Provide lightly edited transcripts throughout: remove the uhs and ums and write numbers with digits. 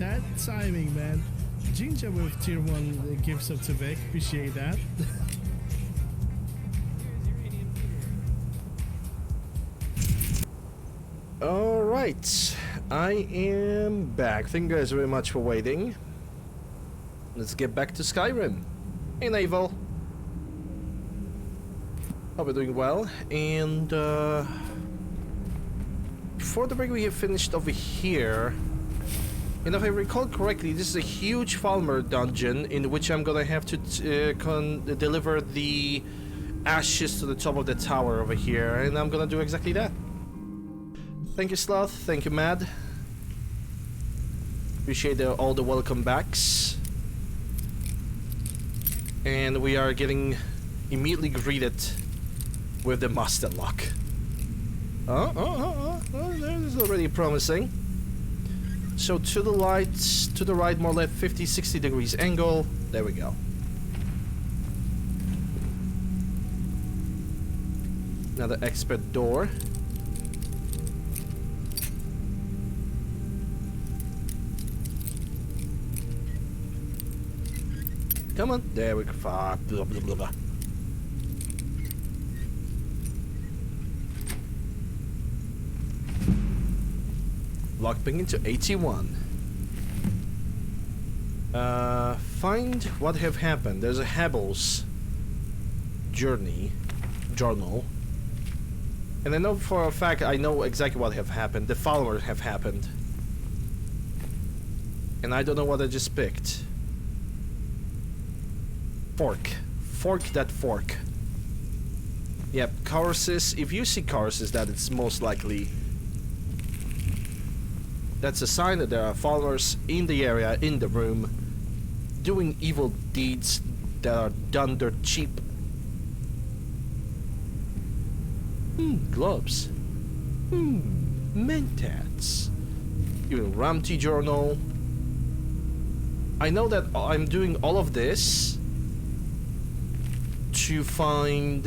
that timing, man. Ginger with tier 1 gifts up to Vic. Appreciate that. Alright, I am back. Thank you guys very much for waiting. Let's get back to Skyrim. Hey Naval. Hope you're doing well. And before the break we have finished over here. And if I recall correctly, this is a huge Falmer dungeon in which I'm gonna have to deliver the ashes to the top of the tower over here. And I'm gonna do exactly that. Thank you, Sloth. Thank you, Mad. Appreciate all the welcome backs. And we are getting immediately greeted with the master lock. Oh, this is already promising. So to the right, more or less 50-60 degrees angle. There we go. Another expert door. Come on, there we go. Blah, blah, blah, blah. Lockpicking into 81. Find what have happened. There's a Habble's journal. And I know for a fact, I know exactly what have happened. The followers have happened. And I don't know what I just picked. Fork that fork. Yep, Kauruses. If you see Kauruses, that it's most likely. That's a sign that there are followers in the area, in the room, doing evil deeds that are done dirt cheap. Gloves. Mentats. Even Ramty journal. I know that I'm doing all of this to find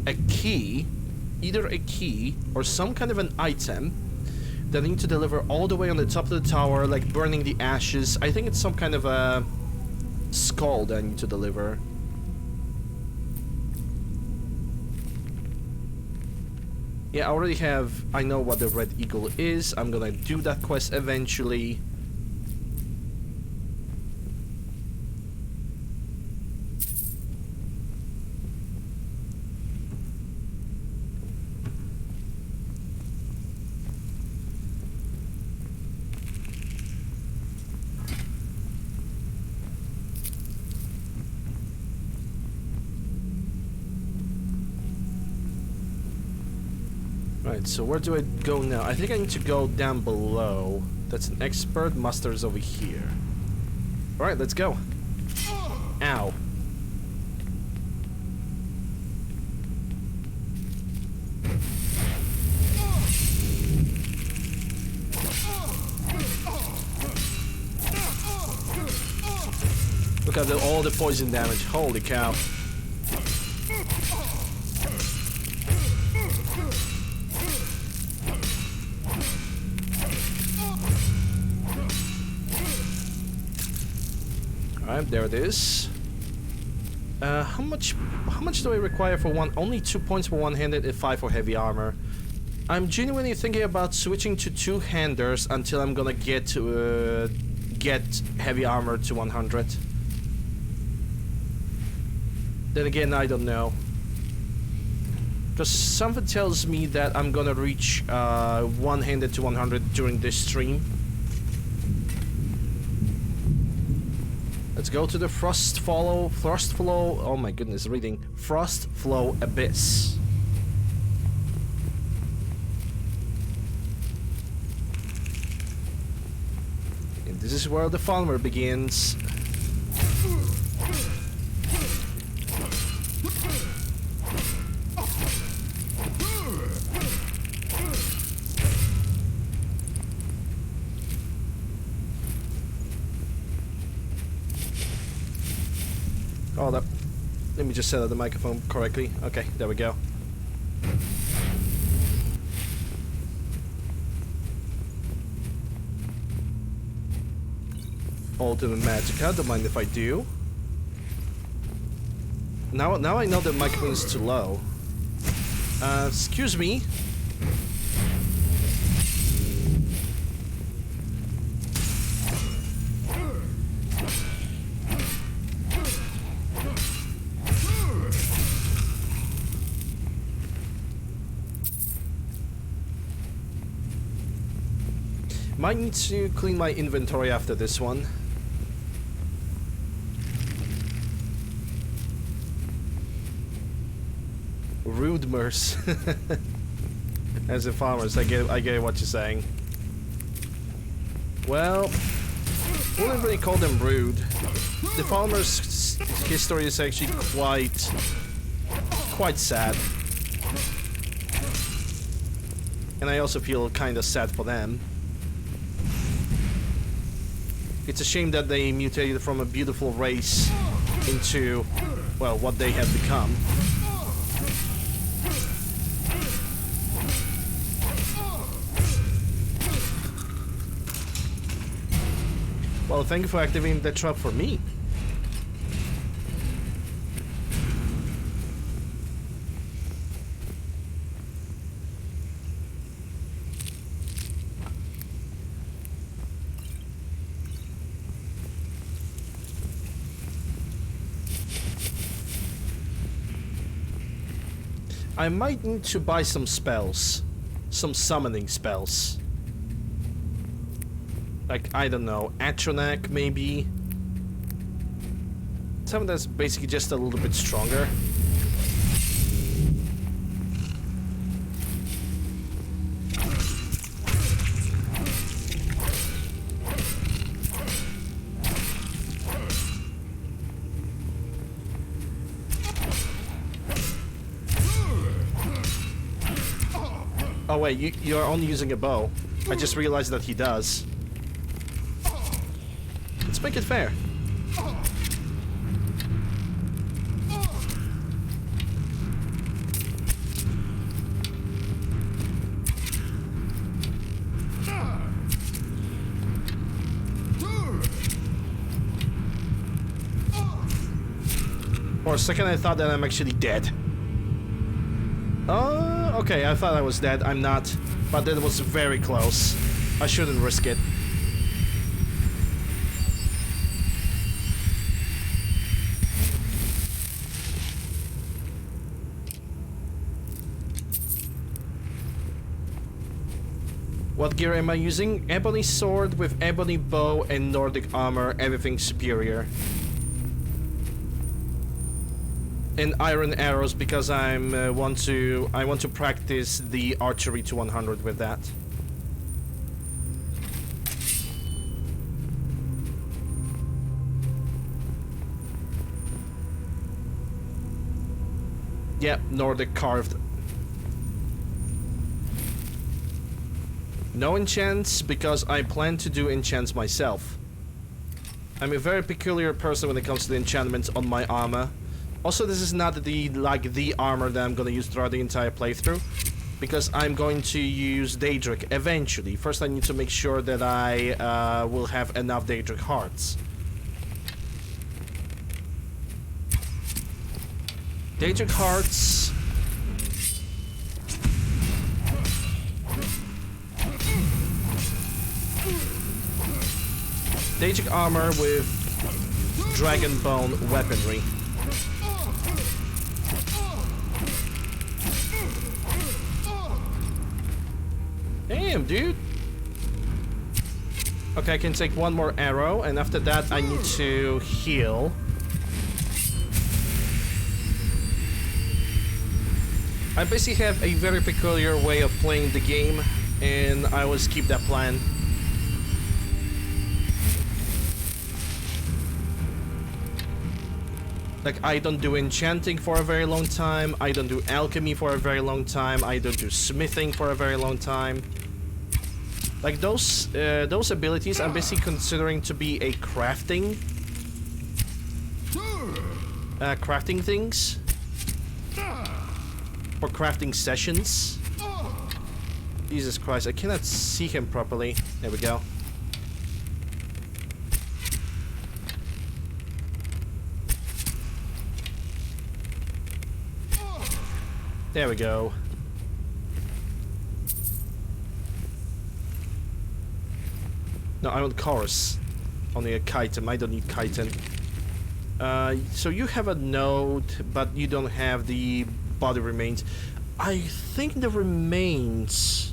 a key, either a key or some kind of an item that I need to deliver all the way on the top of the tower, like burning the ashes. I think it's some kind of a skull that I need to deliver. Yeah, I know what the Red Eagle is. I'm gonna do that quest eventually. Right, so where do I go now? I think I need to go down below. That's an expert. Master's over here. Alright, let's go. Ow. Look at all the poison damage. Holy cow. Alright, there it is. How much do I require for one? Only 2 points for one-handed and 5 for heavy armor. I'm genuinely thinking about switching to two-handers until I'm gonna get heavy armor to 100. Then again, I don't know. Because something tells me that I'm gonna reach one-handed to 100 during this stream. Let's go to the Frostflow, oh my goodness, reading. Frostflow Abyss. And this is where the Falmer begins. Hold up. Let me just set up the microphone correctly. Okay, there we go. Ultimate Magicka, don't mind if I do. Now I know that my queen's too low. Excuse me. Might need to clean my inventory after this one. Rude merce. As the farmers, I get what you're saying. Well, I wouldn't really call them rude. The farmers' history is actually quite sad. And I also feel kinda sad for them. It's a shame that they mutated from a beautiful race into, well, what they have become. Well, thank you for activating that trap for me. I might need to buy some spells. Some summoning spells. Like, I don't know, Atronak maybe? Something that's basically just a little bit stronger. Oh wait, you're only using a bow. I just realized that he does. Let's make it fair. For a second I thought that I'm actually dead. Okay, I thought I was dead. I'm not. But that was very close. I shouldn't risk it. What gear am I using? Ebony sword with ebony bow and Nordic armor, everything superior. And iron arrows because I want to practice the archery to 100 with that. Yep, Nordic carved. No enchants because I plan to do enchants myself. I'm a very peculiar person when it comes to the enchantments on my armor. Also, this is not the armor that I'm gonna use throughout the entire playthrough, because I'm going to use Daedric eventually. First, I need to make sure that I will have enough Daedric hearts. Daedric hearts. Daedric armor with dragon bone weaponry. Damn, dude. Okay, I can take one more arrow, and after that I need to heal. I basically have a very peculiar way of playing the game, and I always keep that plan. Like, I don't do enchanting for a very long time, I don't do alchemy for a very long time, I don't do smithing for a very long time. Like, those abilities I'm basically considering to be a crafting things. For crafting sessions. Jesus Christ, I cannot see him properly. There we go. There we go. No, I want chorus. Only a chitin. I don't need chitin. So you have a node, but you don't have the body remains. I think the remains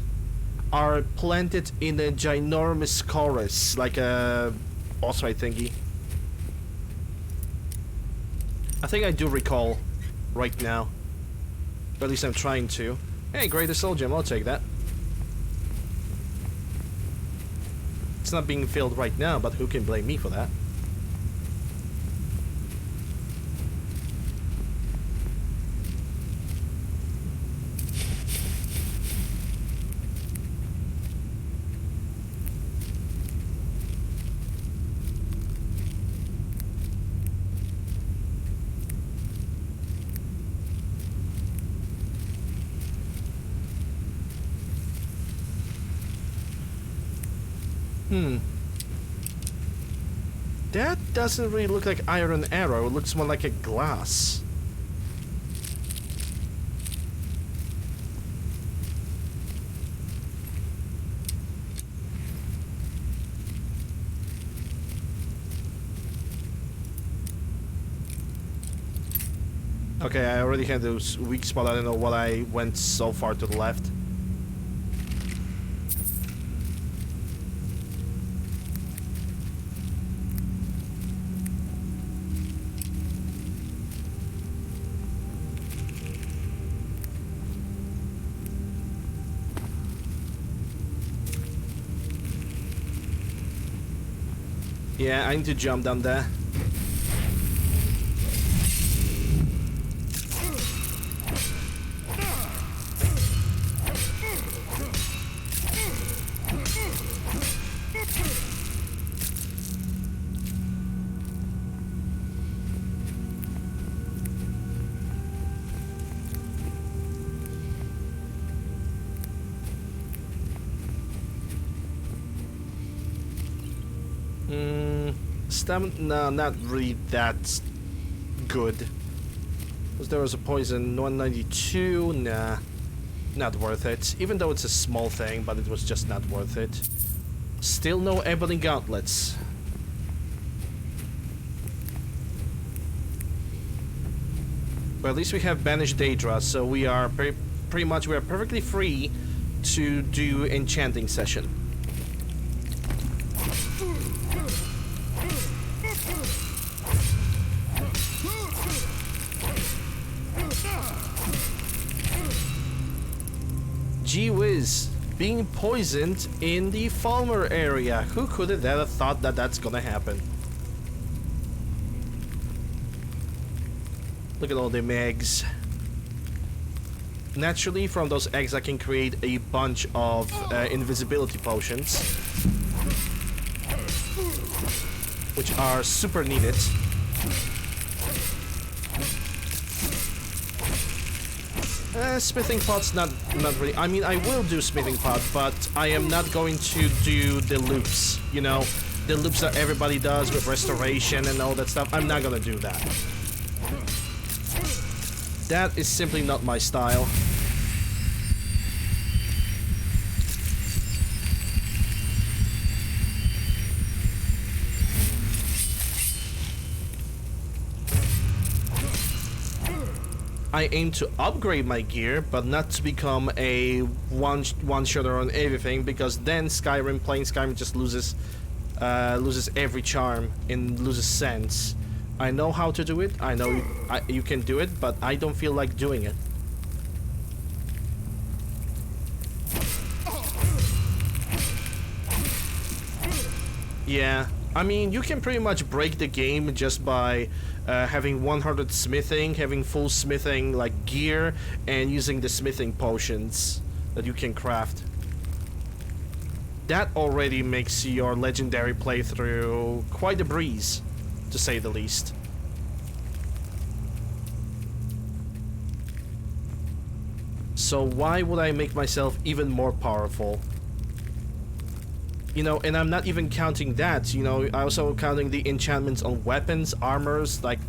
are planted in a ginormous chorus, like a ostrich thingy. I think I do recall right now. Or at least I'm trying to. Hey, greatest soul gem, I'll take that. It's not being filled right now, but who can blame me for that? That doesn't really look like iron arrow, it looks more like a glass. Okay, I already had those weak spot, I don't know what I went so far to the left. Yeah, I need to jump down there. No, not really that good. Because there was a poison 192. Nah, not worth it. Even though it's a small thing, but it was just not worth it. Still no ebony gauntlets. But at least we have banished Daedra, so we are pretty much we are perfectly free to do enchanting session. Gee whiz, being poisoned in the Falmer area. Who could have ever thought that that's gonna happen? Look at all them eggs. Naturally, from those eggs I can create a bunch of invisibility potions, which are super needed. Smithing pot's not really. I mean, I will do smithing pot, but I am not going to do the loops. You know, the loops that everybody does with restoration and all that stuff. I'm not gonna do that. That is simply not my style. I aim to upgrade my gear, but not to become a one-shotter on everything, because then playing Skyrim just loses every charm and loses sense. I know how to do it, I know you can do it, but I don't feel like doing it. Yeah, I mean, you can pretty much break the game just by having 100 smithing, having full smithing like gear, and using the smithing potions that you can craft. That already makes your legendary playthrough quite a breeze, to say the least. So why would I make myself even more powerful? You know, and I'm not even counting that, you know, I also counting the enchantments on weapons, armors, like...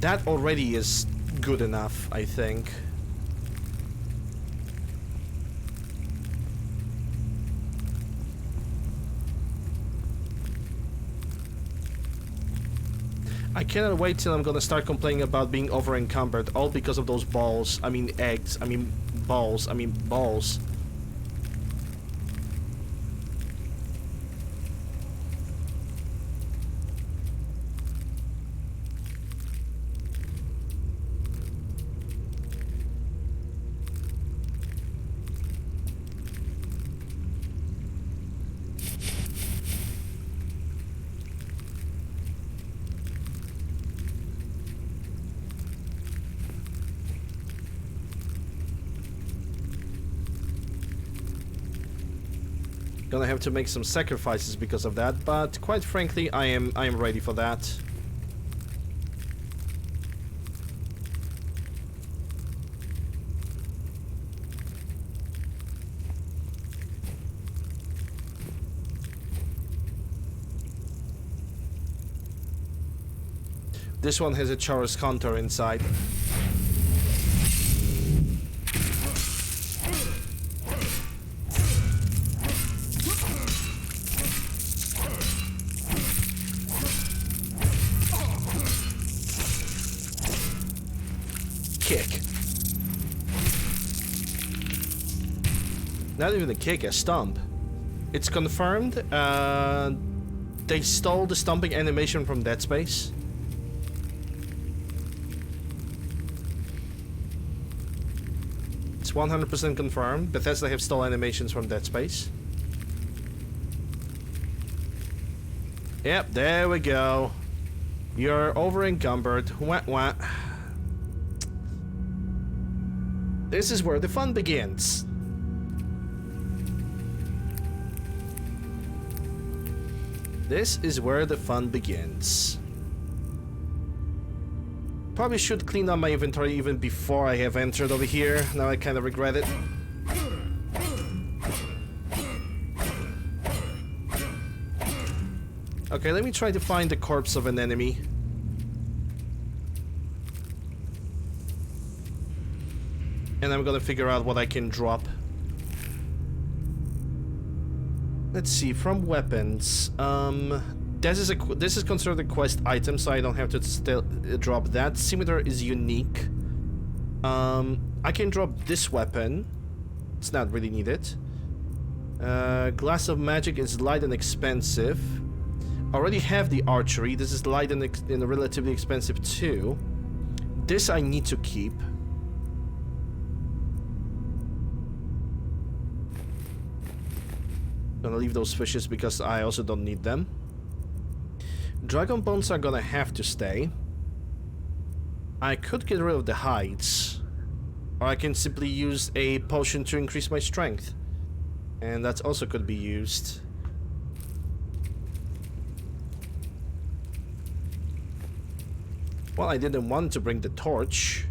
That already is good enough, I think. I cannot wait till I'm gonna start complaining about being over encumbered, all because of those balls. I mean eggs. I mean balls. I mean balls. Gonna have to make some sacrifices because of that, but quite frankly, I am ready for that. This one has a Chaurus contour inside. Kick. Not even a kick, a stomp. It's confirmed. They stole the stomping animation from Dead Space. It's 100% confirmed. Bethesda have stole animations from Dead Space. Yep, there we go. You're over encumbered. Wah wah. This is where the fun begins. This is where the fun begins. Probably should clean up my inventory even before I have entered over here. Now I kind of regret it. Okay, let me try to find the corpse of an enemy. And I'm gonna figure out what I can drop. Let's see, from weapons. This is considered a quest item, so I don't have to still drop that. Scimitar is unique. I can drop this weapon. It's not really needed. Glass of Magic is light and expensive. I already have the archery. This is light and relatively expensive too. This I need to keep. Gonna leave those fishes because I also don't need them. Dragon bones are gonna have to stay. I could get rid of the hides, or I can simply use a potion to increase my strength, and that also could be used. Well, I didn't want to bring the torch.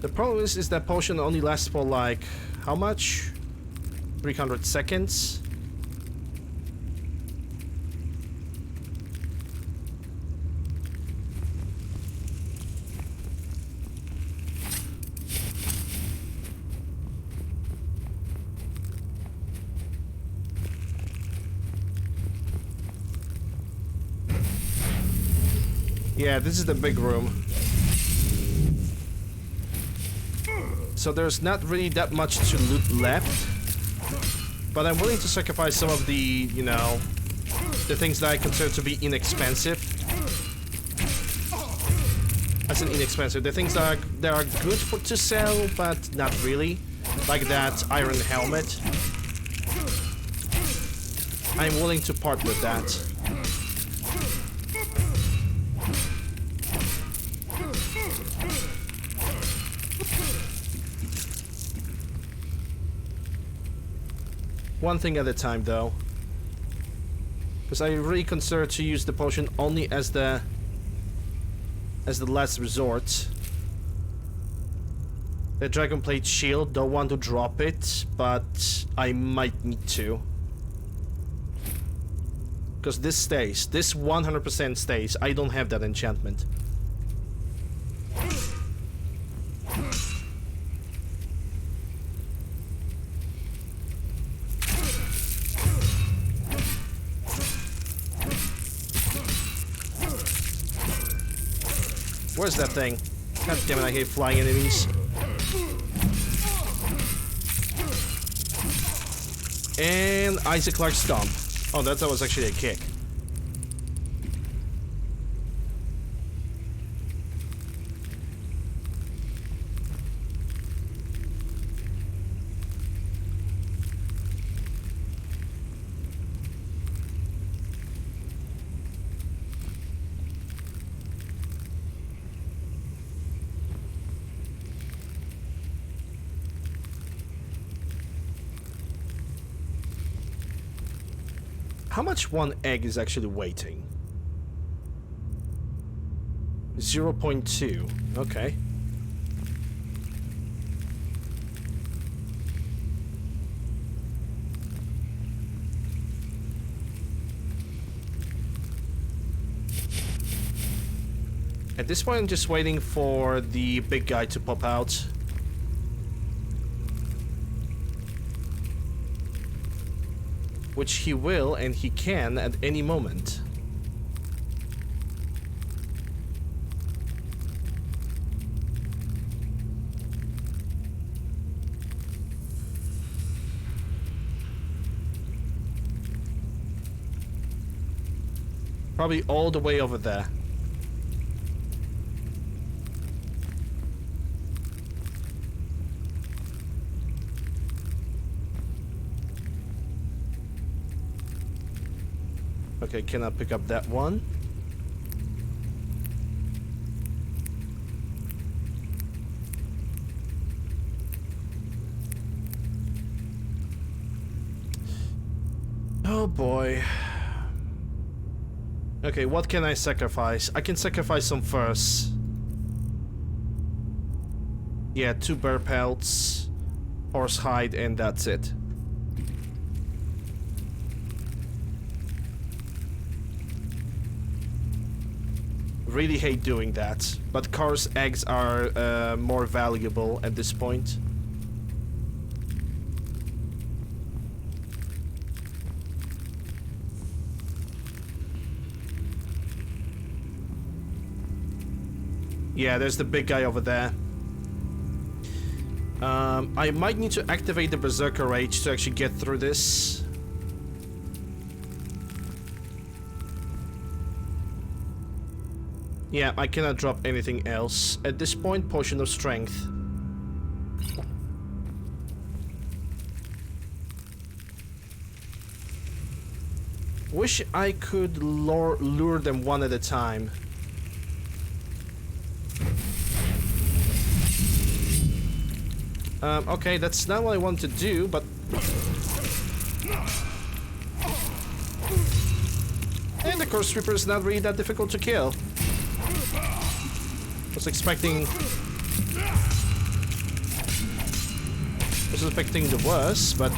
The problem is that potion only lasts for like, how much? 300 seconds? Yeah, this is the big room. So there's not really that much to loot left. But I'm willing to sacrifice some of the, you know, the things that I consider to be inexpensive. As in inexpensive. The things that are good to sell, but not really. Like that iron helmet. I'm willing to part with that. One thing at a time, though, because I really consider to use the potion only as the last resort. The Dragon Plate Shield, don't want to drop it, but I might need to. Because this stays. This 100% stays. I don't have that enchantment. Where's that thing? God damn it, I hate flying enemies. And Isaac Clarke Stomp. Oh, that was actually a kick. How much one egg is actually weighting? 0.2. Okay. At this point, I'm just waiting for the big guy to pop out. Which he will, and he can at any moment. Probably all the way over there. Okay, can I pick up that one? Oh boy. Okay, what can I sacrifice? I can sacrifice some furs. Yeah, 2 bear pelts, horse hide, and that's it. Really hate doing that, but Car's eggs are more valuable at this point. Yeah, there's the big guy over there. I might need to activate the Berserker Rage to actually get through this. Yeah, I cannot drop anything else. At this point, Potion of Strength. Wish I could lure them one at a time. Okay, that's not what I want to do, but... And the Curse Reaper is not really that difficult to kill. Was expecting the worst, but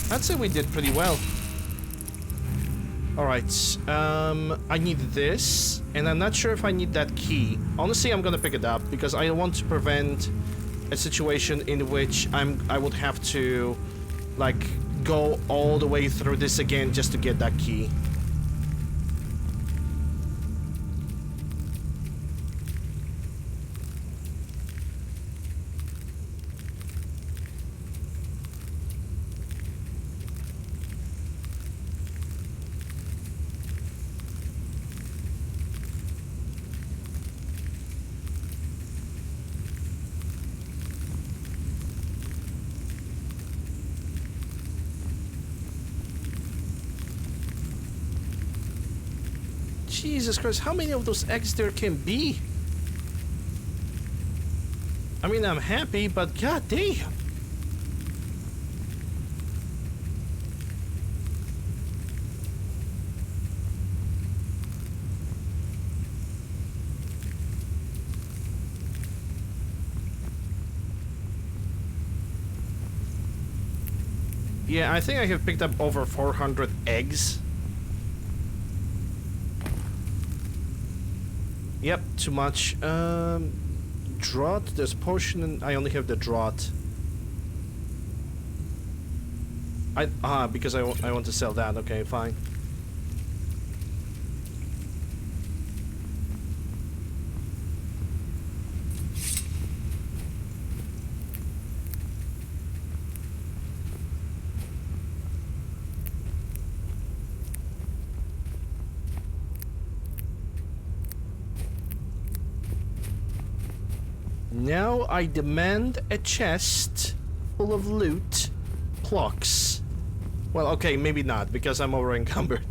I'd say we did pretty well. Alright, I need this, and I'm not sure if I need that key. Honestly, I'm gonna pick it up, because I want to prevent a situation in which I would have to, like, go all the way through this again just to get that key. Jesus Christ, how many of those eggs there can be? I mean, I'm happy, but god damn. Yeah, I think I have picked up over 400 eggs. Yep, too much. Draught, there's potion, and I only have the draught. Because I want to sell that. Okay, fine. Now I demand a chest full of loot, clocks. Well, okay, maybe not, because I'm over encumbered.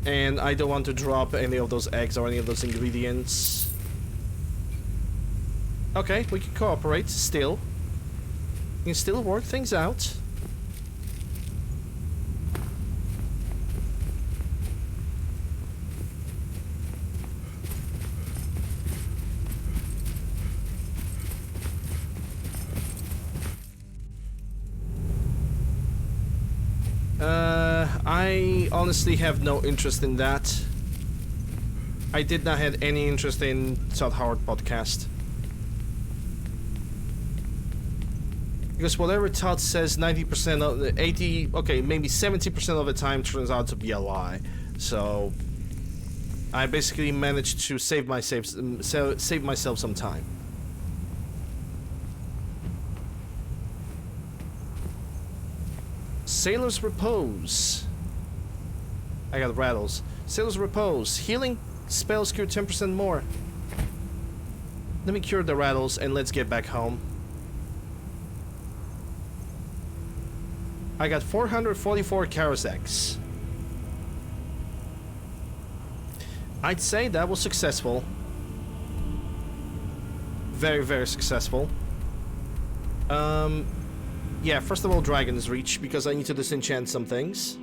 And I don't want to drop any of those eggs or any of those ingredients. Okay, we can cooperate still. We can still work things out. I honestly have no interest in that. I did not have any interest in Todd Howard podcast. Because whatever Todd says, 90% of the 80, okay, maybe 70% of the time turns out to be a lie. So I basically managed to save myself some time. Sailor's Repose. I got rattles. Sailor's Repose. Healing spells cure 10% more. Let me cure the rattles and let's get back home. I got 444 Karasex. I'd say that was successful. Very, very successful. Yeah, first of all, Dragon's Reach, because I need to disenchant some things.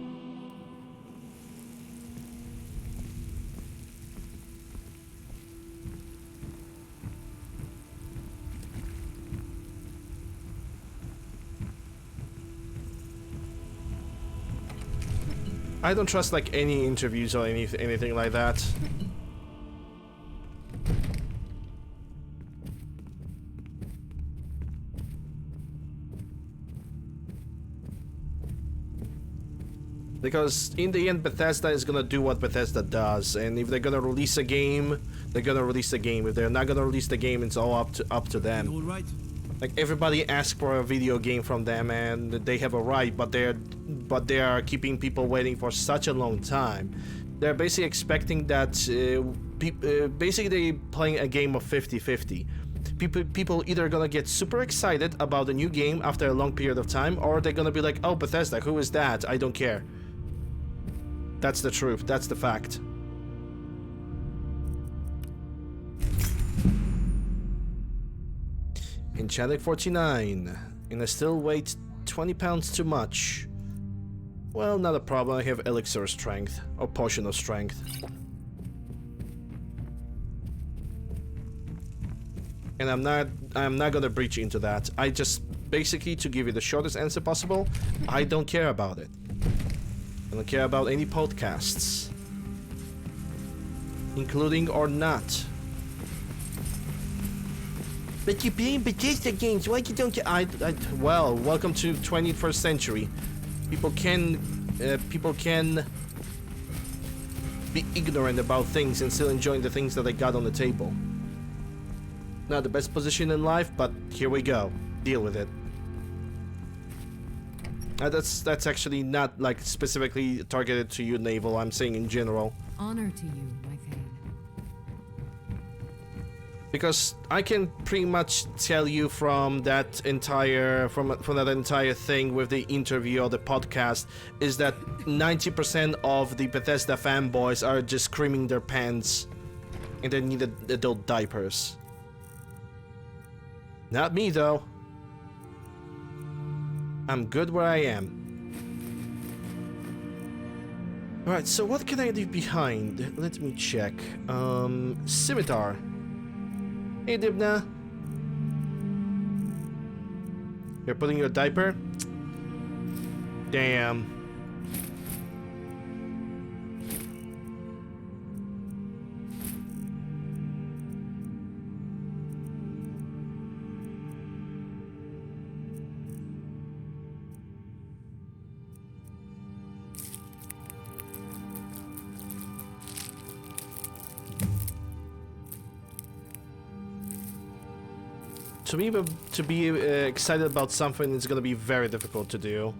I don't trust like any interviews or anything like that. Because in the end, Bethesda is gonna do what Bethesda does, and if they're gonna release a game, they're gonna release the game. If they're not gonna release the game, it's all up to them. All right. Like everybody asks for a video game from them, and they have a right, but they are keeping people waiting for such a long time. They're basically expecting that basically playing a game of 50-50. People either gonna get super excited about a new game after a long period of time, or they're gonna be like, "Oh, Bethesda, who is that? I don't care." That's the truth. That's the fact. Enchanted 49, and I still weigh 20 pounds too much. Well, not a problem. I have elixir strength or potion of strength. And I'm not gonna breach into that. I just basically, to give you the shortest answer possible, I don't care about it. I don't care about any podcasts, including or not. But you're playing Bethesda games. Why you don't? Well, welcome to 21st century. People can be ignorant about things and still enjoying the things that they got on the table. Not the best position in life, but here we go. Deal with it. That's actually not like specifically targeted to you, Naval. I'm saying in general. Honor to you, my Thane. Because I can pretty much tell you from that entire thing with the interview or the podcast is that 90% of the Bethesda fanboys are just screaming their pants and they need adult diapers. Not me though. I'm good where I am. Alright, so what can I leave behind? Let me check. Scimitar. Hey, Dibna. You're putting your diaper? Damn. To me, to be excited about something is gonna be very difficult to do.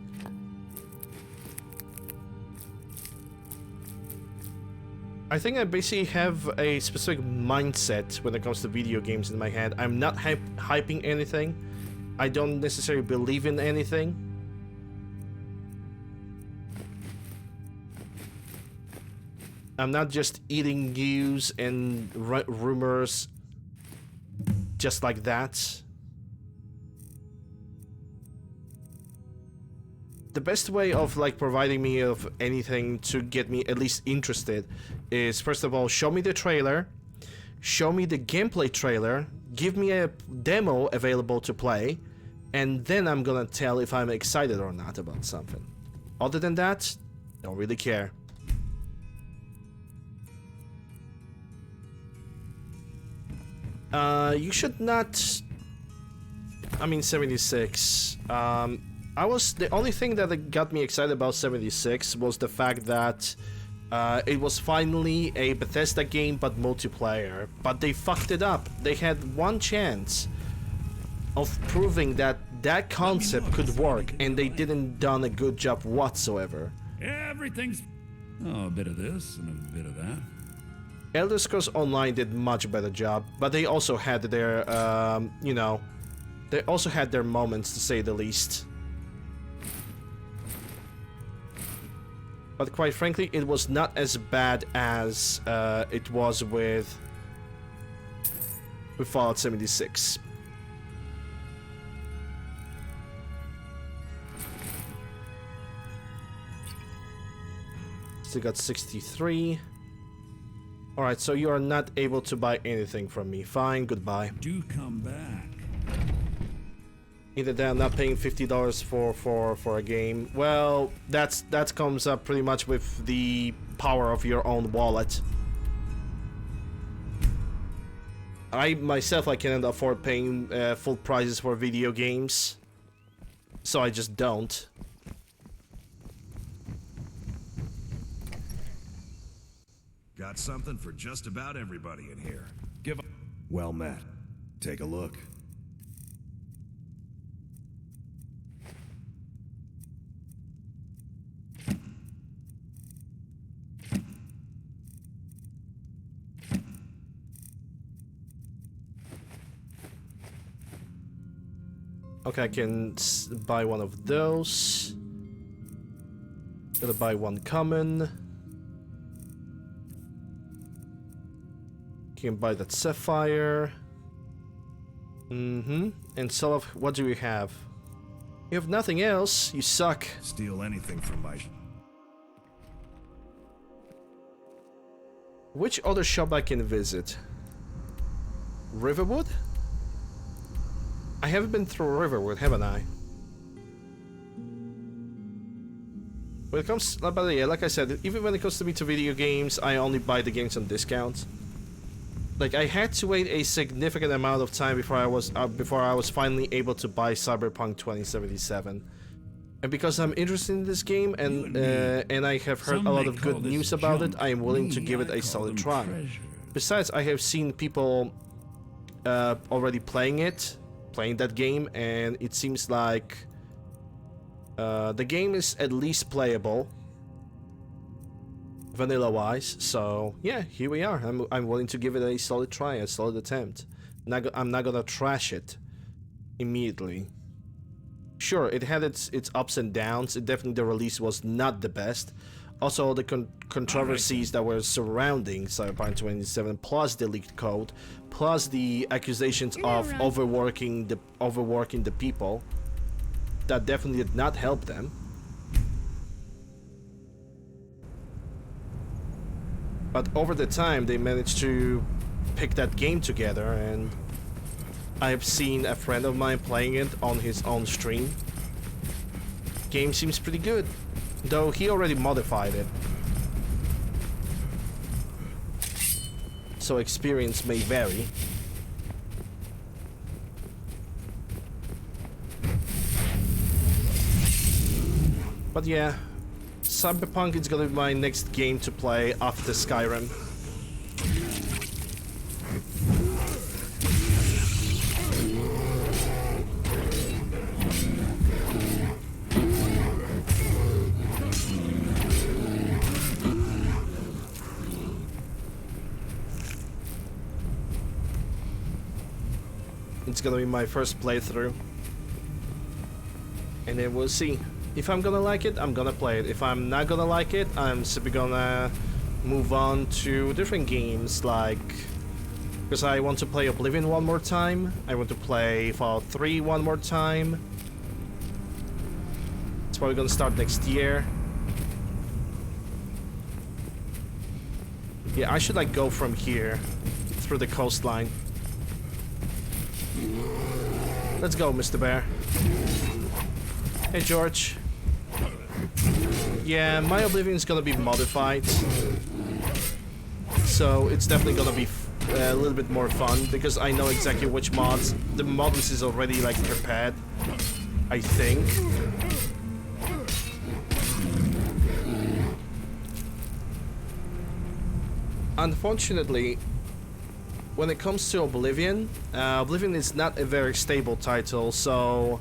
I think I basically have a specific mindset when it comes to video games in my head. I'm not hyping anything. I don't necessarily believe in anything. I'm not just eating news and rumors just like that. The best way of like providing me of anything to get me at least interested is, first of all, show me the trailer, show me the gameplay trailer, give me a demo available to play, and then I'm gonna tell if I'm excited or not about something. Other than that, don't really care. You should not... I mean, 76. The only thing that got me excited about 76 was the fact that it was finally a Bethesda game but multiplayer. But they fucked it up. They had one chance of proving that that concept could work, and they didn't done a good job whatsoever. Everything's... Oh, a bit of this and a bit of that. Elder Scrolls Online did much better job, but they also had their, you know, they also had their moments, to say the least. But quite frankly, it was not as bad as it was with Fallout 76. Still got 63. Alright, so you are not able to buy anything from me. Fine, goodbye. Do come back. Either that, I'm not paying $50 for a game. Well, that comes up pretty much with the power of your own wallet. I myself, I cannot afford paying full prices for video games, so I just don't. Got something for just about everybody in here. Give up. Well met. Take a look. Okay, I can buy one of those. Gonna buy one common. Can buy that sapphire. And sell off. What do we have? You have nothing else. You suck. Steal anything from my... Which other shop I can visit? Riverwood? I haven't been through Riverwood, haven't I? When it comes, but yeah, like I said, even when it comes to me to video games, I only buy the games on discount. Like, I had to wait a significant amount of time before I was finally able to buy Cyberpunk 2077. And because I'm interested in this game and I have heard a lot of good news about it, I am willing to give it a solid try. Besides, I have seen people already playing that game, and it seems like the game is at least playable, vanilla-wise. So yeah, here we are. I'm willing to give it a solid try, a solid attempt. I'm not gonna trash it immediately. Sure, it had its ups and downs. Definitely the release was not the best. Also, the controversies that were surrounding Cyberpunk 2077, plus the leaked code, plus the accusations of overworking the people, that definitely did not help them. But over the time, they managed to pick that game together, and I've seen a friend of mine playing it on his own stream. game seems pretty good, though he already modified it. So experience may vary. But yeah, Cyberpunk is gonna be my next game to play after Skyrim. It's gonna be my first playthrough. And then we'll see. If I'm gonna like it, I'm gonna play it. If I'm not gonna like it, I'm simply gonna move on to different games, like... Because I want to play Oblivion one more time. I want to play Fallout 3 one more time. It's probably gonna start next year. Yeah, I should like go from here through the coastline. Let's go, Mr. Bear. Hey, George. Yeah, my Oblivion is gonna be modified. So it's definitely gonna be a little bit more fun, because I know exactly which mods. The mods is already like prepared, I think. Unfortunately, when it comes to Oblivion, Oblivion is not a very stable title, so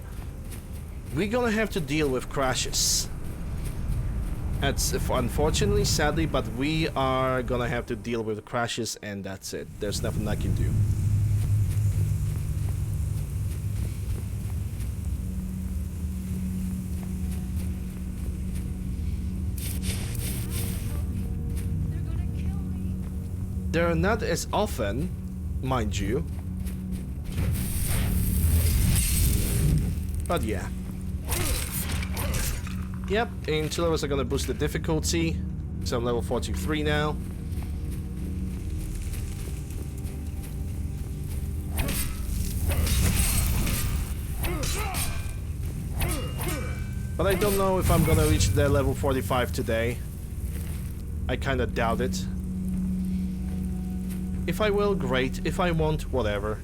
we're gonna have to deal with crashes. That's unfortunately, sadly, but we are gonna have to deal with crashes, and that's it. There's nothing I can do. They're not as often, mind you. But yeah. Yep, in levels are gonna boost the difficulty. So I'm level 43 now. But I don't know if I'm gonna reach the level 45 today. I kinda doubt it. If I will, great. If I won't, whatever.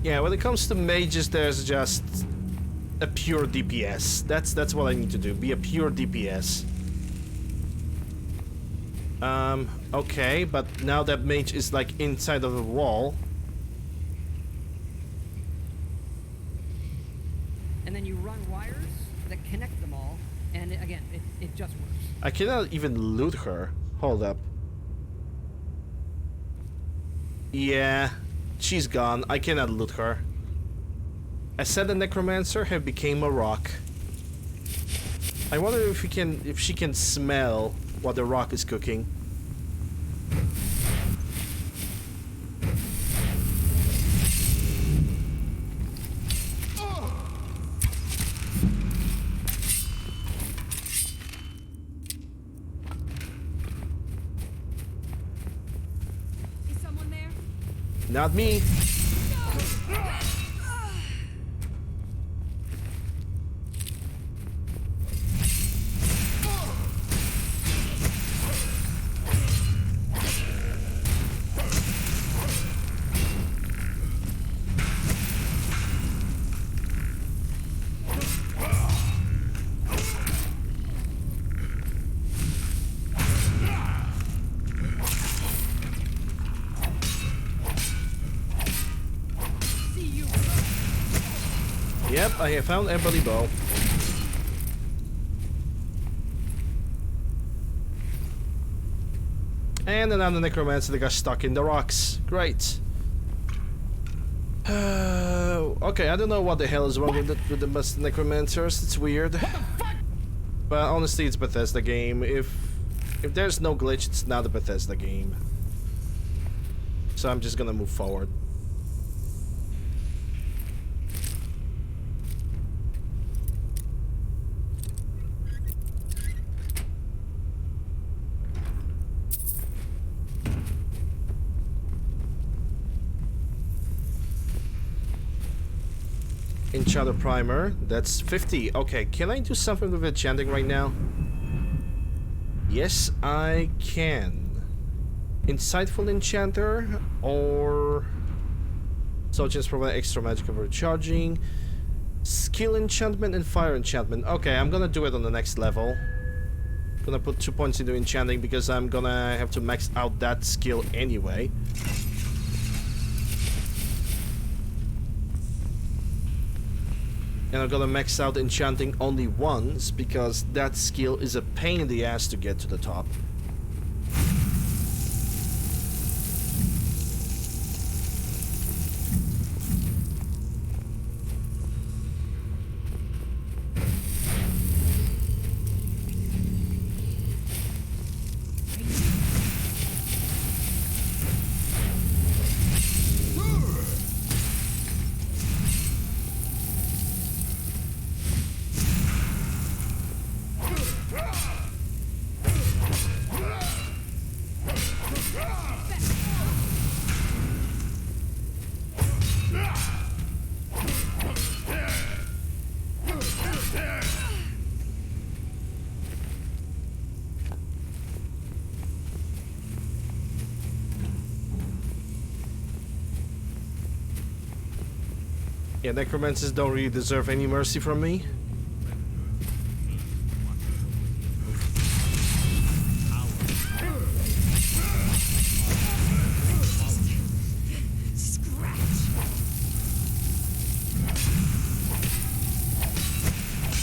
Yeah, when it comes to mages, there's just a pure DPS. That's what I need to do. Be a pure DPS. Okay, but now that mage is like inside of the wall. And then you run wires that connect them all, and again, it just works. I cannot even loot her. Hold up. Yeah, she's gone. I cannot loot her. I said the necromancer have become a rock. I wonder if she can smell what the rock is cooking. Is someone there? Not me. See you. Yep, I have found Ebony Bow. And another necromancer that got stuck in the rocks. Great. Okay, I don't know what the hell is wrong with the necromancers. It's weird. But honestly, it's Bethesda game. If there's no glitch, it's not a Bethesda game. So I'm just gonna move forward. Enchanter primer, that's 50. Okay, can I do something with enchanting right now? Yes, I can. Insightful enchanter, or so just provide extra magic over charging. Skill enchantment and fire enchantment. Okay, I'm gonna do it on the next level. Gonna put 2 points into enchanting because I'm gonna have to max out that skill anyway. And I'm gonna max out enchanting only once because that skill is a pain in the ass to get to the top. Yeah, necromancers don't really deserve any mercy from me.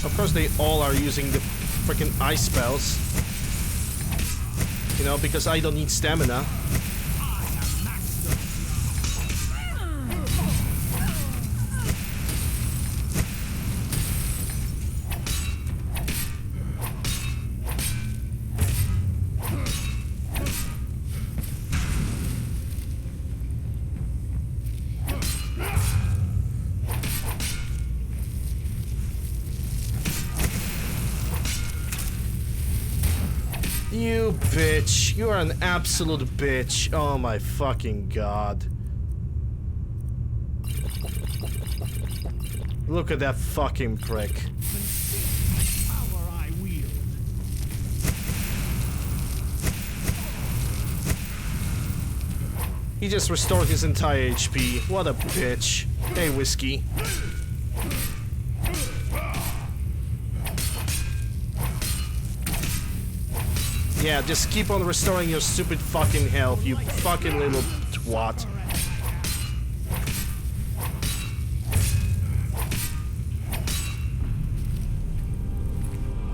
Of course, they all are using the freaking ice spells. You know, because I don't need stamina. You bitch. You are an absolute bitch. Oh my fucking god. Look at that fucking prick. Power I wield. He just restored his entire HP. What a bitch. Hey, Whiskey. Yeah, just keep on restoring your stupid fucking health, you fucking little twat.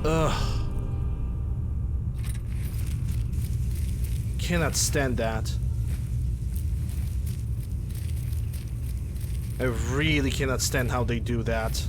Ugh. Cannot stand that. I really cannot stand how they do that.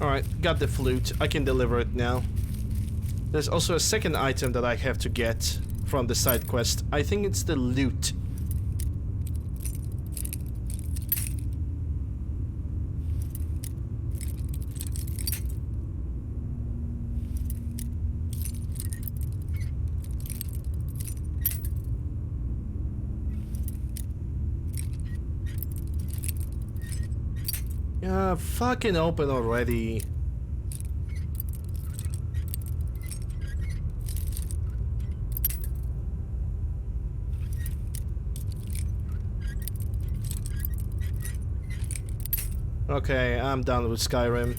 Alright, got the flute. I can deliver it now. There's also a second item that I have to get from the side quest. I think it's the loot. Yeah, fucking open already. Okay, I'm done with Skyrim.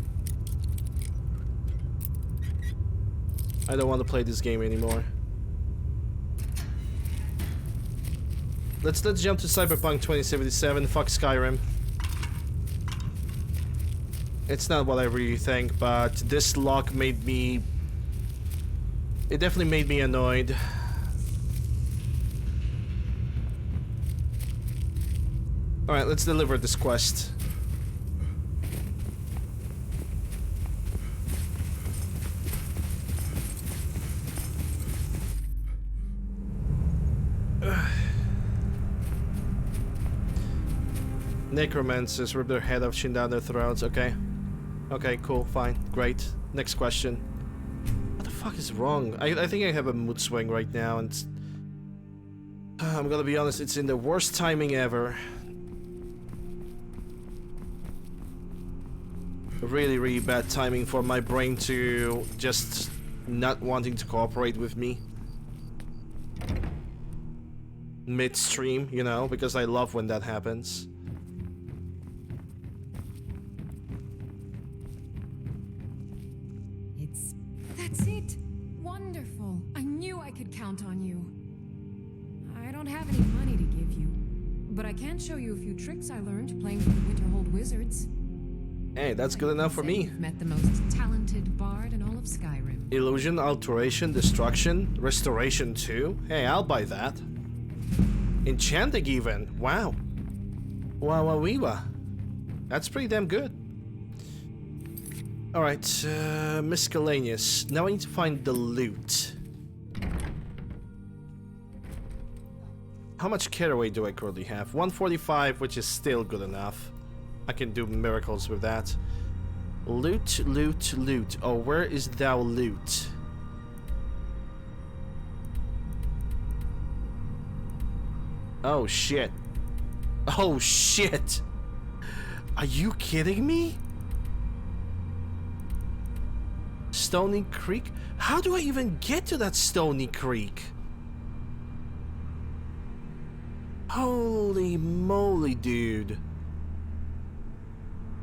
I don't want to play this game anymore. Let's jump to Cyberpunk 2077. Fuck Skyrim. It's not what I really think, but this lock made me... It definitely made me annoyed. Alright, let's deliver this quest. Necromancers rip their head off, chin down their throats. Okay. Okay, cool, fine, great. Next question. What the fuck is wrong? I think I have a mood swing right now, and I'm gonna be honest, it's in the worst timing ever. Really, really bad timing for my brain to just not wanting to cooperate with me. Midstream, you know, because I love when that happens. That's it. Wonderful. I knew I could count on you. I don't have any money to give you, but I can show you a few tricks I learned playing for the Winterhold Wizards. Hey, that's good enough for me. You've met the most talented bard in all of Skyrim. Illusion, alteration, destruction, restoration too. Hey, I'll buy that. Enchanting even. Wow. Wow. That's pretty damn good. Alright, miscellaneous. Now I need to find the loot. How much caraway do I currently have? 145, which is still good enough. I can do miracles with that. Loot. Oh, where is thou loot? Oh, shit. Oh, shit. Are you kidding me? Stony Creek? How do I even get to that Stony Creek? Holy moly, dude.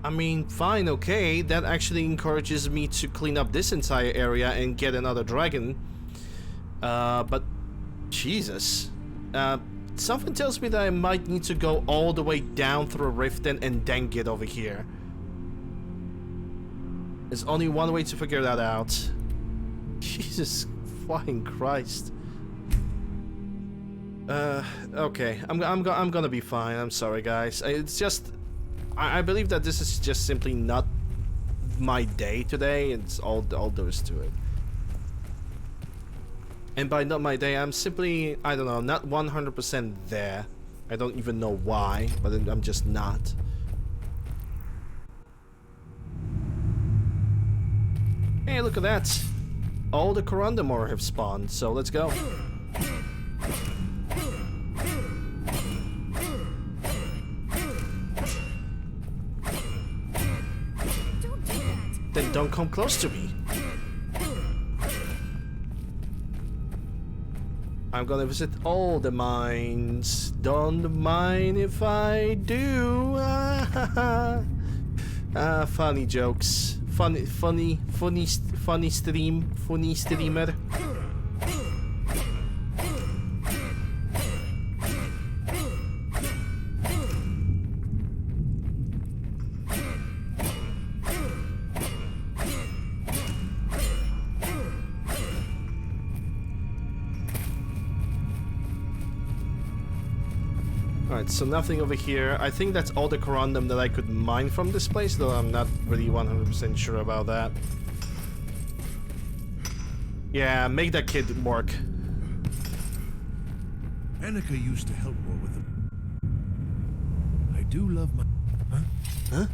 I mean, fine, okay. That actually encourages me to clean up this entire area and get another dragon. But... Jesus. Something tells me that I might need to go all the way down through Riften and then get over here. There's only one way to figure that out. Jesus flying Christ. Okay. I'm gonna be fine. I'm sorry, guys. It's just... I believe that this is just simply not my day today. It's all there is to it. And by not my day, I'm simply, I don't know, not 100% there. I don't even know why, but I'm just not. Hey, look at that. All the Corundamore have spawned, so let's go. Don't do that. Then don't come close to me. I'm gonna visit all the mines. Don't mind if I do. Funny jokes. Funny streamer. Alright, so nothing over here. I think that's all the corundum that I could mine from this place, though I'm not really 100% sure about that. Yeah, make that kid work. Annika used to help more with them. I do love my... Huh?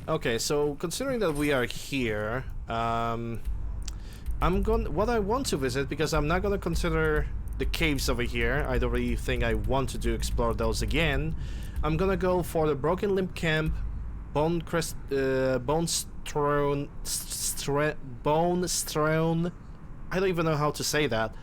Okay, so considering that we are here, what I want to visit, because I'm not gonna consider the caves over here. I don't really think I want to explore those again. I'm gonna go for the Broken Limb Camp, Bone Strewn. I don't even know how to say that.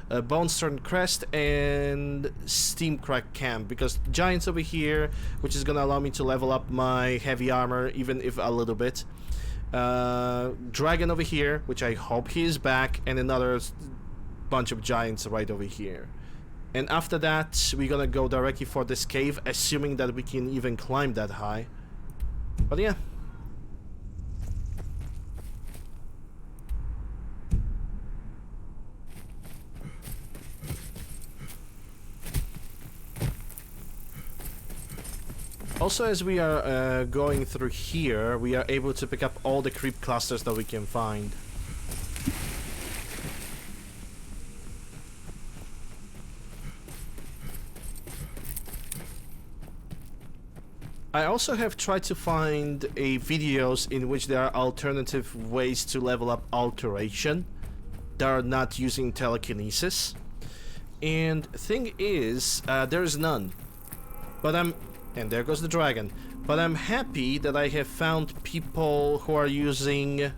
Bonestern Crest and Steamcrack Camp, because giants over here, which is gonna allow me to level up my heavy armor, even if a little bit. Dragon over here, which I hope he is back, and another bunch of giants right over here. And after that, we're gonna go directly for this cave, assuming that we can even climb that high. But yeah. Also, as we are going through here, we are able to pick up all the creep clusters that we can find. I also have tried to find videos in which there are alternative ways to level up alteration that are not using telekinesis. And thing is, there is none. But and there goes the dragon. But I'm happy that I have found people who are using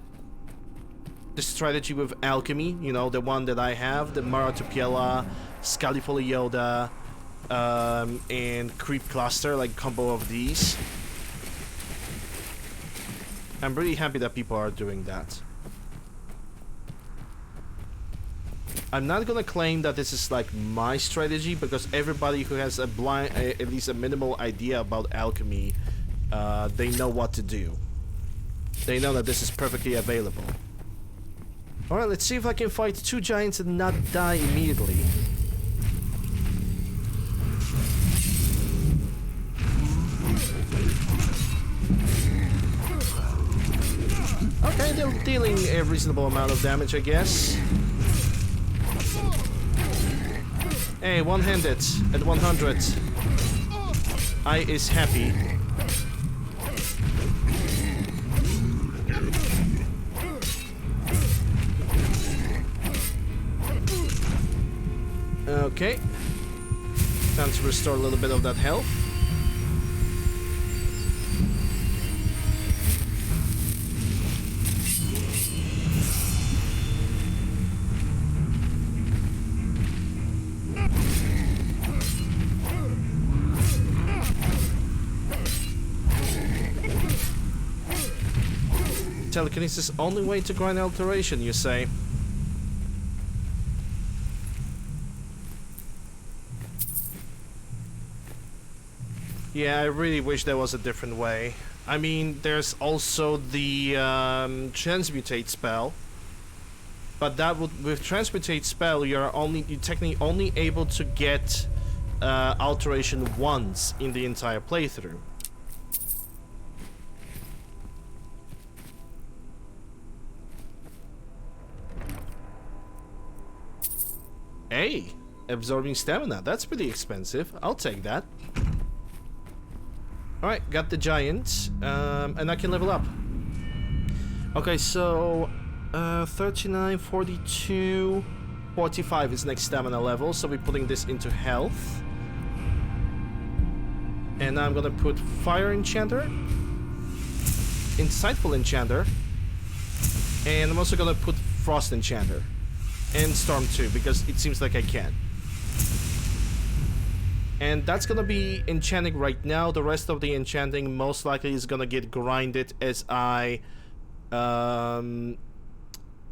the strategy with alchemy. You know, the one that I have, the Maratupiela, Scalifoli Yoda, and Creep Cluster, like combo of these. I'm really happy that people are doing that. I'm not gonna claim that this is like my strategy, because everybody who has at least a minimal idea about alchemy, they know what to do. They know that this is perfectly available. Alright, let's see if I can fight 2 giants and not die immediately. Okay, they're dealing a reasonable amount of damage, I guess. Hey, one-handed at 100. I is happy. Okay. Time to restore a little bit of that health. Telekinesis only way to grind alteration, you say? Yeah, I really wish there was a different way. I mean, there's also the transmutate spell, but that would, with transmutate spell, you're technically only able to get alteration once in the entire playthrough. Hey, absorbing stamina, that's pretty expensive. I'll take that. Alright, got the giant, and I can level up. Okay, so 39, 42, 45 is next stamina level, so we're putting this into health. And now I'm gonna put Fire Enchanter, Insightful Enchanter, and I'm also gonna put Frost Enchanter. And Storm 2, because it seems like I can. And that's gonna be enchanting right now. The rest of the enchanting most likely is gonna get grinded as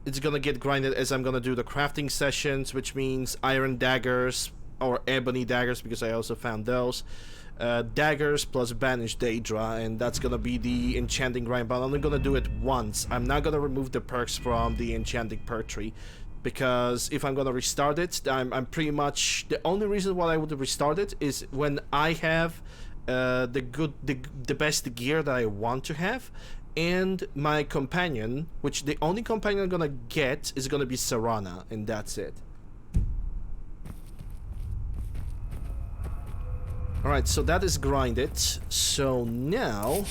it's gonna get grinded as I'm gonna do the crafting sessions, which means iron daggers or ebony daggers, because I also found those. Daggers plus banished Daedra, and that's gonna be the enchanting grind, but I'm only gonna do it once. I'm not gonna remove the perks from the enchanting perk tree, because if I'm gonna restart it, I'm pretty much, the only reason why I would restart it is when I have the best gear that I want to have, and my companion, which the only companion I'm gonna get is gonna be Serana, and that's it. Alright, so that is grinded. So now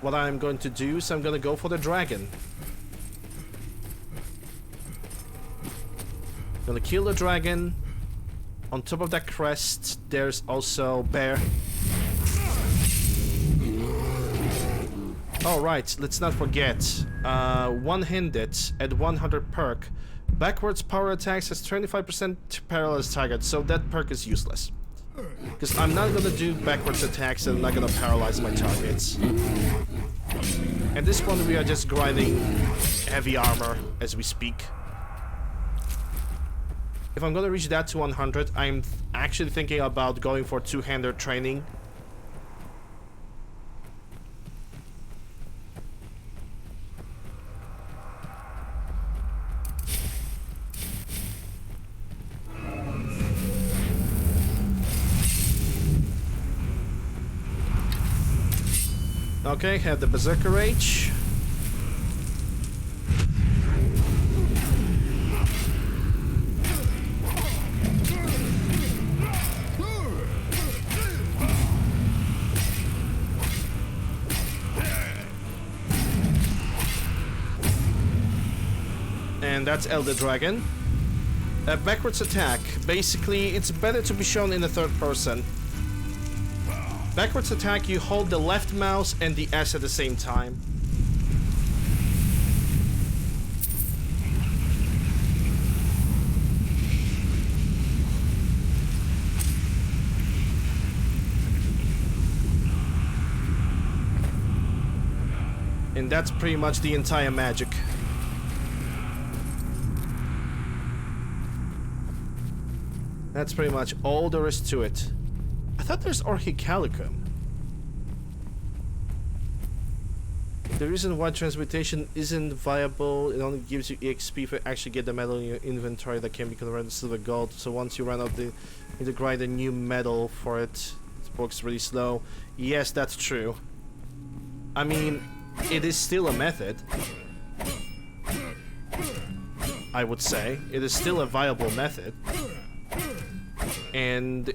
what I'm going to do is I'm gonna go for the dragon. Gonna kill the dragon. On top of that crest, there's also bear. Alright, let's not forget. One-handed at 100 perk Backwards power attacks has 25% paralyzed target, so that perk is useless. Because I'm not gonna do backwards attacks and I'm not gonna paralyze my targets. At this point we are just grinding heavy armor as we speak. If I'm gonna reach that to 100, I'm actually thinking about going for two-hander training. Okay, have the Berserker Rage. And that's Elder Dragon. A backwards attack. Basically, it's better to be shown in the third person. Backwards attack, you hold the left mouse and the S at the same time. And that's pretty much the entire magic. That's pretty much all there is to it. I thought there's Orchicalicum. The reason why transmutation isn't viable, it only gives you EXP if you actually get the metal in your inventory that can be converted to silver gold. So once you run out you need to grind a new metal for it. It works really slow. Yes, that's true. I mean, it is still a method. I would say. It is still a viable method. And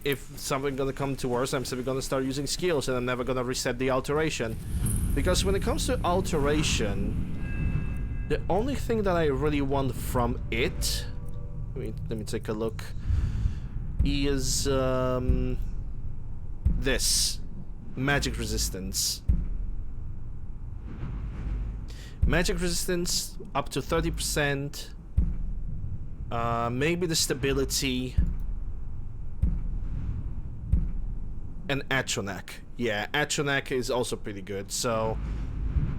if something gonna come to worse, I'm simply gonna start using skills and I'm never gonna reset the alteration. Because when it comes to alteration, the only thing that I really want from it, let me take a look, is this. Magic resistance. Magic resistance up to 30%. Maybe the stability. And Atronak. Yeah, Atronak is also pretty good. So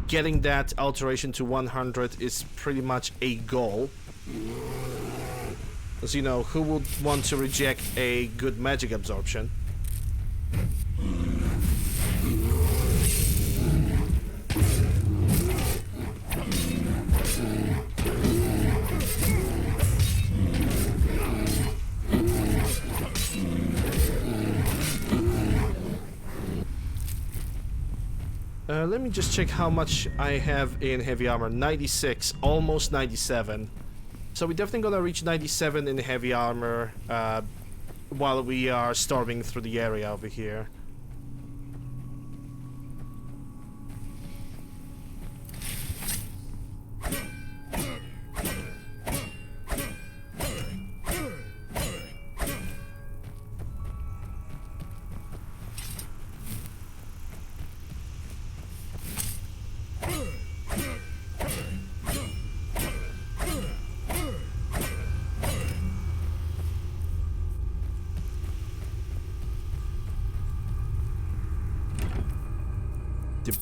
getting that alteration to 100 is pretty much a goal. As you know, who would want to reject a good magic absorption? Let me just check how much I have in heavy armor. 96, almost 97. So we're definitely gonna reach 97 in heavy armor while we are storming through the area over here.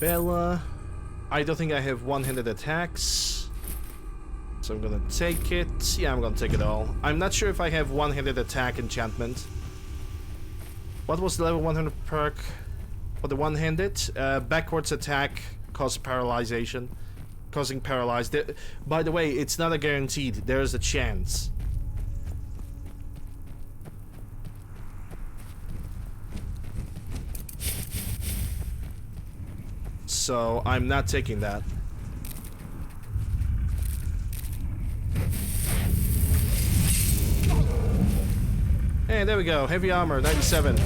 Bella. I don't think I have one-handed attacks, so I'm gonna take it. Yeah, I'm gonna take it all. I'm not sure if I have one-handed attack enchantment. What was the level 100 perk for the one-handed? Backwards attack causes paralyzation, causing paralyzed. By the way, it's not a guaranteed. There is a chance. So I'm not taking that. Hey, there we go. Heavy armor, 97.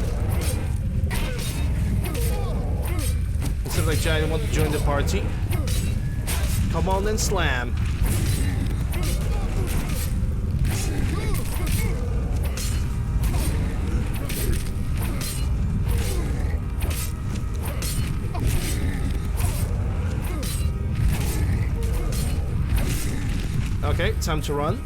Instead of Giant want to join the party. Come on and slam. Okay, time to run.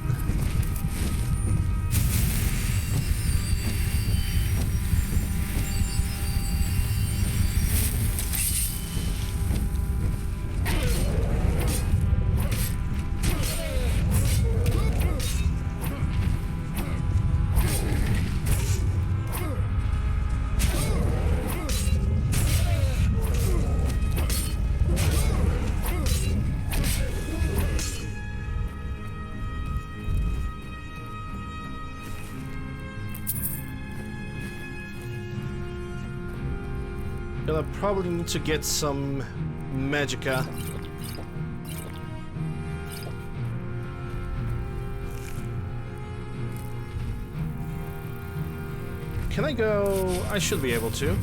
Gonna probably need to get some magicka. Can I go? I should be able to.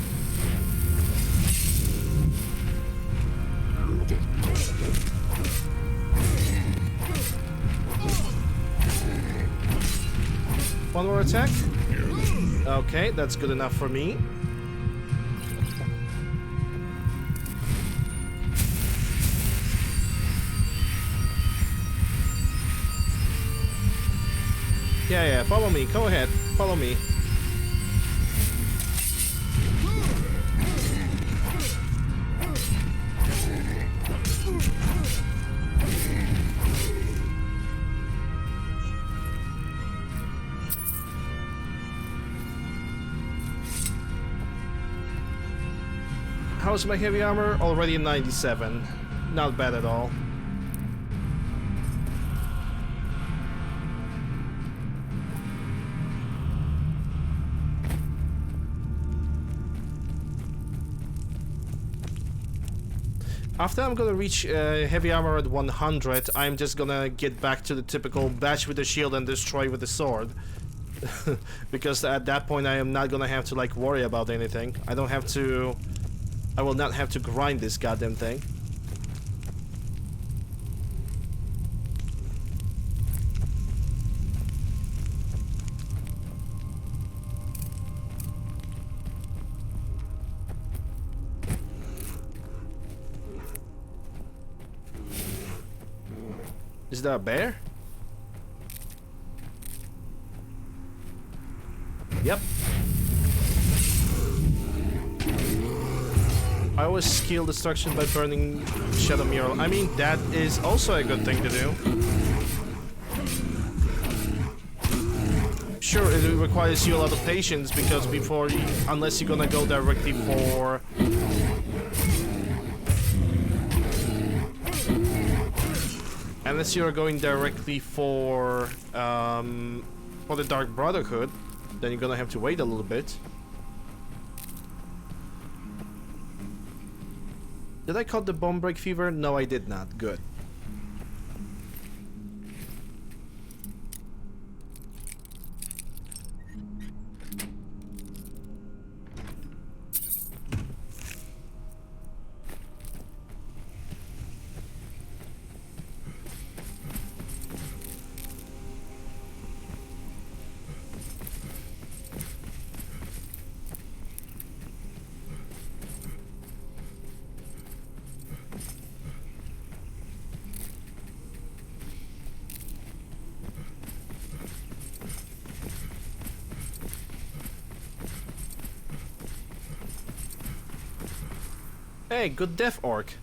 One more attack. Okay, that's good enough for me. Yeah, follow me. Go ahead. Follow me. How's my heavy armor? Already 97. Not bad at all. After I'm gonna reach heavy armor at 100, I'm just gonna get back to the typical bash with the shield and destroy with the sword. Because at that point I am not gonna have to like worry about anything. I will not have to grind this goddamn thing. Is that a bear? Yep. I always skill destruction by burning shadow mural. I mean, that is also a good thing to do. Sure, it requires you a lot of patience because unless you're gonna go directly for unless you're going directly for the Dark Brotherhood, then you're gonna have to wait a little bit. Did I caught the bomb break fever? No, I did not. Good. Hey, good death, orc.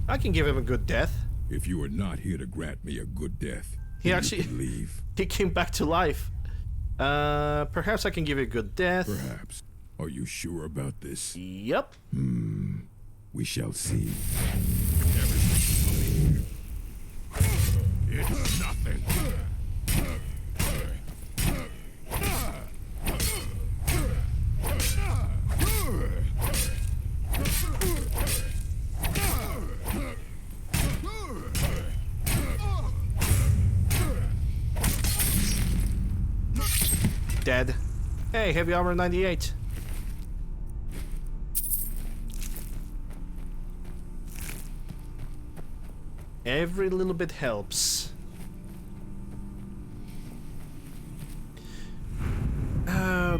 I can give him a good death. If you are not here to grant me a good death, He actually leave. He came back to life. Perhaps I can give you a good death. Perhaps. Are you sure about this? Yep. We shall see. It's nothing. Dead. Hey, heavy armor 98. Every little bit helps.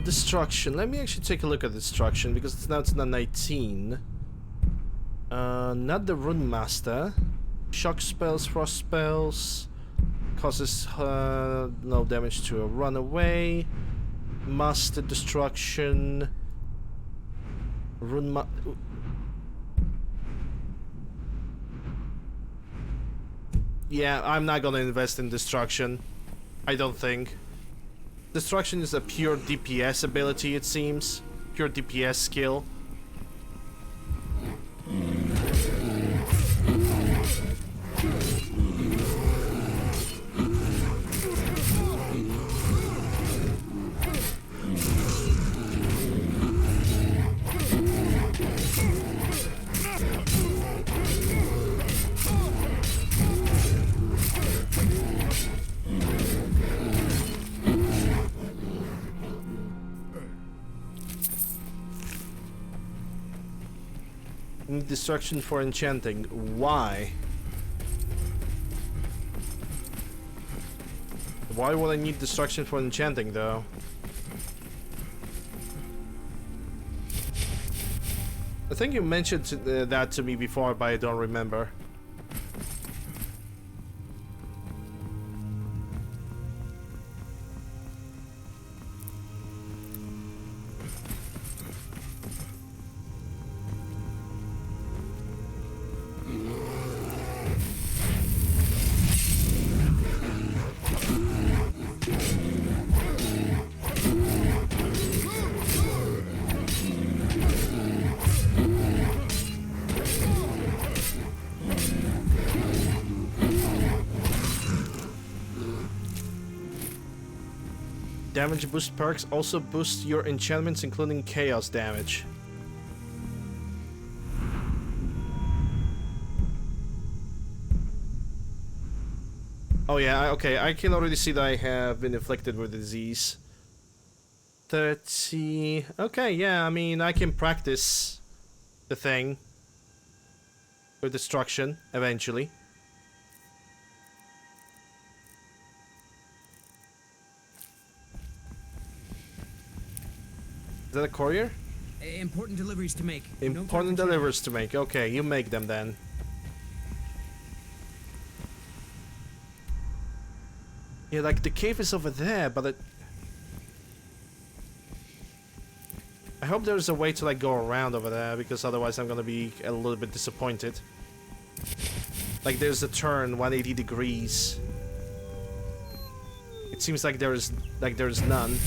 Destruction. Let me actually take a look at destruction because now it's not 19. Not the Rune Master. Shock spells, frost spells. Causes no damage to a runaway. Master destruction. Yeah, I'm not gonna invest in destruction. I don't think. Destruction is a pure DPS ability, it seems. Pure DPS skill. Destruction for enchanting. Why? Why would I need destruction for enchanting, though? I think you mentioned that to me before, but I don't remember. Damage boost perks also boost your enchantments, including chaos damage. Oh yeah, okay, I can already see that I have been afflicted with disease. 30... Okay, yeah, I mean, I can practice the thing with destruction, eventually. Is that a courier? Important deliveries to make. Important deliveries to make. Okay, you make them then. Yeah, like the cave is over there, but I hope there's a way to like go around over there, because otherwise I'm gonna be a little bit disappointed. Like there's a turn 180 degrees. It seems like there's none.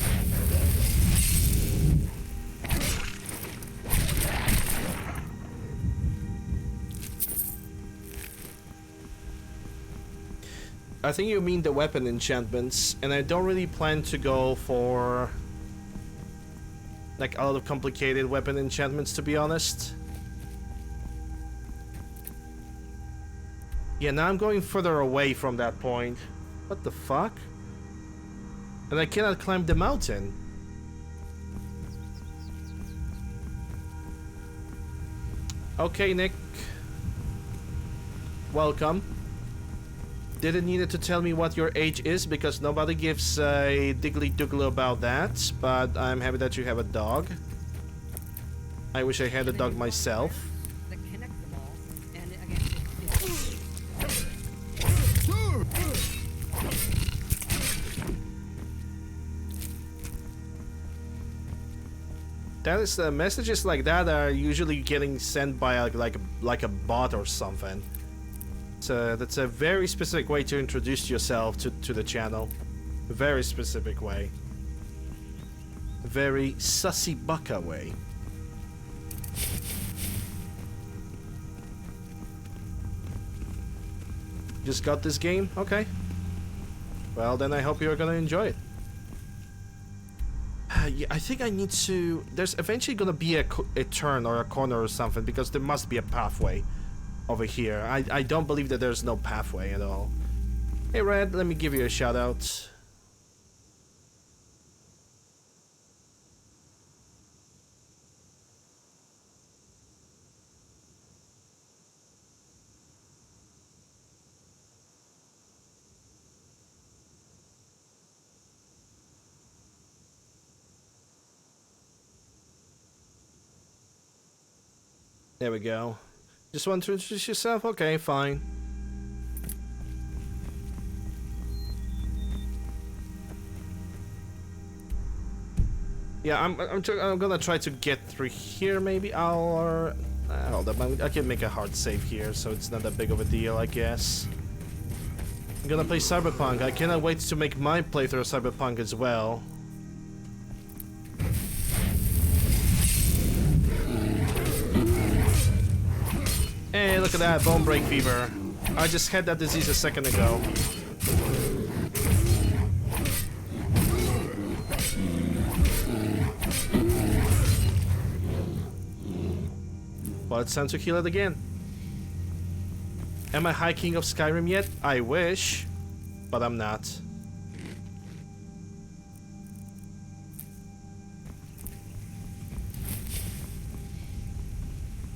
I think you mean the weapon enchantments, and I don't really plan to go for like a lot of complicated weapon enchantments, to be honest. Yeah, now I'm going further away from that point. What the fuck? And I cannot climb the mountain. Okay, Nick. Welcome. Didn't need to tell me what your age is, because nobody gives a diggly-doogly about that, but I'm happy that you have a dog. I wish I had a dog myself. That connect them all, and again, That is messages like that are usually getting sent by like a bot or something. So that's a very specific way to introduce yourself to the channel. A very specific way. A very sussy bucka way. Just got this game? Okay. Well, then I hope you're gonna enjoy it. Yeah, I think I need to... There's eventually gonna be a turn or a corner or something, because there must be a pathway over here. I don't believe that there's no pathway at all. Hey Red, let me give you a shout out. There we go. Just want to introduce yourself? Okay, fine. Yeah, I'm gonna try to get through here maybe, or hold up, I can make a hard save here, so it's not that big of a deal, I guess. I'm gonna play Cyberpunk. I cannot wait to make my playthrough of Cyberpunk as well. Hey, look at that, bone break fever. I just had that disease a second ago. Well, it's time to heal it again. Am I High King of Skyrim yet? I wish, but I'm not.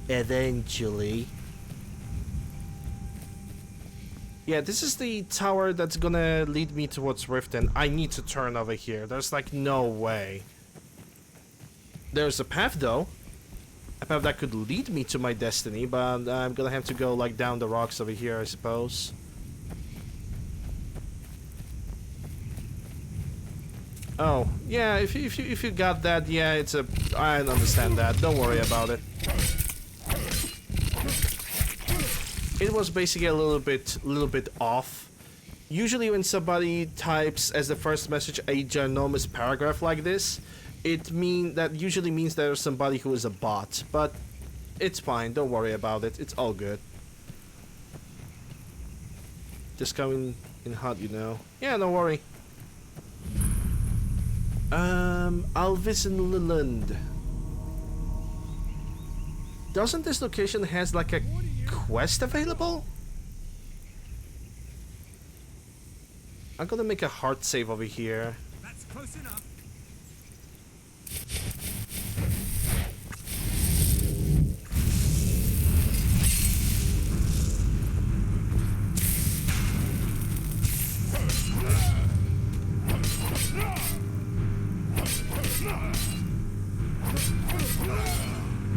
Eventually. Yeah, this is the tower that's gonna lead me towards Riften. I need to turn over here. There's like no way. There's a path though. A path that could lead me to my destiny, but I'm gonna have to go like down the rocks over here, I suppose. Oh, yeah, if you got that, yeah, it's a... I understand that. Don't worry about it. It was basically a little bit off. Usually when somebody types as the first message a ginormous paragraph like this, that usually means there's somebody who is a bot, but it's fine, don't worry about it, it's all good. Just coming in hot, you know. Yeah, don't worry. UncleLander. Doesn't this location has like a quest available? I'm gonna make a hard save over here. That's close enough.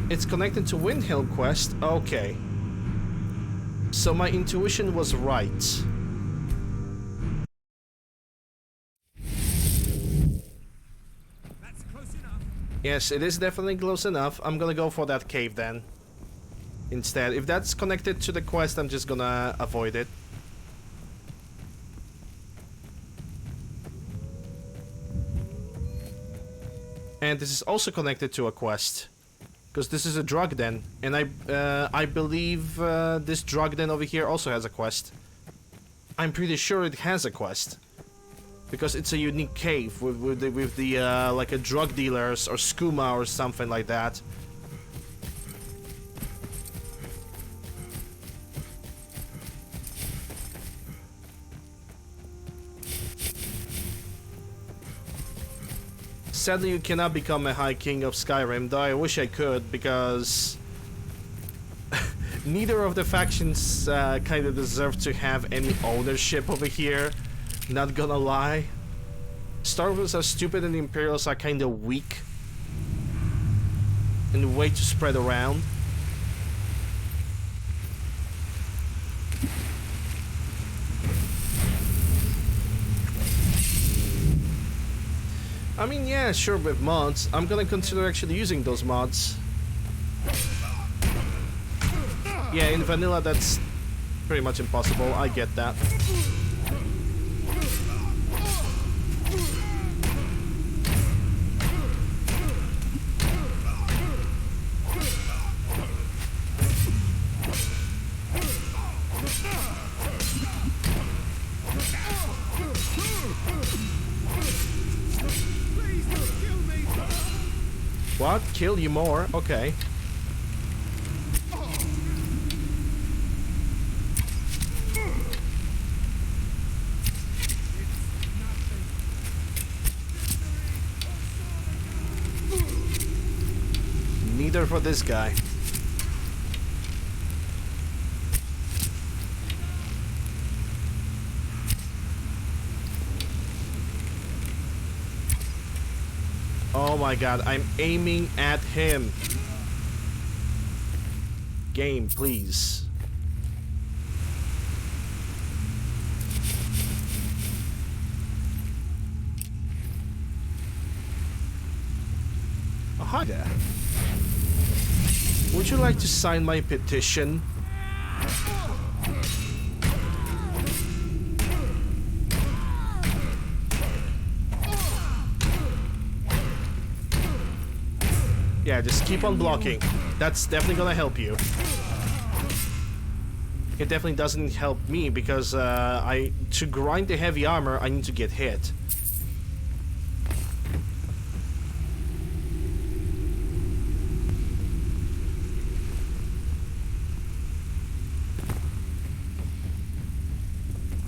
It's connected to Windhelm quest. Okay. So my intuition was right. That's close enough. Yes, it is definitely close enough. I'm gonna go for that cave then. Instead, if that's connected to the quest, I'm just gonna avoid it. And this is also connected to a quest. Because this is a drug den, and I believe this drug den over here also has a quest. I'm pretty sure it has a quest, because it's a unique cave with the like a drug dealers or skooma or something like that. Sadly, you cannot become a High King of Skyrim, though I wish I could, because neither of the factions kind of deserve to have any ownership over here, not gonna lie. Star Wars are stupid and the Imperials are kind of weak and way to spread around. I mean, yeah, sure, with mods. I'm gonna consider actually using those mods. Yeah, in vanilla that's pretty much impossible, I get that. What? Kill you more? Okay. Neither for this guy. Oh my god, I'm aiming at him. Game, please. hi there. Would you like to sign my petition? Yeah, just keep on blocking. That's definitely gonna help you. It definitely doesn't help me because to grind the heavy armor, I need to get hit.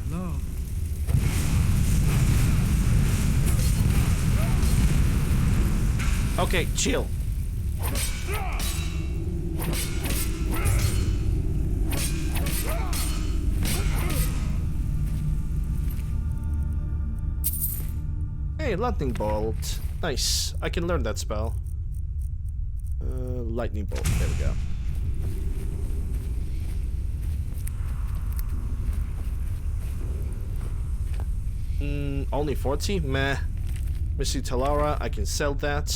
Hello. Okay, chill. Hey, lightning bolt. Nice. I can learn that spell. Lightning bolt. There we go. Only 40? Meh. Missy Talara, I can sell that.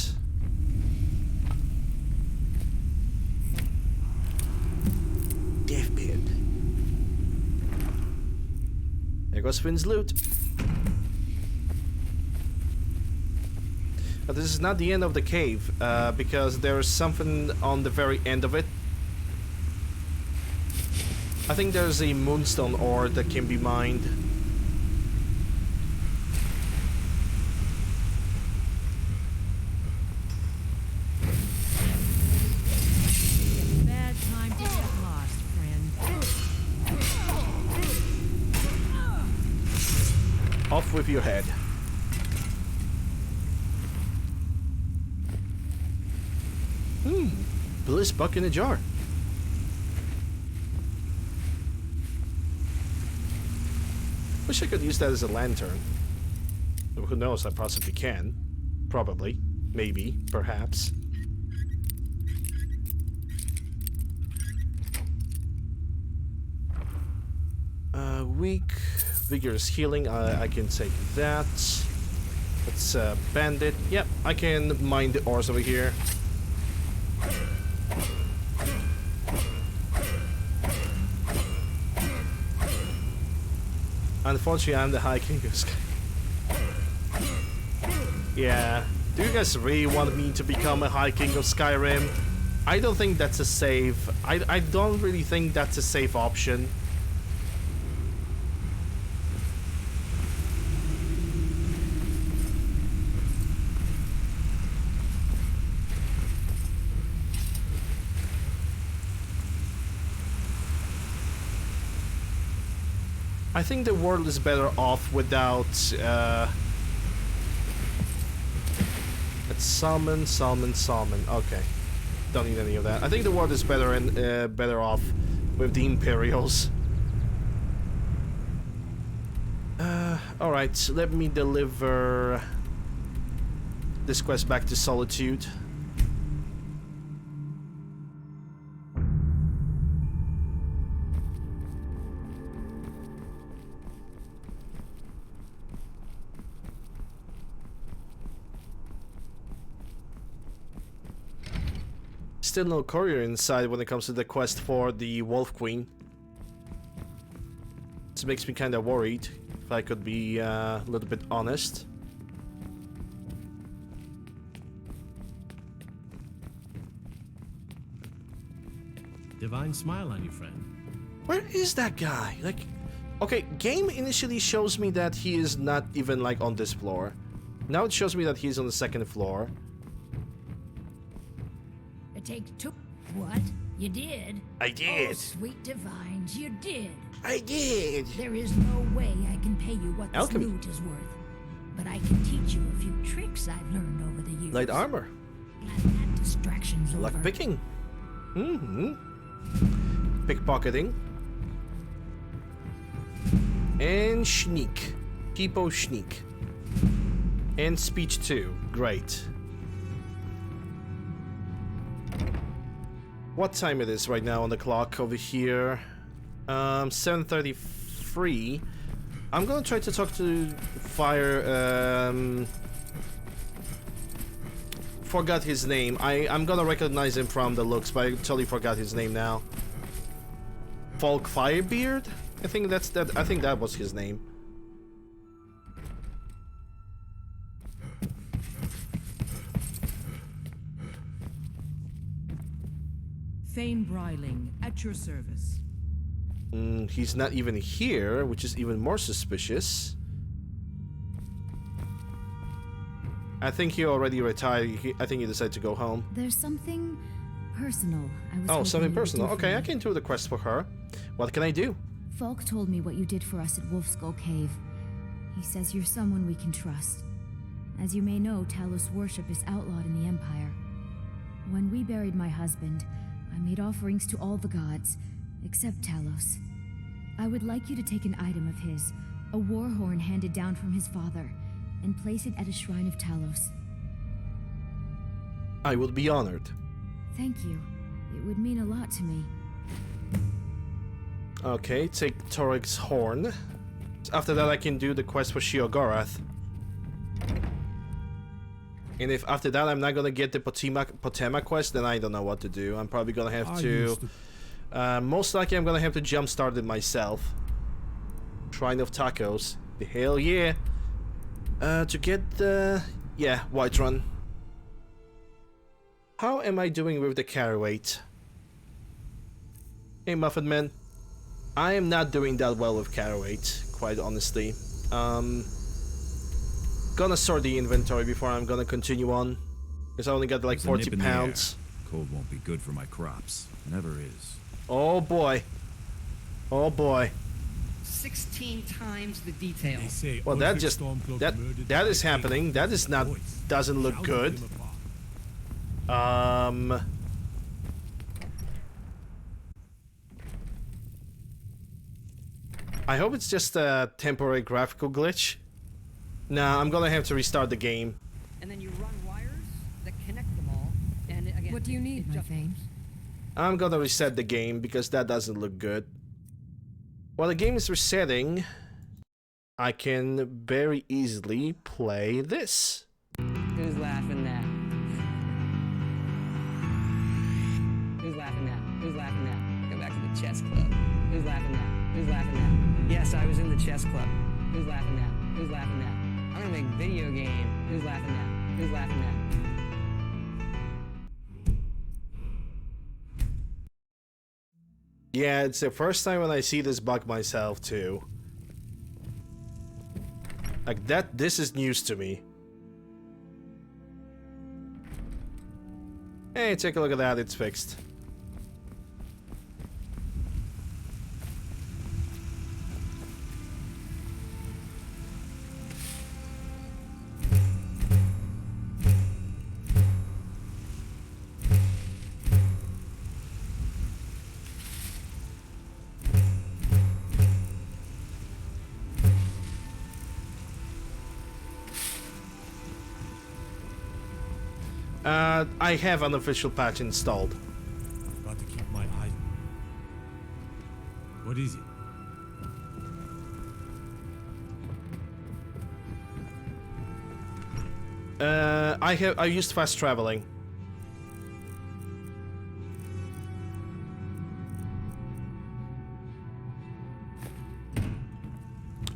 Death pit. There goes Finn's loot. But this is not the end of the cave, because there is something on the very end of it. I think there's a moonstone ore that can be mined. Bad time to get lost, friend. Off with your head. Bliss buck in a jar. Wish I could use that as a lantern. Who knows, I possibly can. Probably. Maybe. Perhaps. Weak. Vigorous healing. I can take that. Let's bandit. Yep, I can mine the ores over here. Unfortunately, I'm the High King of Skyrim. Yeah. Do you guys really want me to become a High King of Skyrim? I don't think that's a safe. I don't really think that's a safe option. I think the world is better off without, let's summon. Okay. Don't need any of that. I think the world is better and better off with the Imperials. Alright, let me deliver this quest back to Solitude. Still no courier inside when it comes to the quest for the Wolf Queen. This makes me kind of worried, if I could be a little bit honest. Divine smile on you, friend. Where is that guy? Like, okay, game initially shows me that he is not even like on this floor. Now it shows me that he's on the second floor. It takes two. What? You did? I did. Oh, sweet divines, you did. I did. There is no way I can pay you what this Alchemy. loot is worth. But I can teach you a few tricks I've learned over the years. Light armor. Glad that distraction's Luck over. picking. Pickpocketing. And sneak. People sneak. And speech too. Great. What time it is right now on the clock over here? 7:33. I'm gonna try to forgot his name. I'm gonna recognize him from the looks, but I totally forgot his name now. Falk Firebeard? I think that's that. I think that was his name. Thane Bryling, at your service. He's not even here, which is even more suspicious. I think he already retired. I think he decided to go home. There's something personal. Oh, something personal. Okay, I can do the quest for her. What can I do? Falk told me what you did for us at Wolf Skull Cave. He says you're someone we can trust. As you may know, Talos worship is outlawed in the Empire. When we buried my husband, I made offerings to all the gods, except Talos. I would like you to take an item of his, a war horn handed down from his father, and place it at a shrine of Talos. I would be honored. Thank you. It would mean a lot to me. Okay, take Torik's horn. After that I can do the quest for Sheogorath. And if after that I'm not gonna get the Potema quest, then I don't know what to do. I'm probably gonna have to... most likely I'm gonna have to jumpstart it myself. Shrine of Tacos. Hell yeah! To get the... yeah, Whiterun. How am I doing with the carry weight? Hey, Muffin Man. I am not doing that well with carry weight, quite honestly. Gonna sort the inventory before I'm gonna continue on. Because I only got like 40 pounds. Cold won't be good for my crops. Never is. Oh boy. Oh boy. 16 times the detail. They say Well, that just... that is happening. That is not... doesn't look good. I hope it's just a temporary graphical glitch. Nah, I'm gonna have to restart the game. And then you run wires that connect them all. And again, What do you need, my Thane? I'm gonna reset the game because that doesn't look good. While the game is resetting, I can very easily play this. Who's laughing now? Who's laughing now? Who's laughing now? Go back to the chess club. Who's laughing now? Who's laughing now? Yes, I was in the chess club. Who's laughing now? Who's laughing now? I'm gonna make video game. Who's laughing now? Who's laughing now? Yeah, it's the first time when I see this bug myself too. Like that, this is news to me. Hey, take a look at that, it's fixed. I have an official patch installed. Got to keep my eye. What is it? I used fast traveling.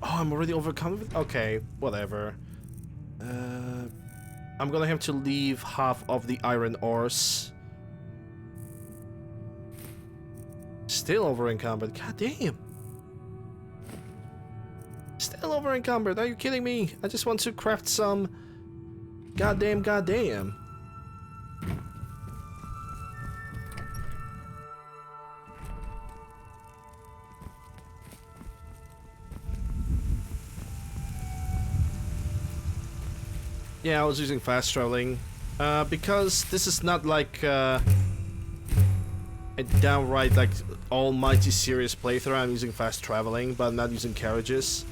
Oh, I'm already overcome with... okay, whatever. I'm gonna have to leave half of the iron ores. Still over encumbered. God damn. Still over encumbered. Are you kidding me? I just want to craft some. Goddamn. Yeah, I was using fast traveling because this is not like a downright like almighty serious playthrough. I'm using fast traveling, but I'm not using carriages.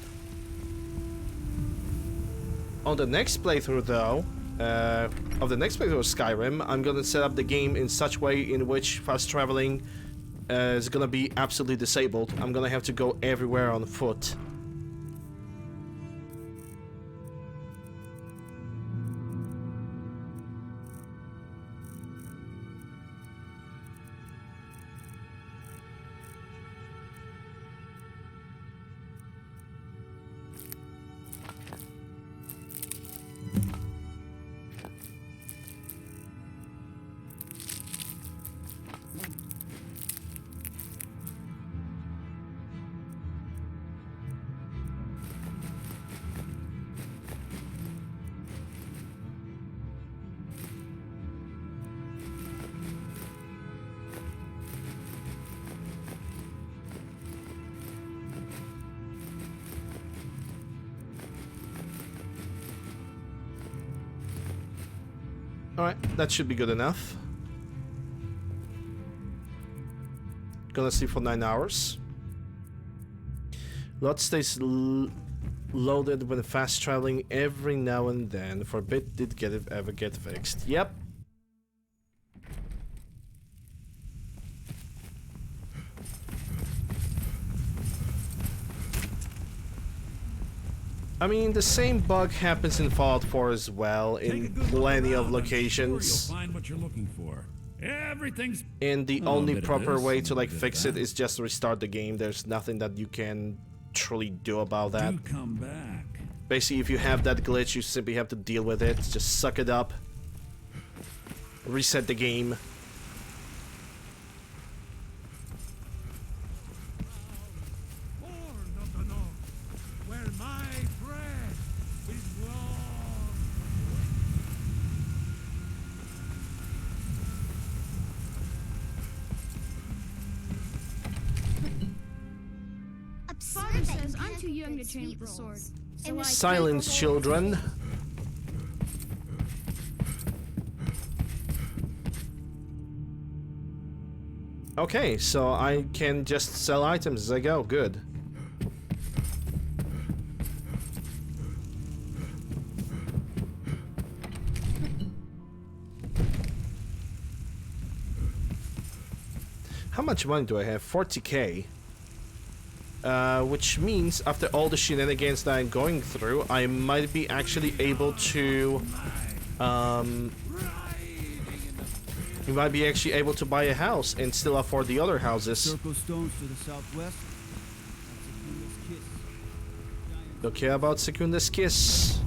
On the next playthrough, though, of Skyrim, I'm gonna set up the game in such way in which fast traveling is gonna be absolutely disabled. I'm gonna have to go everywhere on foot. Alright, that should be good enough. Gonna sleep for 9 hours. Lot stays loaded when fast traveling every now and then. For a bit, did ever get fixed? Yep. I mean, the same bug happens in Fallout 4 as well, in plenty of locations. You'll find what you're looking for. Everything's. And the Oh, a only bit of proper this, way and to a like bit of fix it that. is just restart the game. There's nothing that you can truly do about that. Do come back. Basically, if you have that glitch, you simply have to deal with it. Just suck it up. Reset the game. Where my bread is warm. Father says I'm too young to train with the sword. So I Silence, children. Okay, so I can just sell items as I go. Good. How much money do I have? 40k. Which means after all the shenanigans that I'm going through, I might be actually able to, we might be actually able to buy a house and still afford the other houses. Circle stones to the southwest. Don't care about Secunda's kiss.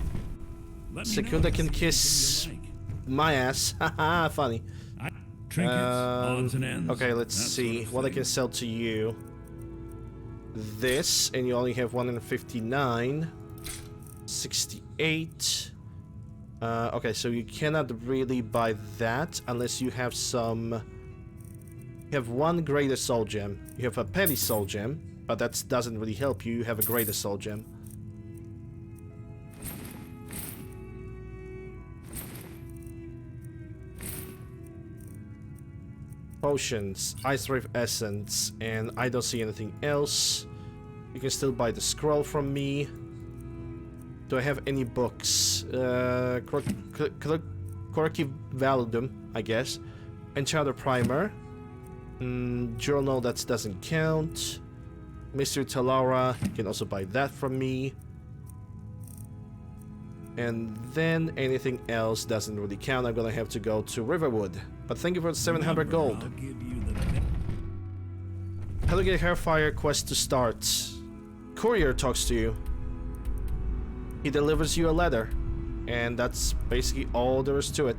Let me know Secunda if can there's kiss anything you my ass. Haha, funny. like. Trinkets, odds and ends. Okay, let's that see sort of what I thing. can sell to you. This, and you only have 159. 68. Okay, so you cannot really buy that unless you have some. You have one greater soul gem. You have a petty soul gem, but that doesn't really help you. You have a greater soul gem. Potions, Ice Wave Essence, and I don't see anything else. You can still buy the scroll from me. Do I have any books? Quirky Validum, I guess. Enchanter Primer. Journal, that doesn't count. Mystery Talara, you can also buy that from me. And then anything else doesn't really count. I'm gonna have to go to Riverwood. But thank you for the 700 Remember, gold. I'll give you the How to get Hairfire quest to start. Courier talks to you. He delivers you a letter. And that's basically all there is to it.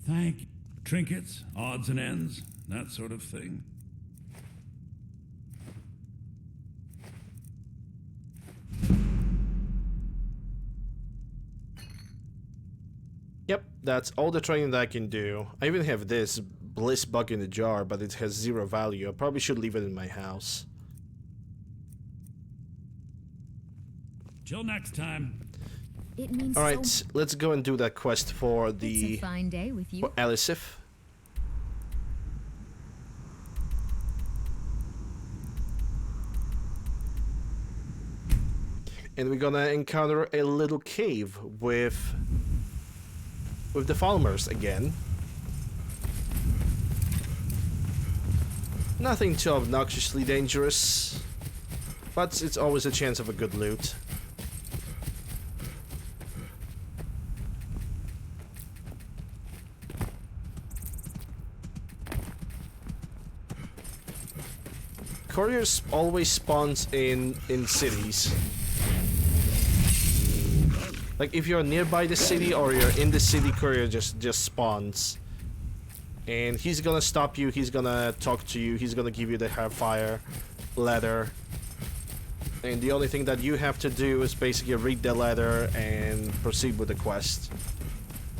Thank you. Trinkets, odds and ends, that sort of thing. Yep, that's all the training that I can do. I even have this Bliss bug in the jar, but it has 0 value. I probably should leave it in my house. Till next time. It means Alright, so let's go and do that quest for It's a the... fine day with you. for Elisif. And we're gonna encounter a little cave with the farmers again. Nothing too obnoxiously dangerous, but it's always a chance of a good loot. Couriers always spawns in cities. Like if you're nearby the city or you're in the city, courier just spawns. And he's gonna stop you, he's gonna talk to you, he's gonna give you the Hairfire letter. And the only thing that you have to do is basically read the letter and proceed with the quest.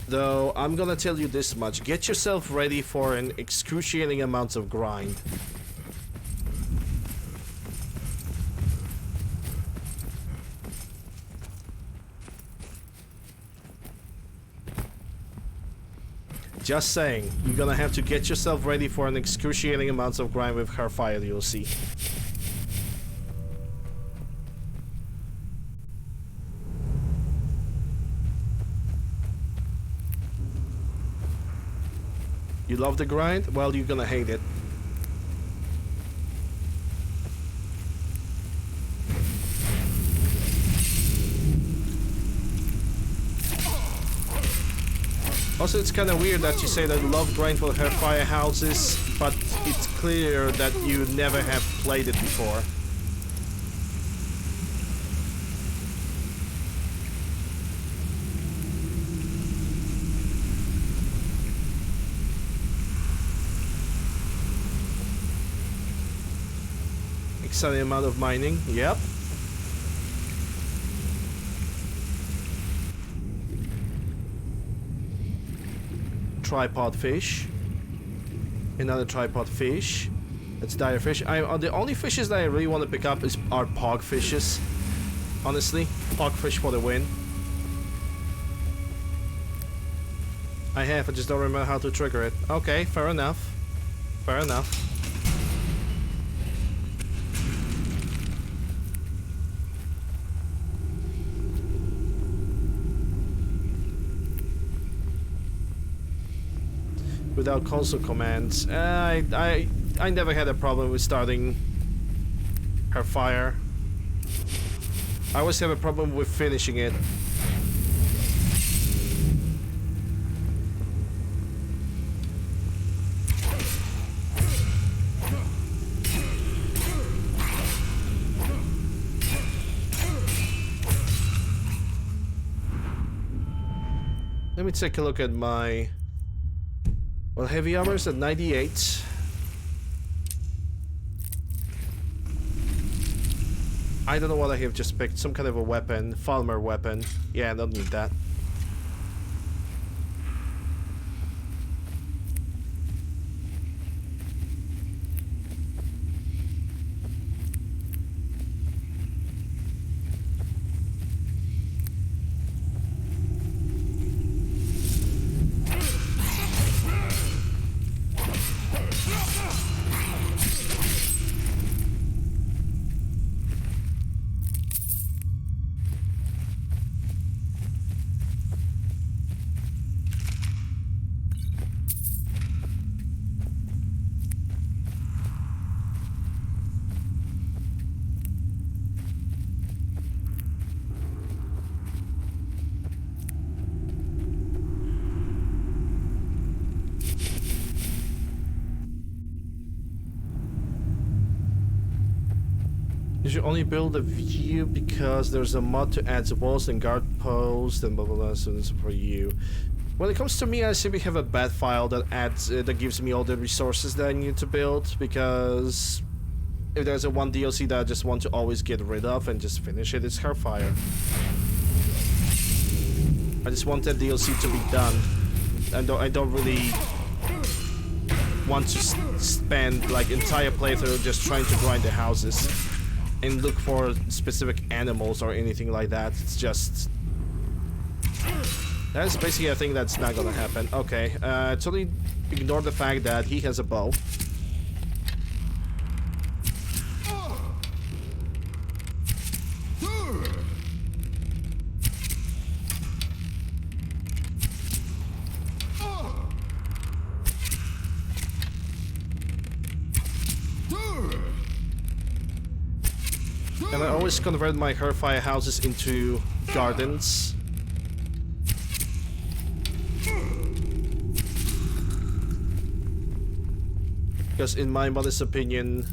Though, I'm gonna tell you this much. Get yourself ready for an excruciating amount of grind. Just saying, you're gonna have to get yourself ready for an excruciating amount of grind with Hellfire DLC. You love the grind? Well, you're gonna hate it. Also, it's kind of weird that you say that you love grind for Hellfire houses, but it's clear that you never have played it before. Exciting amount of mining, yep. Tripod fish. Another tripod fish. It's dire fish. The only fishes that I really want to pick up are pog fishes. Honestly, pog fish for the win. I just don't remember how to trigger it. Okay, fair enough. Fair enough. Without console commands, I never had a problem with starting Hellfire. I always have a problem with finishing it. Let me take a look at my... Well, heavy armor is at 98. I don't know what I have just picked. Some kind of a weapon. Falmer weapon. Yeah, I don't need that. You should only build a view because there's a mod to add walls and guard posts and blah blah blah, so this is for you. When it comes to me, I simply have a bad file that adds that gives me all the resources that I need to build, because if there's a one DLC that I just want to always get rid of and just finish it, it's Hellfire. I just want that DLC to be done. I don't really want to spend like entire playthrough just trying to grind the houses and look for specific animals or anything like that. It's just... That's basically a thing that's not gonna happen. Okay, totally ignore the fact that he has a bow. And I always convert my Hellfire houses into gardens. Because in my modest opinion,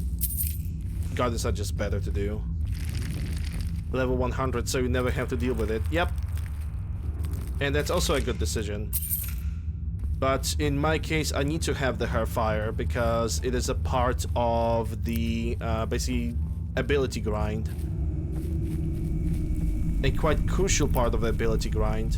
gardens are just better to do. Level 100, so you never have to deal with it. Yep. And that's also a good decision. But in my case, I need to have the Hellfire because it is a part of the basically ability grind. a quite crucial part of the ability grind.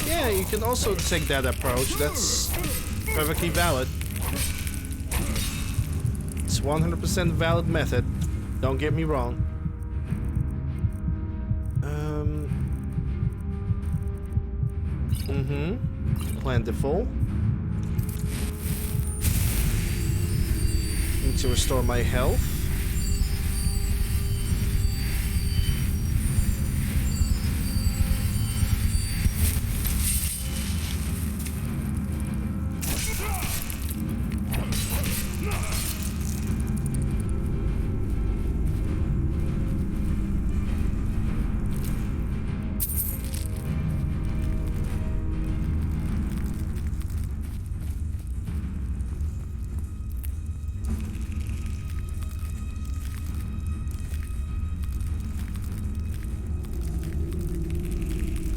Yeah, you can also take that approach. That's perfectly valid. It's 100% valid method. Don't get me wrong. Plentiful. Need to restore my health.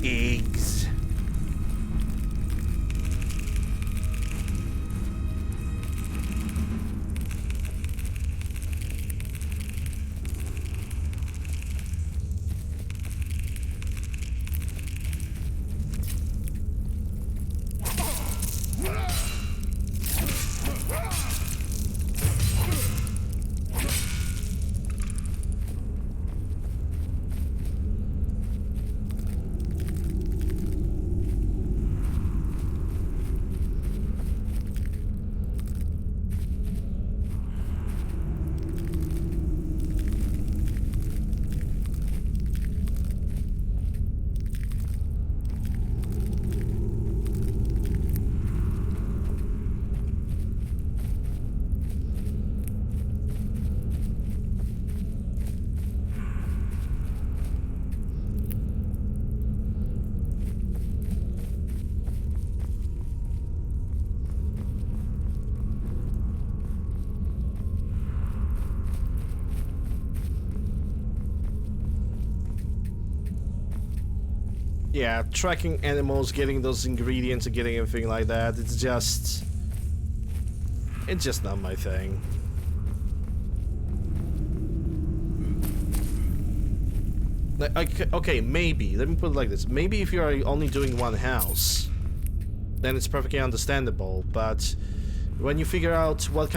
Eggs. Yeah, tracking animals, getting those ingredients and getting everything like that, it's just not my thing. Okay, maybe, let me put it like this. Maybe if you are only doing one house, then it's perfectly understandable, but when you figure out what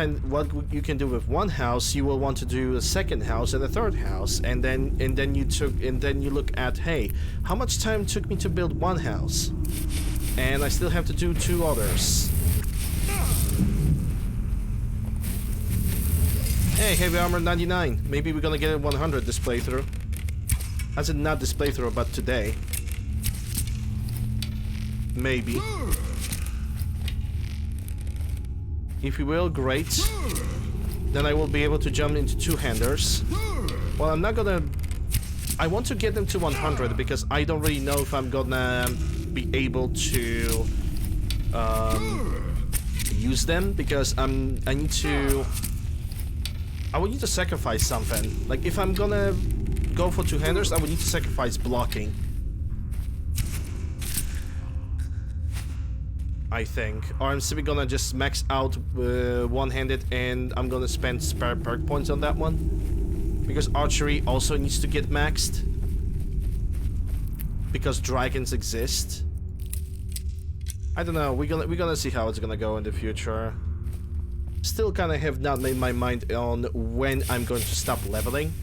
you can do with one house, you will want to do a second house and a third house, and then you look at, hey, how much time it took me to build one house, and I still have to do 2 others. Hey, heavy armor 99. Maybe we're gonna get it 100 this playthrough. As in not this playthrough, but today. Maybe. If you will, great. Then I will be able to jump into 2-handers. Well, I'm not gonna... I want to get them to 100 because I don't really know if I'm gonna be able to use them, because I need to... I would need to sacrifice something. Like, if I'm gonna go for 2-handers, I would need to sacrifice blocking. I think. Or I'm simply gonna just max out one-handed, and I'm gonna spend spare perk points on that one. Because archery also needs to get maxed. Because dragons exist. I don't know, we're gonna see how it's gonna go in the future. Still kinda have not made my mind on when I'm going to stop leveling.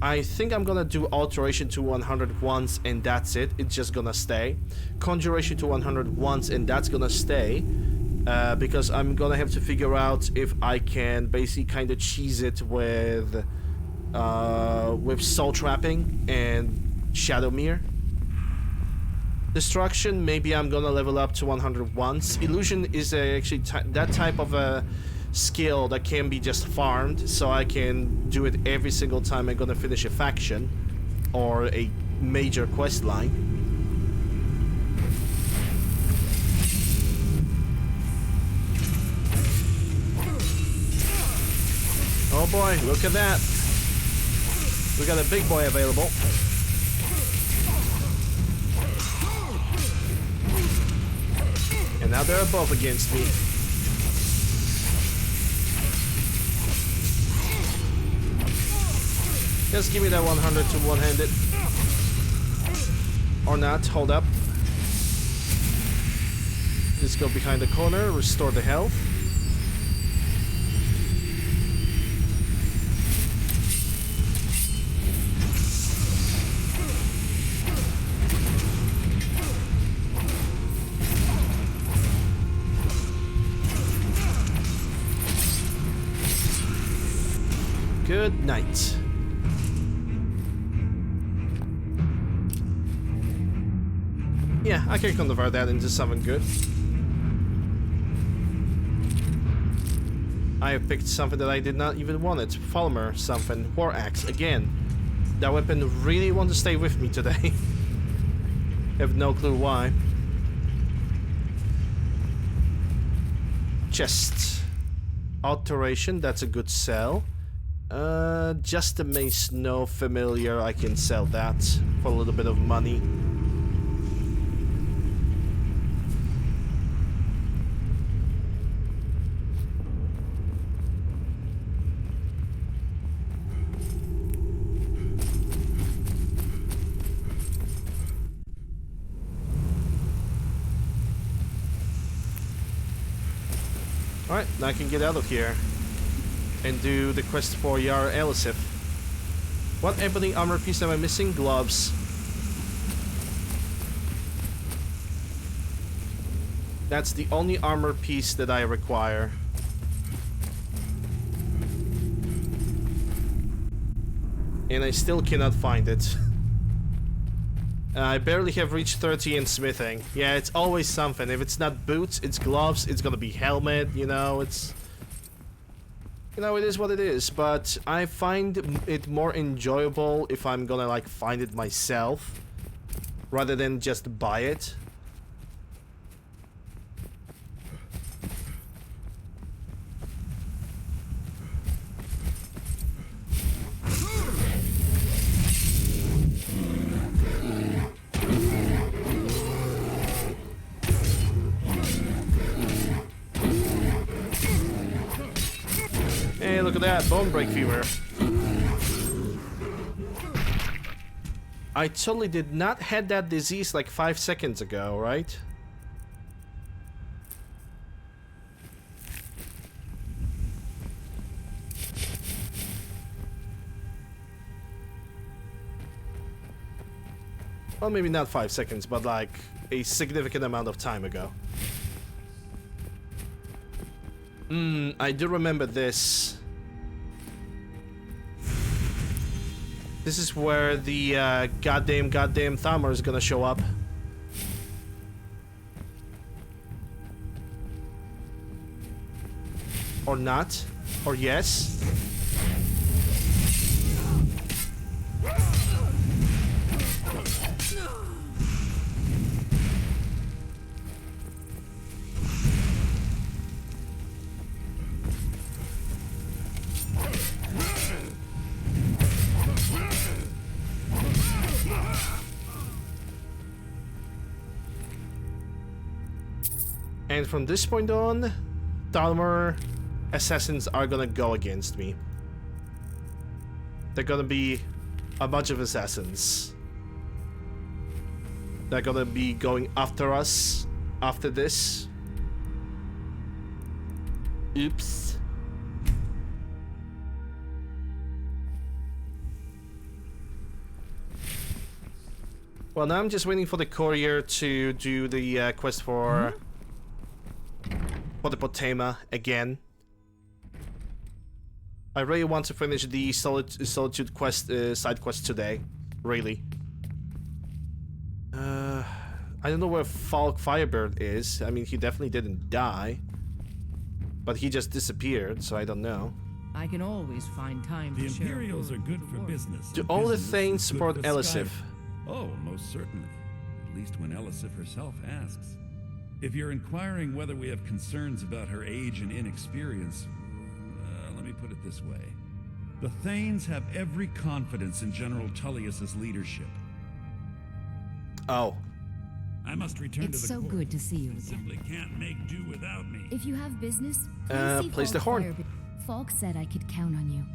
I think I'm gonna do Alteration to 100 once and that's it. It's just gonna stay. Conjuration to 100 once and that's gonna stay. Because I'm gonna have to figure out if I can basically kind of cheese it with Soul Trapping and Shadow Mirror. Destruction, maybe I'm gonna level up to 100 once. Illusion is actually that type of a skill that can be just farmed, so I can do it every single time I'm gonna finish a faction or a major quest line. Oh boy, look at that. We got a big boy available. And now they're both against me. Just give me that 100 to one-handed. Or not, hold up. Just go behind the corner, restore the health. Good night. Yeah, I can convert that into something good. I have picked something that I did not even want it. Falmer something. War Axe again. That weapon really wants to stay with me today. Have no clue why. Chest. Alteration, that's a good sell. Just a mace, no familiar. I can sell that for a little bit of money. Alright, now I can get out of here and do the quest for Yar Elisif. What ebony armor piece am I missing? Gloves. That's the only armor piece that I require. And I still cannot find it. I barely have reached 30 in smithing. Yeah, it's always something. If it's not boots, it's gloves, it's gonna be helmet, you know, it's... You know, it is what it is, but I find it more enjoyable if I'm gonna, like, find it myself, rather than just buy it. Hey, look at that, bone break fever. I totally did not had that disease like 5 seconds ago, right? Well, maybe not 5 seconds, but like a significant amount of time ago. I do remember this. This is where the goddamn Thamar is gonna show up. Or not. Or yes. And from this point on, Thalmor assassins are gonna go against me. They're gonna be a bunch of assassins. They're gonna be going after us after this. Oops. Well, now I'm just waiting for the courier to do the quest for the Potema again. I really want to finish the Solitude quest, side quest today. Really. I don't know where Falk Firebird is. I mean, he definitely didn't die. But he just disappeared, so I don't know. I can always find time The to share. Imperials are good for business. Do all the Business Thanes is support good for Elisif? Skyrim. Oh, most certainly. At least when Elisif herself asks. If you're inquiring whether we have concerns about her age and inexperience, let me put it this way. The Thanes have every confidence in General Tullius's leadership. Oh. I must return It's to the so court. good to see you They again. simply can't make do without me. If you have business, see place the Falk's horn. fire. Falk said I could count on you.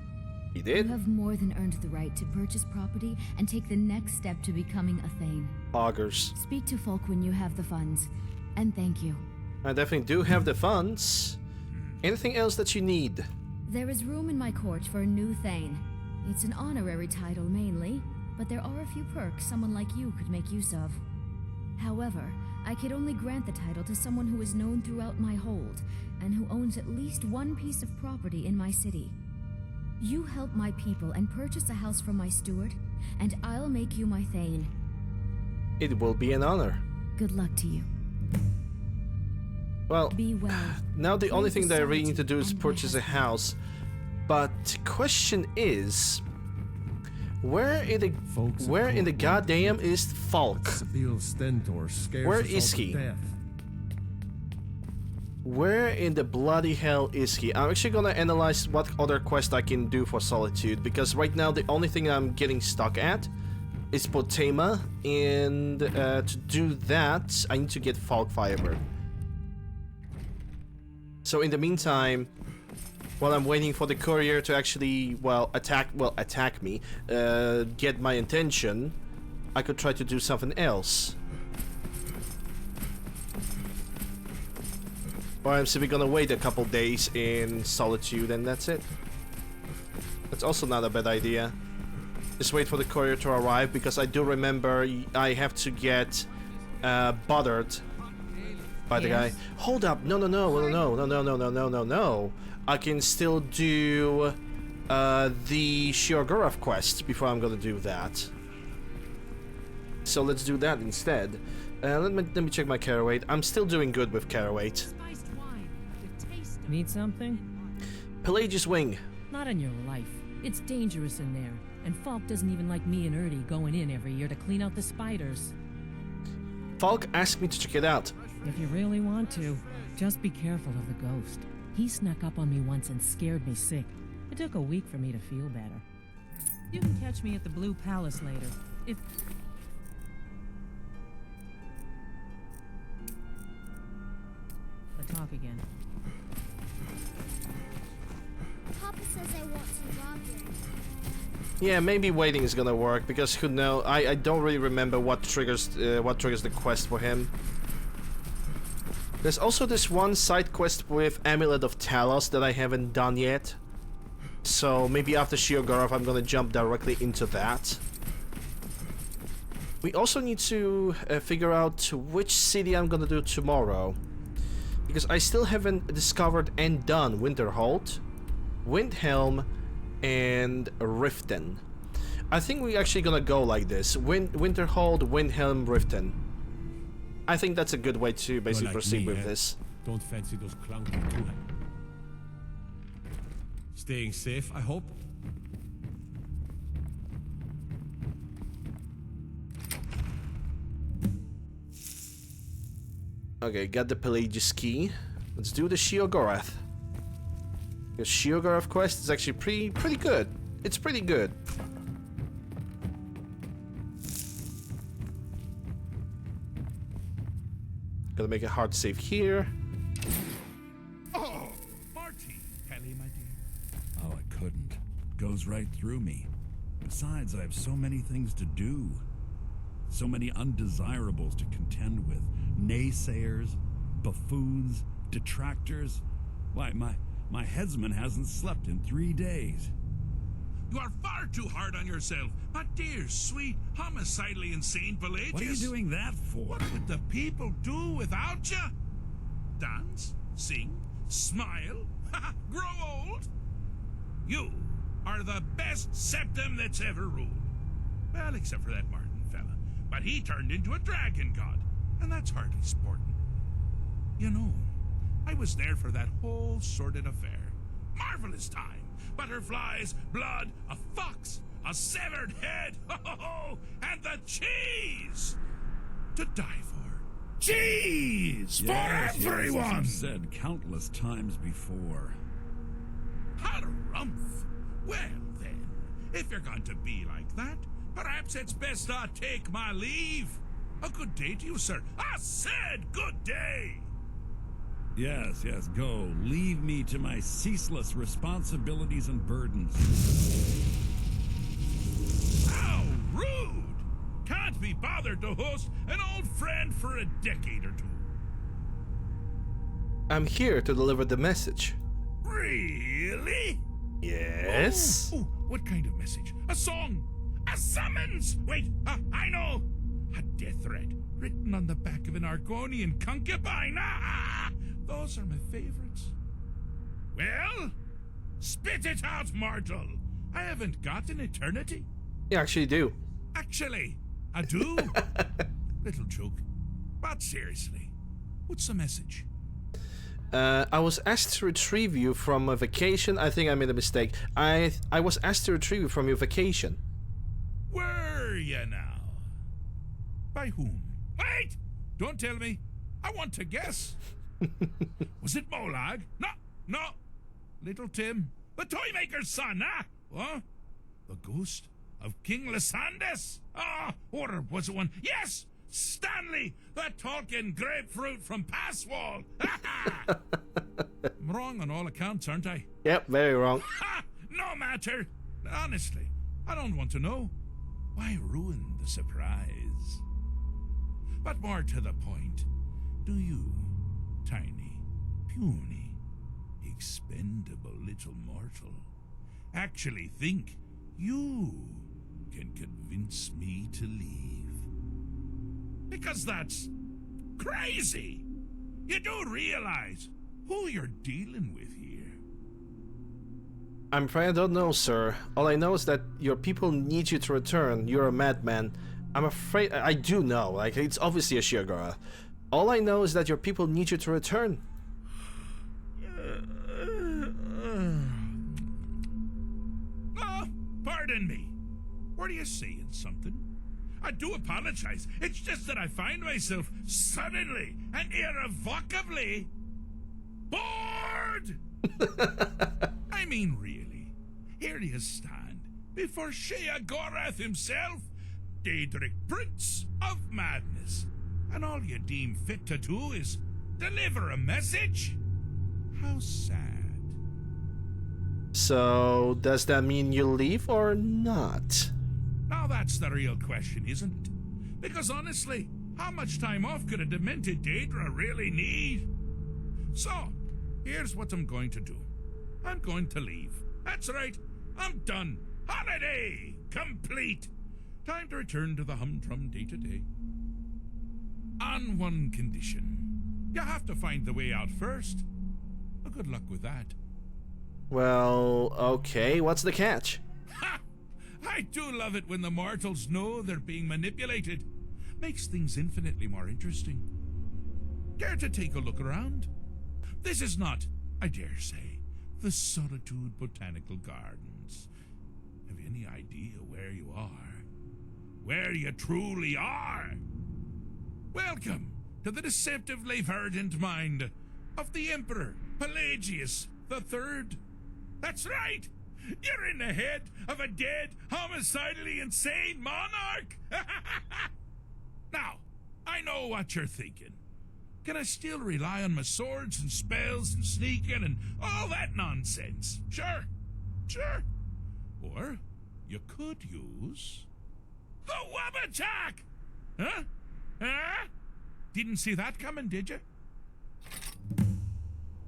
He You did? have more than earned the right to purchase property and take the next step to becoming a Thane. Augurs. Speak to Falk when you have the funds. And thank you. I definitely do have the funds. Anything else that you need? There is room in my court for a new Thane. It's an honorary title mainly, but there are a few perks someone like you could make use of. However, I could only grant the title to someone who is known throughout my hold, and who owns at least one piece of property in my city. You help my people and purchase a house from my steward, and I'll make you my Thane. It will be an honor. Good luck to you. Well, Be well. now the only thing that I really need to do is And my purchase a house. But question is, where in the goddamn is Falk? Where is he? Where in the bloody hell is he? I'm actually gonna analyze what other quest I can do for Solitude, because right now the only thing I'm getting stuck at is Potema, and to do that I need to get Falk Firebird. So in the meantime, while I'm waiting for the courier to actually, attack me, get my attention, I could try to do something else. Or I'm simply gonna wait a couple days in Solitude and that's it. That's also not a bad idea. Just wait for the courier to arrive, because I do remember I have to get bothered by the guy. Hold up, no. I can still do the Shiogurath quest before I'm gonna do that. So let's do that instead. Let me check my carry weight. I'm still doing good with carry weight. Need something? Pelagius Wing. Not in your life. It's dangerous in there. And Falk doesn't even like me and Erdy going in every year to clean out the spiders. Falk asked me to check it out. If you really want to, just be careful of the ghost. He snuck up on me once and scared me sick. It took a week for me to feel better. You can catch me at the Blue Palace later. If... Let's talk again. Papa says I want to rob you. Yeah, maybe waiting is gonna work, because who knows? I don't really remember what triggers the quest for him. There's also this one side quest with Amulet of Talos that I haven't done yet. So maybe after Shiogurath I'm gonna jump directly into that. We also need to figure out which city I'm gonna do tomorrow, because I still haven't discovered and done Winterhold, Windhelm, and Riften. I think we're actually gonna go like this: Winterhold, Windhelm, Riften. I think that's a good way to basically proceed with this. Don't fancy those clunky too. Staying safe, I hope. Okay, got the Pelagius key. Let's do the Shiogurath. The Shiogurath quest is actually pretty good. It's pretty good. Gonna make a hard save here. Oh, Marty! Kelly, my dear. Oh, I couldn't. Goes right through me. Besides, I have so many things to do. So many undesirables to contend with. Naysayers, buffoons, detractors. Why, my headsman hasn't slept in 3 days. You are far too hard on yourself, my dear, sweet, homicidally insane Pelagius. What are you doing that for? What would the people do without you? Dance, sing, smile, grow old? You are the best septum that's ever ruled. Well, except for that Martin fella. But he turned into a dragon god, and that's hardly sporting. You know, I was there for that whole sordid affair. Marvelous time. Butterflies, blood, a fox, a severed head, and the cheese to die for. Cheese for everyone! As you've said countless times before. Harumph. Well then, if you're going to be like that, perhaps it's best I take my leave. A good day to you, sir. I said good day. Yes, go. Leave me to my ceaseless responsibilities and burdens. How rude! Can't be bothered to host an old friend for a decade or two. I'm here to deliver the message. Really? Yes? Oh, what kind of message? A song? A summons? Wait, I know! A death threat written on the back of an Argonian concubine. Those are my favorites. Well, spit it out, mortal. I haven't got an eternity. You actually do. Actually, I do. Little joke. But seriously, what's the message? I was asked to retrieve you from a vacation. I think I made a mistake. I was asked to retrieve you from your vacation. Were you now? By whom? Wait! Don't tell me. I want to guess. Was it Molag? No. Little Tim, the Toymaker's son, huh? What? The ghost of King Lysandas? Or was it one? Yes! Stanley, the talking grapefruit from Passwall. I'm wrong on all accounts, aren't I? Yep, very wrong. No matter. Honestly, I don't want to know. Why ruin the surprise? But more to the point, do you, tiny, puny, expendable little mortal, actually think you can convince me to leave? Because that's crazy. You do realize who you're dealing with here. I'm afraid I don't know, sir. All I know is that your people need you to return. You're a madman. I'm afraid I do know. Like, it's obviously a Shirgara. All I know is that your people need you to return. Pardon me. Were you saying something? I do apologize. It's just that I find myself suddenly and irrevocably bored. I mean, really. Here you stand before Sheogorath himself, Daedric Prince of Madness, and all you deem fit to do is deliver a message? How sad. So, does that mean you'll leave or not? Now that's the real question, isn't it? Because honestly, how much time off could a demented Daedra really need? So, here's what I'm going to do. I'm going to leave. That's right, I'm done. Holiday complete. Time to return to the humdrum day-to-day. On one condition. You have to find the way out first. Well, good luck with that. Well, okay, what's the catch? Ha! I do love it when the mortals know they're being manipulated. Makes things infinitely more interesting. Care to take a look around? This is not, I dare say, the Solitude Botanical Gardens. Have you any idea where you are? Where you truly are? Welcome to the deceptively verdant mind of the Emperor Pelagius III. That's right! You're in the head of a dead, homicidally insane monarch! Now, I know what you're thinking. Can I still rely on my swords and spells and sneaking and all that nonsense? Sure. Or you could use the Wabachak! Huh? Didn't see that coming, did you?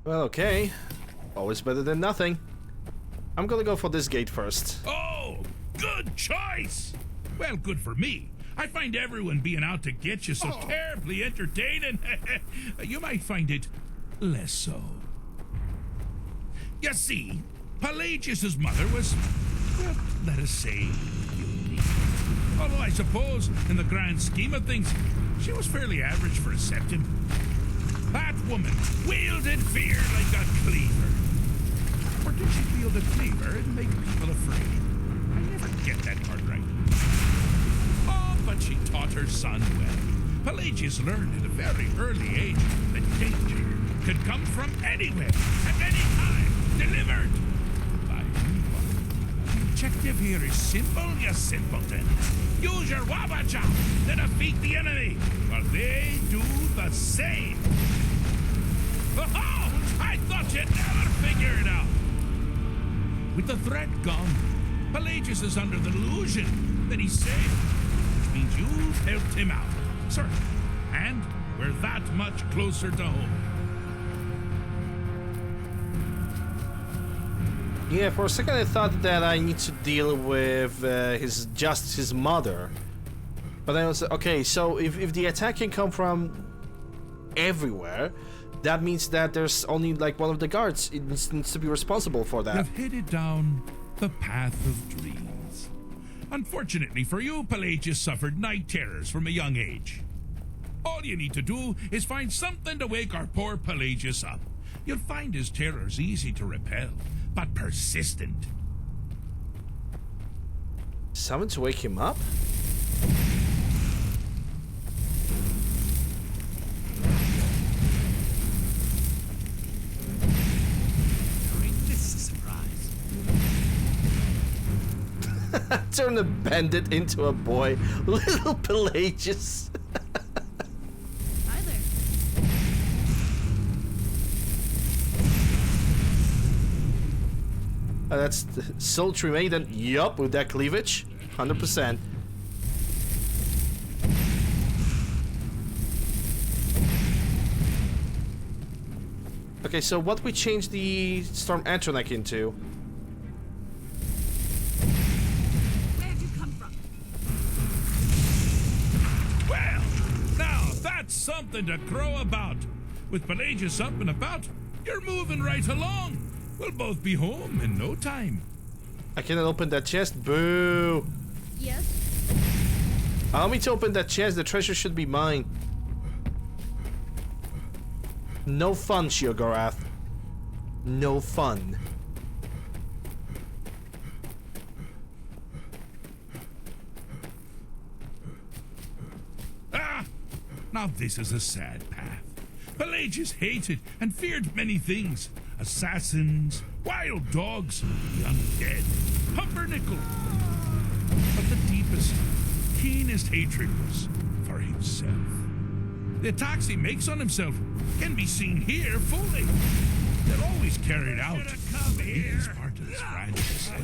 Well, okay. Always better than nothing. I'm gonna go for this gate first. Oh, good choice! Well, good for me. I find everyone being out to get you so terribly entertaining. You might find it less so. You see, Pelagius's mother was, well, let us say, unique. Although I suppose, in the grand scheme of things, she was fairly average for a septim. That woman wielded fear like a cleaver. Or did she wield a cleaver and make people afraid? I never get that part right. Oh, but she taught her son well. Pelagius learned at a very early age that danger could come from anywhere, at any time, delivered by anyone. The objective here is simple, you simpleton. Use your wabacha to defeat the enemy, while they do the same. Oh, I thought you'd never figure it out. With the threat gone, Pelagius is under the delusion that he's safe, which means you've helped him out, sir. And we're that much closer to home. Yeah, for a second I thought that I need to deal with his mother. But then I was okay, so if the attack can come from everywhere, that means that there's only like one of the guards. It needs to be responsible for that. You've headed down the path of dreams. Unfortunately for you, Pelagius suffered night terrors from a young age. All you need to do is find something to wake our poor Pelagius up. You'll find his terrors easy to repel, but persistent. Something to wake him up? This is a surprise. Turn a bandit into a boy. Little Pelagius. Hi there. That's the sultry maiden. Yup, with that cleavage. 100%. Okay, so what we changed the Storm Atronach into? Where'd you come from? Well, now that's something to crow about. With Pelagius up and about, you're moving right along. We'll both be home in no time. I cannot open that chest. Boo! Yes. Allow me to open that chest. The treasure should be mine. No fun, Sheogorath. No fun. Ah! Now this is a sad path. Pelagius hated and feared many things. Assassins, wild dogs, the undead, pumpernickel. But the deepest, keenest hatred was for himself. The attacks he makes on himself can be seen here fully. They're always carried out in the deepest part of his fragile self.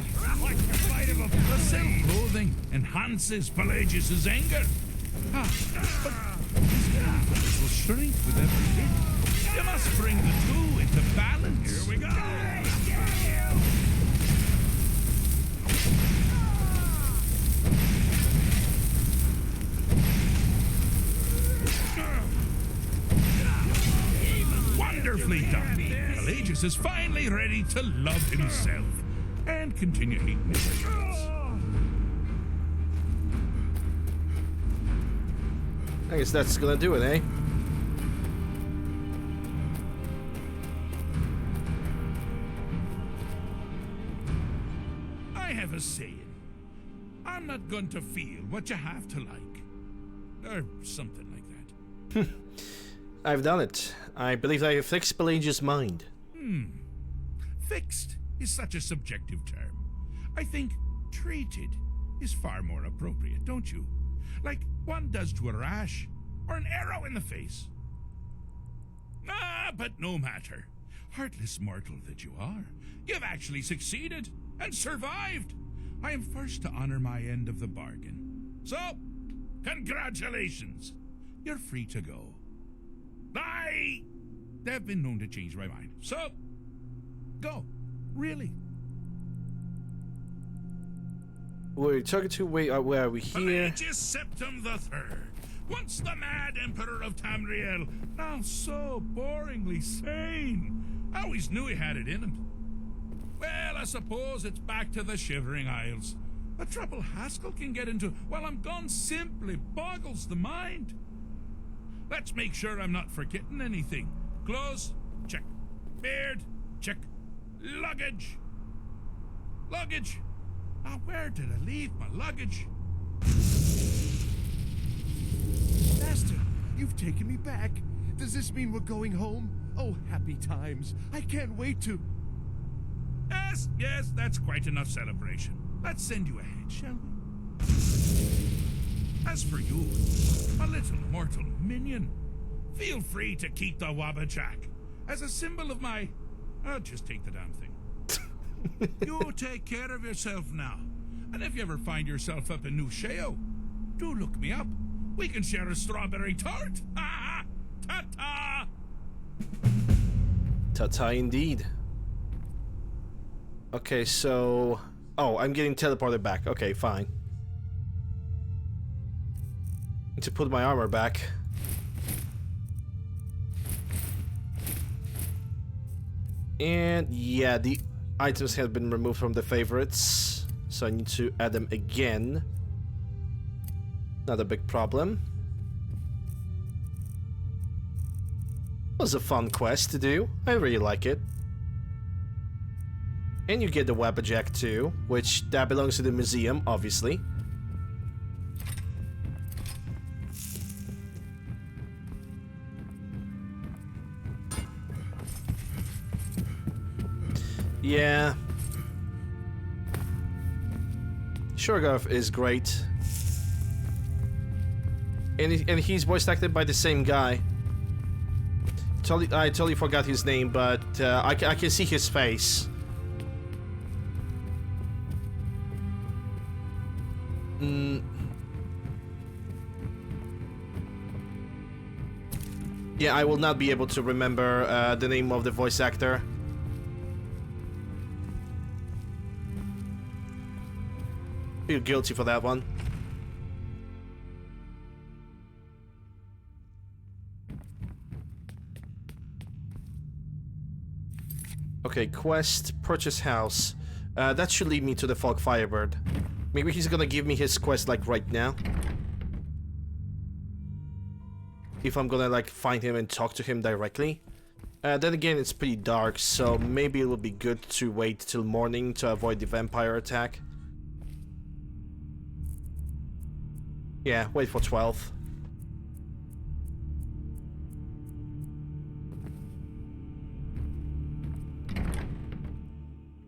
The self-loathing enhances Pelagius' anger. But his influence will shrink with every hit. You must bring the two into balance. Here we go. Wonderfully done. Pelagius is finally ready to love himself and continue hating his friends. I guess that's gonna do it, eh? I have a saying. I'm not going to feel what you have to like. Or something like that. I've done it. I believe I have fixed Pelagius' mind. Fixed is such a subjective term. I think treated is far more appropriate, don't you? Like one does to a rash or an arrow in the face. Ah, but no matter. Heartless mortal that you are, you've actually succeeded and survived. I am first to honor my end of the bargain. So, congratulations. You're free to go. I've been known to change my mind. So, go. Really. We're talking to. Wait, where are we here? Pelagius Septim III, once the mad Emperor of Tamriel, now so boringly sane. I always knew he had it in him. Well, I suppose it's back to the Shivering Isles. The trouble Haskell can get into while I'm gone simply boggles the mind. Let's make sure I'm not forgetting anything. Clothes? Check. Beard? Check. Luggage? Luggage? Now, where did I leave my luggage? Master, you've taken me back. Does this mean we're going home? Oh, happy times. I can't wait to... Yes, yes, that's quite enough celebration. Let's send you ahead, shall we? As for you, my little mortal minion, feel free to keep the Wabbajack as a symbol of my... I'll just take the damn thing. You take care of yourself now. And if you ever find yourself up in New Sheo, do look me up. We can share a strawberry tart. Ha! Ta-ta! Ta-ta indeed. Okay, so... Oh, I'm getting teleported back. Okay, fine. Need to put my armor back. And yeah, the items have been removed from the favorites, so I need to add them again. Not a big problem. Was a fun quest to do. I really like it. And you get the Wabbajack too, which that belongs to the museum, obviously. Yeah. Shurgov is great. And he's voice acted by the same guy. I totally forgot his name, but I can see his face. Yeah, I will not be able to remember the name of the voice actor. Feel guilty for that one. Okay, quest, purchase house. That should lead me to the Fog Firebird. Maybe he's gonna give me his quest like right now. If I'm gonna like find him and talk to him directly. Then again, it's pretty dark, so maybe it would be good to wait till morning to avoid the vampire attack. Yeah, wait for 12.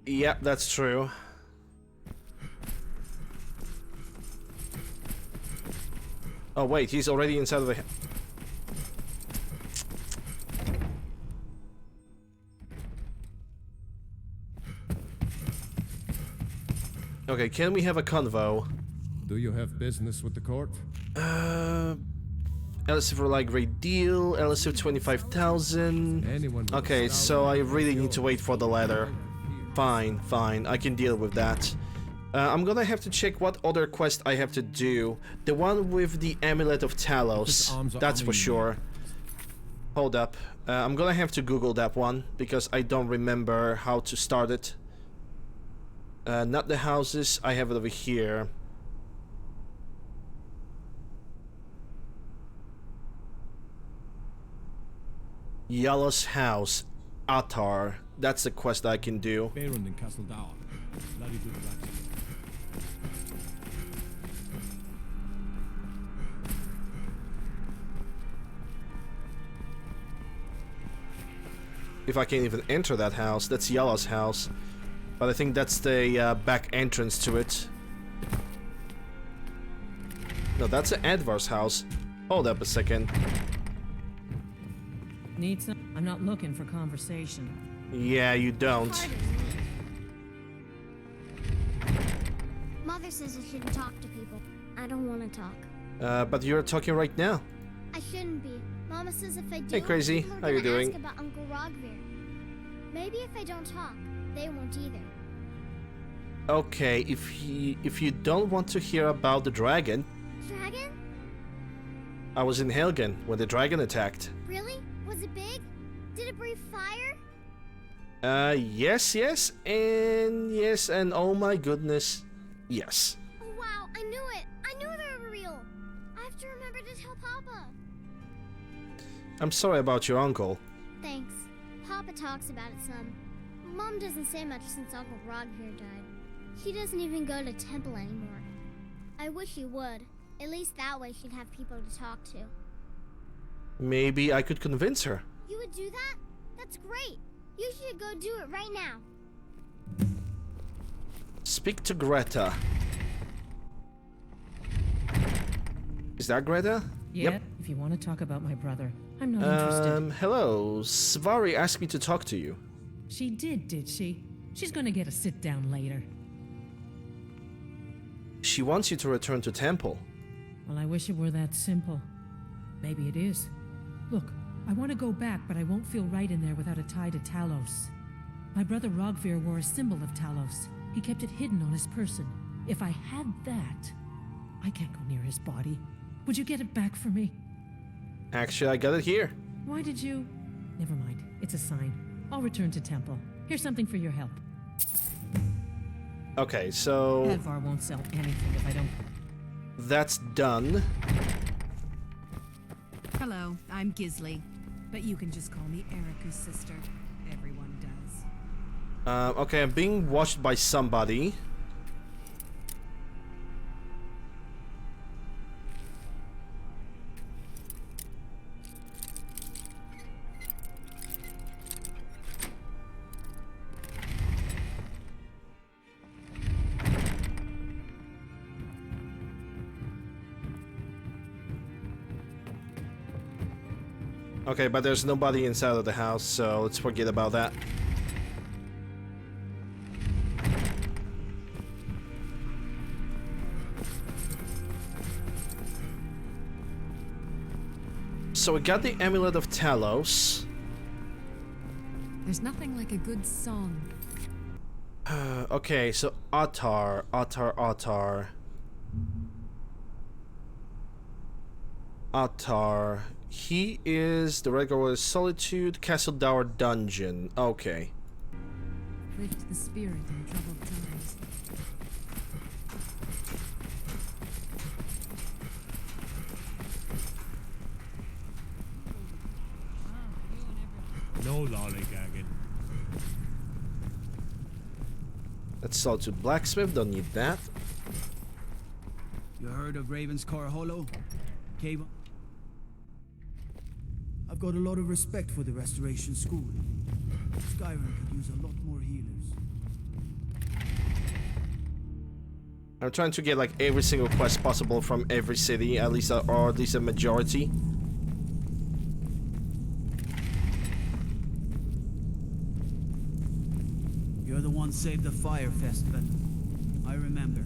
Yeah, that's true. Oh wait, he's already inside of the... Okay, can we have a convo? Do you have business with the court? LSF for like great deal, LSF 25,000. Okay, so I really need to wait for the ladder. Fine, fine, I can deal with that. I'm gonna have to check what other quest I have to do. The one with the Amulet of Talos, that's for sure. Hold up, I'm gonna have to Google that one, because I don't remember how to start it. Not the houses, I have it over here. Yallow's house, Atar. That's the quest I can do. If I can even enter that house, that's Yallow's house. But I think that's the back entrance to it. No, that's Edvar's house. Hold up a second. Need some? I'm not looking for conversation. Yeah, you don't. Mother says I shouldn't talk to people. I don't want to talk. But you're talking right now. I shouldn't be. Mama says if I do, Hey, Crazy. people are How you gonna doing? ask about Uncle Rogvir. Maybe if I don't talk, they won't either. Okay, if you don't want to hear about the dragon. Dragon? I was in Helgen when the dragon attacked. Really? Was it big? Did it breathe fire? Yes, and oh my goodness, yes. Oh wow, I knew it! I knew they were real! I have to remember to tell Papa. I'm sorry about your uncle. Thanks. talks about it some. Mom doesn't say much since Uncle Rodgear died. She doesn't even go to temple anymore. I wish she would. At least that way she'd have people to talk to. Maybe I could convince her. You would do that? That's great. You should go do it right now. Speak to Greta. Is that Greta? Yeah, Yep. if you want to talk about my brother. I'm not interested. Hello. Svari asked me to talk to you. She did she? She's gonna get a sit down later. She wants you to return to temple. Well, I wish it were that simple. Maybe it is. Look, I want to go back, but I won't feel right in there without a tie to Talos. My brother Rogvir wore a symbol of Talos. He kept it hidden on his person. If I had that, I can't go near his body. Would you get it back for me? Actually, I got it here. Why did you? Never mind. It's a sign. I'll return to temple. Here's something for your help. Okay, so Advar won't sell anything if I don't. that's done. Hello, I'm Gisley. But you can just call me Erica's sister. Everyone does. Okay, I'm being watched by somebody. Okay, but there's nobody inside of the house, so let's forget about that. So we got the Amulet of Talos. There's nothing like a good song. Okay, so Atar. Atar. He is the regular Solitude Castle Dower Dungeon. Okay. Lift the spirit in troubled times. No lollygagging. That's Solitude Blacksmith, don't need that. You heard of Raven's Car Hollow? Cave? I've got a lot of respect for the Restoration School. Skyrim could use a lot more healers. I'm trying to get like every single quest possible from every city, at least, or at least a majority. You're the one saved the Fire Festival. I remember.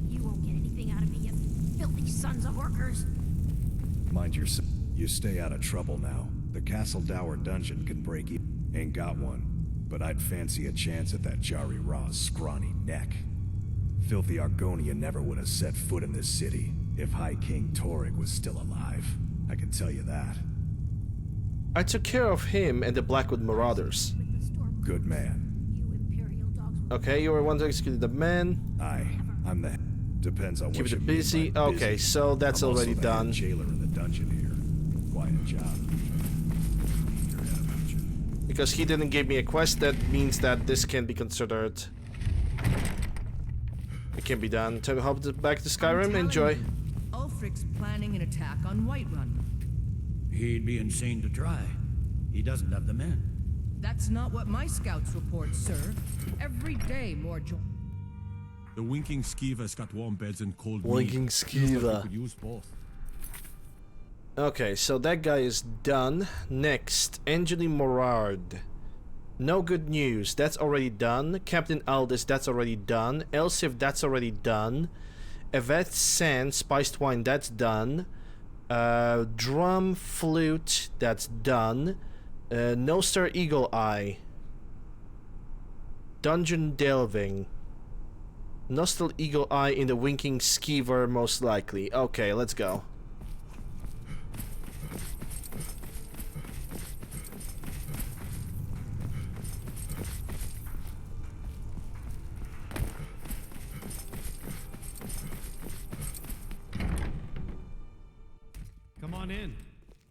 You won't get anything out of me, you filthy sons of workers. Mind yourself. You stay out of trouble now. The Castle Dower dungeon can break you. Ain't got one, but I'd fancy a chance at that Jari Ra's scrawny neck. Filthy Argonia never would have set foot in this city if High King Torrig was still alive. I can tell you that. I took care of him and the Blackwood Marauders. Good man. Okay, you were one to execute the man. I'm the... Depends on Keep what you it mean busy. by Okay, so that's I'm also already the done. head jailer in the dungeon here. Quite a job. Because he didn't give me a quest, that means that this can be considered. It can be done. Time to hop back to Skyrim. Enjoy. Ulfric's planning an attack on Whiterun. He'd be insane to try. He doesn't have the men. That's not what my scouts report, sir. Every day more The Winking Skeever's got warm beds and cold Winking meat. Skeever. Could use both. Okay, so that guy is done. Next, Angeli Morard. No good news. That's already done. Captain Aldis, that's already done. Elsif, that's already done. Yvette Sand, Spiced Wine, that's done. Drum Flute, that's done. Nostar Eagle Eye. Dungeon Delving. Nostal Eagle Eye in the Winking Skeever, most likely. Okay, let's go. Come on in.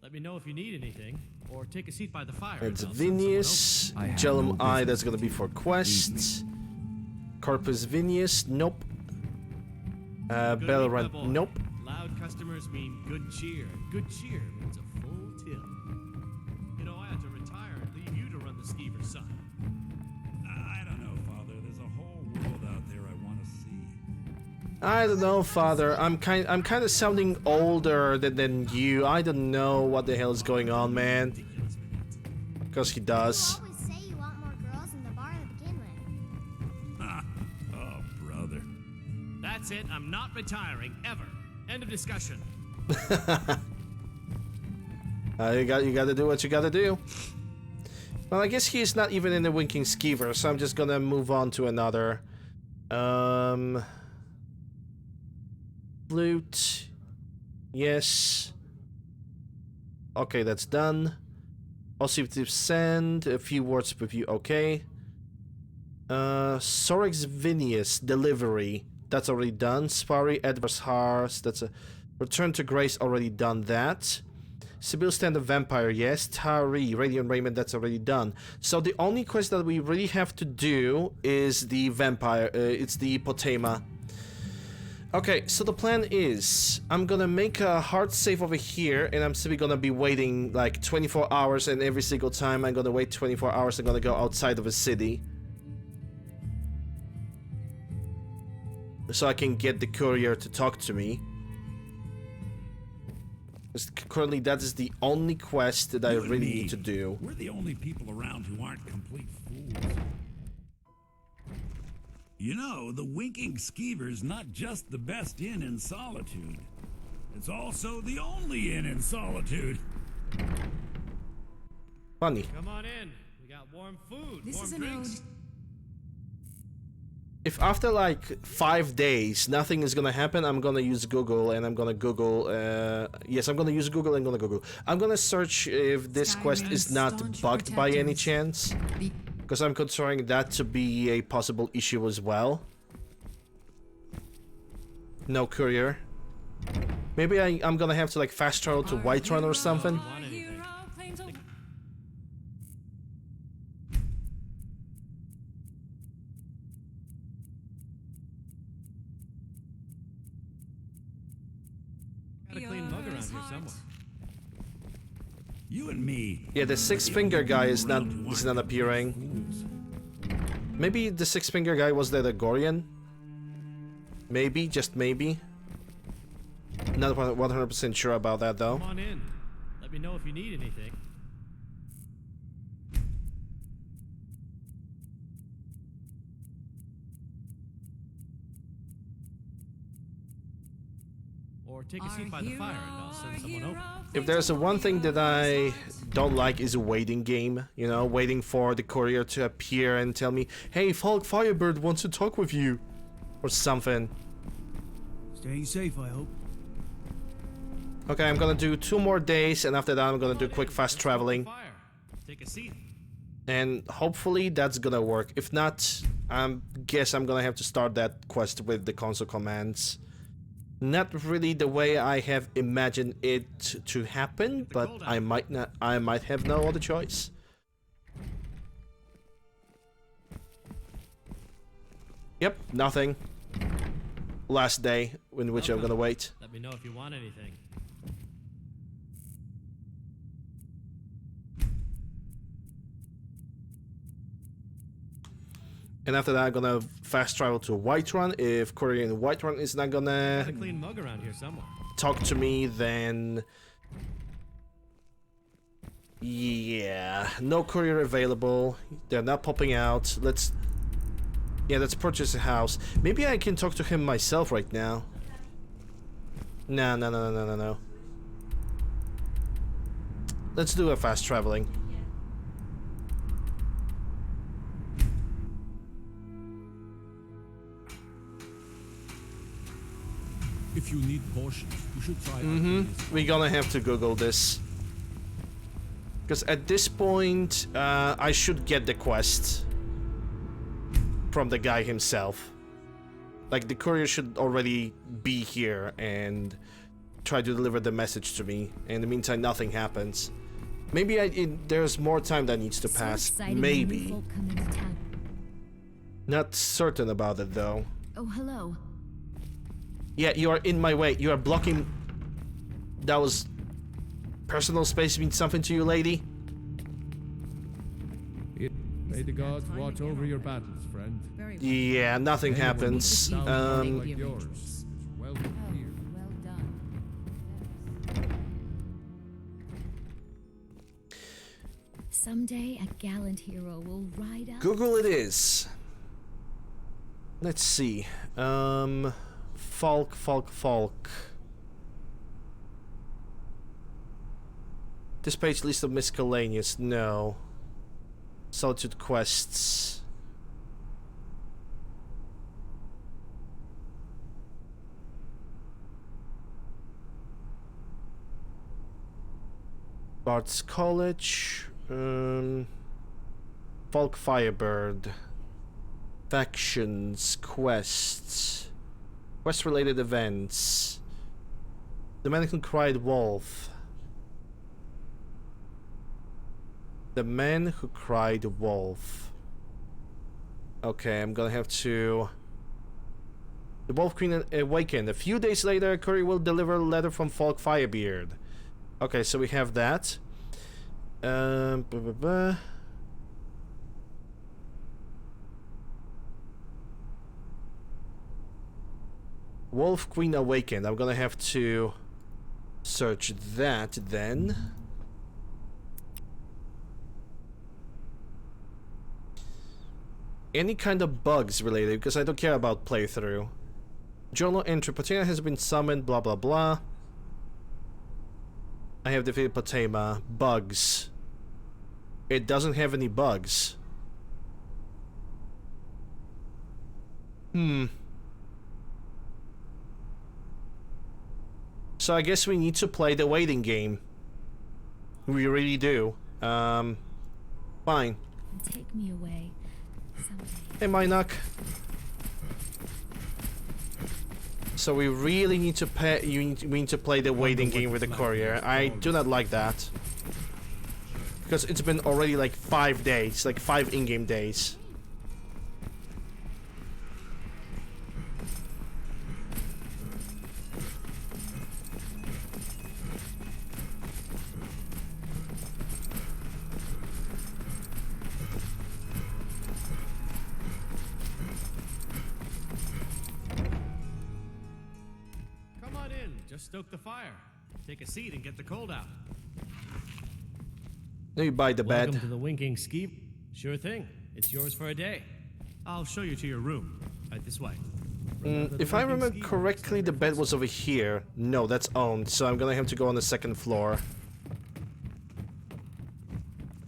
Let me know if you need anything, or take a seat by the fire. It's and I'll send Vinius. someone over. Gelum Eye, that's gonna be for quests. Corpus Vinius, nope. Good Belrand, evening, boy. nope. Loud customers mean good cheer. Good cheer means a full tip. You know, I had to retire and leave you to run the skeever, son. I don't know, Father. There's a whole world out there I want to see. I don't know, Father. I'm kind of sounding older than you. I don't know what the hell is going on, man. Because he does. You always say you want more girls in the bar to begin with. Oh, brother. That's it. I'm not retiring ever. End of discussion. You gotta do what you gotta do. Well, I guess he's not even in the Winking Skeever, so I'm just gonna move on to another. Flute. Yes. Okay, that's done. Positive send. A few words with you. Okay. Sorix Vinius. Delivery. That's already done. Spari Edvar's Hearth. That's a Return to Grace. Already done that. Sibyl Stand the Vampire. Yes. Tari. Radiant Raymond. That's already done. So the only quest that we really have to do is the vampire. It's the Potema. Okay, so the plan is I'm gonna make a hard save over here, and I'm simply gonna be waiting like 24 hours, and every single time I'm gonna wait 24 hours, I'm gonna go outside of a city. So I can get the courier to talk to me. Because currently that is the only quest that I really need to do. We're the only people around who aren't complete fools. You know, the Winking Skeever's not just the best inn in Solitude. It's also the only inn in Solitude. Funny. Come on in. We got warm food, This warm is an drinks. If after like 5 days nothing is gonna happen, I'm gonna use Google, and I'm gonna Google. Yes, I'm gonna use Google and gonna Google. I'm gonna search if this quest is not bugged by any chance, because I'm considering that to be a possible issue as well. No courier. Maybe I'm gonna have to like fast travel to Whiterun or something. Got a clean mug around here somewhere. You and me. Yeah, the six-finger guy is not appearing. Maybe the six-finger guy was the Gorian? Maybe, just maybe. Not 100% sure about that though. Come on in. Let me know if you need anything. Or take a seat by the fire and I'll send someone over. If there's a one thing that I don't like is a waiting game, you know, waiting for the courier to appear and tell me, hey, Falk Firebird wants to talk with you, or something. Staying safe, I hope. Okay, I'm gonna do 2 more days, and after that I'm gonna do quick fast traveling. Take a seat. And hopefully that's gonna work. If not, I guess I'm gonna have to start that quest with the console commands. Not really the way I have imagined it to happen, but I might have no other choice. Yep, nothing. Last day in which I'm gonna wait. Let me know if you want anything. And after that, I'm gonna fast travel to Whiterun. If courier in Whiterun is not gonna Got a clean mug around here somewhere. talk to me, then yeah, no courier available. They're not popping out. Let's purchase a house. Maybe I can talk to him myself right now. No. Let's do a fast traveling. If you need potions, you should try. We're gonna have to Google this. Because at this point, I should get the quest from the guy himself. Like, the courier should already be here, and try to deliver the message to me. In the meantime, nothing happens. Maybe there's more time that needs to pass. Maybe. Not certain about it though. Oh, hello. Yeah, you are in my way. You are blocking. That was... Personal space means something to you, lady? May the gods watch over your battles, friend. Yeah, nothing happens. Like yours is welcome here. Someday a gallant hero will ride out. Google it is. Let's see. Falk. This page list of miscellaneous. No. Solitude quests. Bard's College. Falk Firebird. Factions. Quests. Quest-related events. The Man Who Cried Wolf. The Man Who Cried Wolf. Okay, I'm gonna have to... The Wolf Queen awakened. A few days later, a courier will deliver a letter from Falk Firebeard. Okay, so we have that. Wolf Queen awakened. I'm gonna have to search that then. Any kind of bugs related, because I don't care about playthrough. Journal entry. Potema has been summoned, blah blah blah. I have defeated Potema. Bugs. It doesn't have any bugs. So I guess we need to play the waiting game. We really do. Fine. Take me away. Hey, Minoc. So we really need to pay. We need to play the waiting game with the courier. I do not like that because it's been already like 5 days, like 5 in-game days. Stoke the fire. Take a seat and get the cold out. Now you buy the bed. Welcome to the Winking Ski. Sure thing. It's yours for a day. I'll show you to your room. Right this way. If I remember correctly, the bed was over here. No, that's owned, so I'm gonna have to go on the second floor.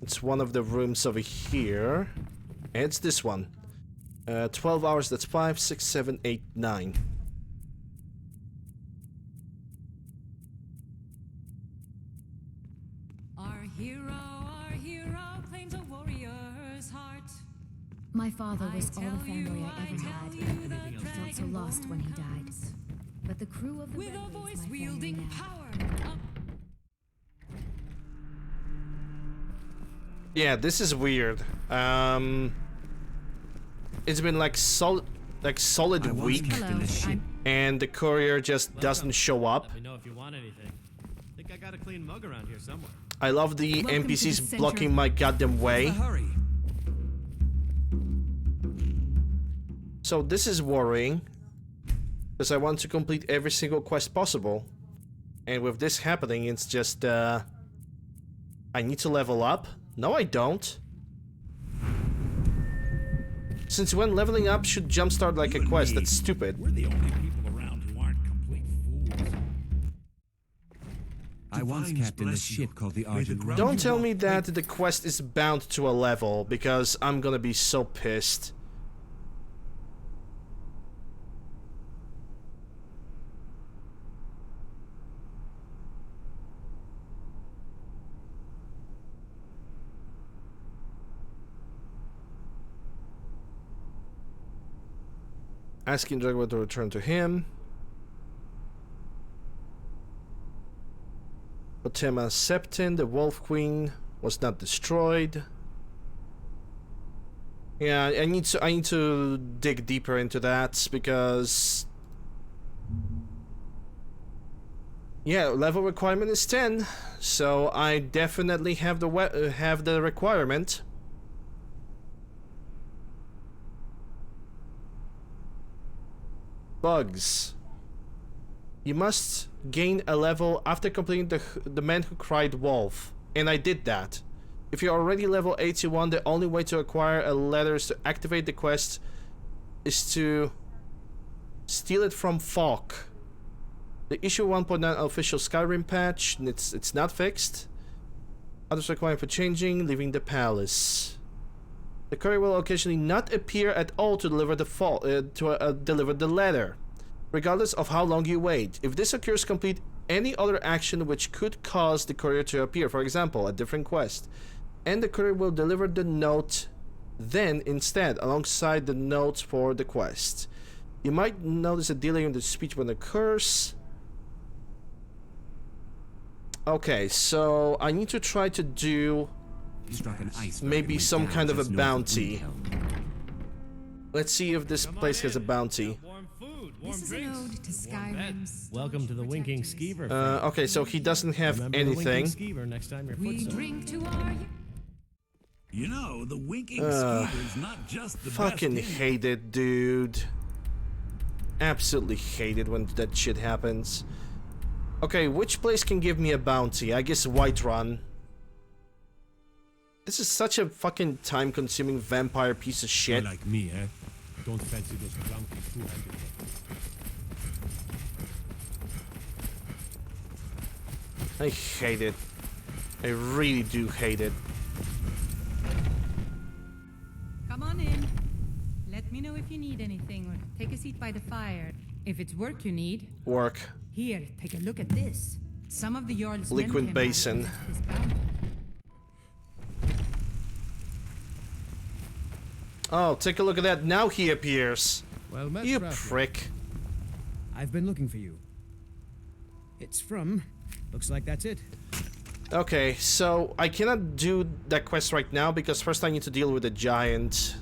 It's one of the rooms over here. And it's this one. 12 hours, that's 5, 6, 7, 8, 9. Our hero claims a warrior's heart. My father was all the family I ever had. I felt so lost when he died. But the crew of the Red Wings, my family now. Yeah, this is weird. It's been like solid week, and the courier just doesn't show up. Let me know if you want anything. Think I got a clean mug around here somewhere. I love the NPCs blocking my goddamn way. So this is worrying, because I want to complete every single quest possible, and with this happening, it's just I need to level up. No, I don't. Since when leveling up should jumpstart like a quest? That's stupid. We're the only people around who aren't complete fools. I once captained a ship called the Argent. Don't tell me that the quest is bound to a level, because I'm gonna be so pissed. Asking Dragwa to return to him. Potema Septin, the Wolf Queen, was not destroyed. Yeah, I need to dig deeper into that because yeah, level requirement is 10, so I definitely have the requirement. Bugs. You must gain a level after completing the Man Who Cried Wolf, and I did that. If you're already level 81, the only way to acquire a letter to activate the quest is to steal it from Falk. The issue 1.9 official Skyrim patch, it's not fixed. Others required for changing, leaving the palace. The courier will occasionally not appear at all to deliver the deliver the letter, regardless of how long you wait. If this occurs, complete any other action which could cause the courier to appear, for example, a different quest, and the courier will deliver the note then instead, alongside the notes for the quest. You might notice a delay in the speech when it occurs. Okay, so I need to try to do maybe some kind of a bounty. Let's see if this place has a bounty. This is an ode to Skyrim's. Welcome to the Winking Skeever. Okay, so he doesn't have Remember anything. The Winking Skeever next time you're We drink to our. You know, the Winking Skeever is not just the fucking best hate it, dude. Absolutely hate it when that shit happens. Okay, which place can give me a bounty? I guess Whiterun. This is such a fucking time-consuming vampire piece of shit. Like me, eh? Don't fancy those clunky two-handed weapons. I hate it. I really do hate it. Come on in. Let me know if you need anything or take a seat by the fire. If it's work you need. Work. Here, take a look at this. Some of the Jarl's men Liquid came basin. out with this bounty. Oh, take a look at that. Now he appears. Well met, You Traveler. prick. I've been looking for you. It's from... Looks like that's it. Okay, so I cannot do that quest right now because first I need to deal with the giant.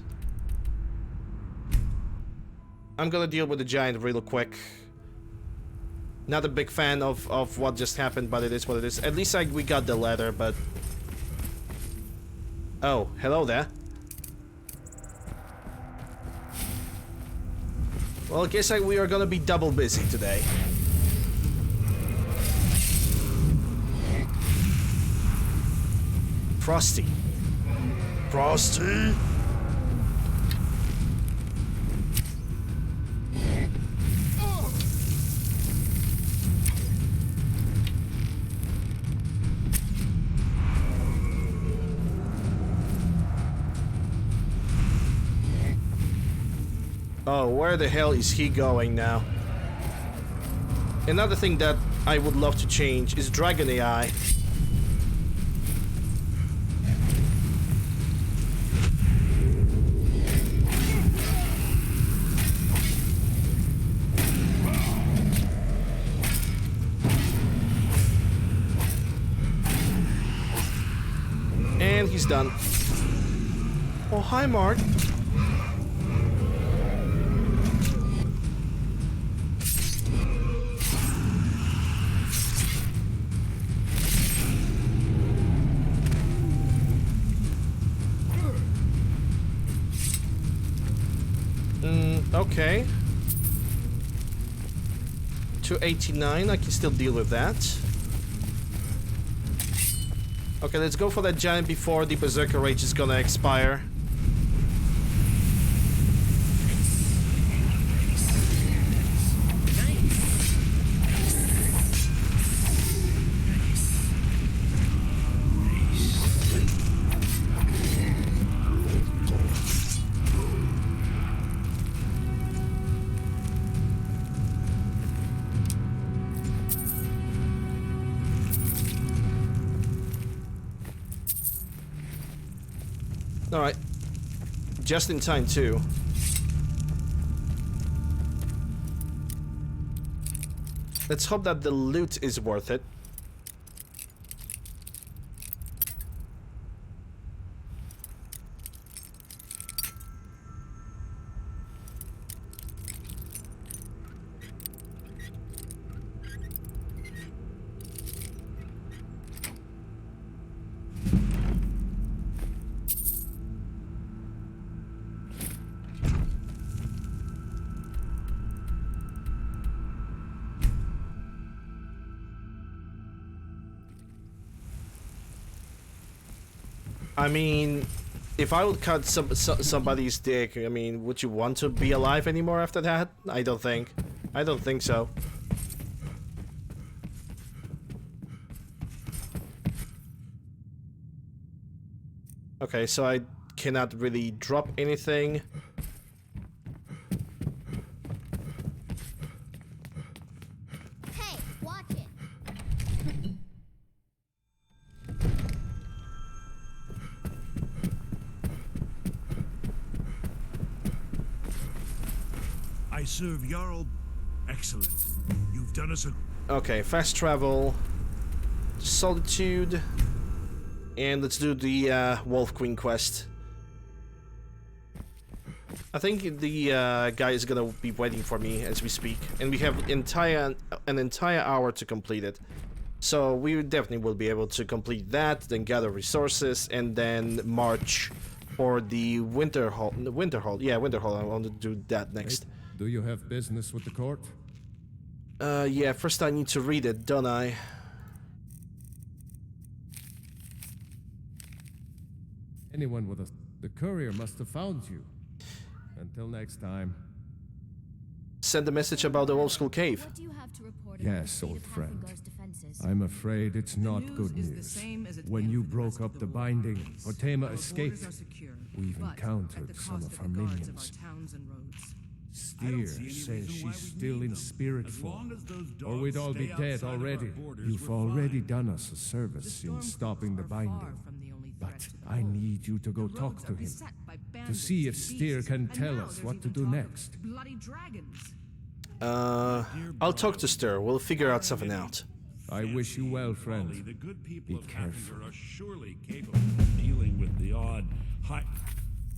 I'm gonna deal with the giant real quick. Not a big fan of what just happened, but it is what it is. At least we got the letter, but... Oh, hello there. Well, I guess we are gonna be double busy today. Frosty. Frosty! Oh, where the hell is he going now? Another thing that I would love to change is Dragon AI. And he's done. Oh, hi, Mark. Okay. 289, I can still deal with that. Okay, let's go for that giant before the Berserker Rage is gonna expire. Alright. Just in time, too. Let's hope that the loot is worth it. I mean, if I would cut somebody's dick, I mean, would you want to be alive anymore after that? I don't think. I don't think so. Okay, so I cannot really drop anything. Hey, watch it. I serve Jarl. Excellent. You've done us a... Okay, fast travel, solitude, and let's do the Wolf Queen quest. I think the guy is gonna be waiting for me as we speak, and we have an entire hour to complete it. So we definitely will be able to complete that, then gather resources, and then march for the Winter Hall. Yeah, Winter Hall. I want to do that next. Do you have business with the court? Yeah, first I need to read it, don't I? Anyone with the courier must have found you. Until next time. Send a message about the Old School Cave. What do you have to report Yes, old friend. I'm afraid it's not good news. When you broke up the binding, Potema escaped. We've encountered some of her minions. Steer says she's still in spirit form, or we'd all be dead already. You've already done us a service in stopping the binding, but I need you to go talk to him, to see if Steer can tell us what to do next. I'll talk to Steer. We'll figure out something out. I wish you well, friend. The good people Be of careful. Havner are surely capable of dealing with the odd high...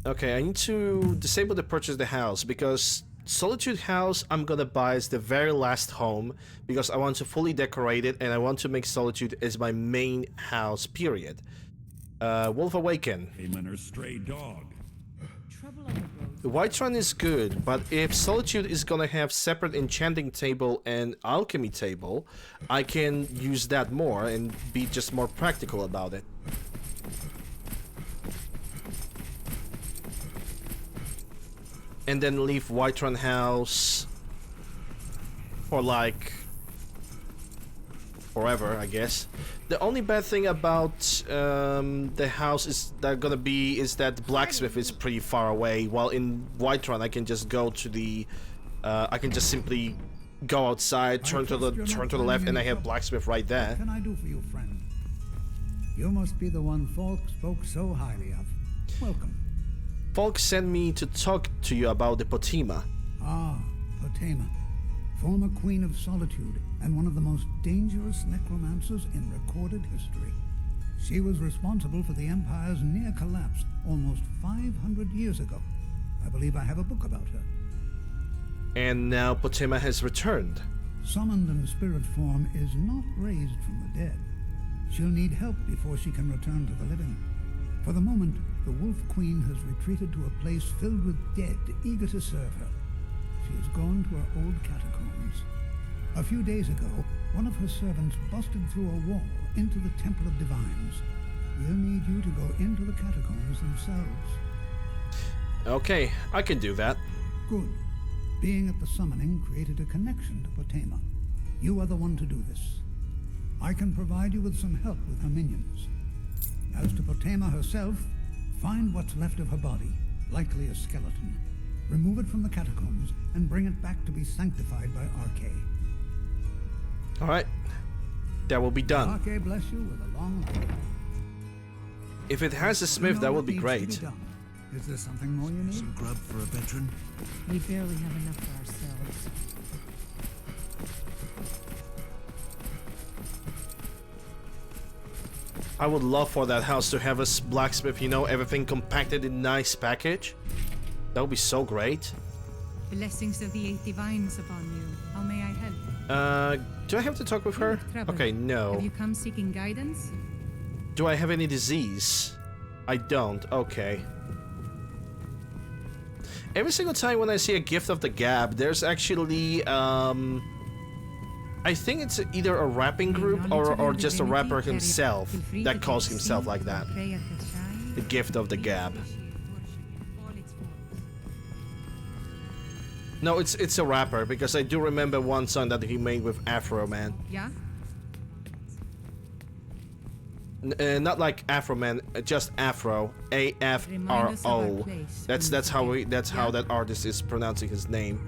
Okay, I need to disable the purchase the house, because Solitude House I'm gonna buy as the very last home, because I want to fully decorate it and I want to make Solitude as my main house, period. Wolf Awaken. Him or stray dog. The Whiterun is good, but if Solitude is gonna have separate enchanting table and alchemy table, I can use that more and be just more practical about it. And then leave Whiterun House for like forever, I guess. The only bad thing about the house is that the blacksmith is pretty far away. While in Whiterun, I can just go to the, I can just simply go outside, turn to the left, and I have blacksmith right there. What can I do for you, friend? You must be the one Falk spoke so highly of. Welcome. Falk sent me to talk to you about the Potema. Ah, Potema. Former Queen of Solitude, and one of the most dangerous necromancers in recorded history. She was responsible for the Empire's near collapse almost 500 years ago. I believe I have a book about her. And now Potema has returned. Summoned in spirit form is not raised from the dead. She'll need help before she can return to the living. For the moment, the Wolf Queen has retreated to a place filled with dead, eager to serve her. She has gone to her old catacombs. A few days ago, one of her servants busted through a wall into the Temple of Divines. We'll need you to go into the catacombs themselves. Okay, I can do that. Good. Being at the summoning created a connection to Potema. You are the one to do this. I can provide you with some help with her minions. As to Potema herself, find what's left of her body, likely a skeleton. Remove it from the catacombs and bring it back to be sanctified by Arche. Alright. That will be done. Arche bless you with a long life. If it has a smith, that would be great. Is there something more you need? Some grub for a veteran? We barely have enough for ourselves. I would love for that house to have a blacksmith, you know, everything compacted in a nice package. That would be so great. Blessings of the Eight Divines upon you. How may I help? Do I have to talk with her? Trouble. Okay, no. Have you come seeking guidance? Do I have any disease? I don't. Okay. Every single time when I see a gift of the gab, there's actually, I think it's either a rapping group or just a rapper himself that calls himself like that. The gift of the gab. No, it's a rapper, because I do remember one song that he made with Afro Man. Yeah? Not like Afro Man, just Afro. A-F-R-O. That's how that artist is pronouncing his name.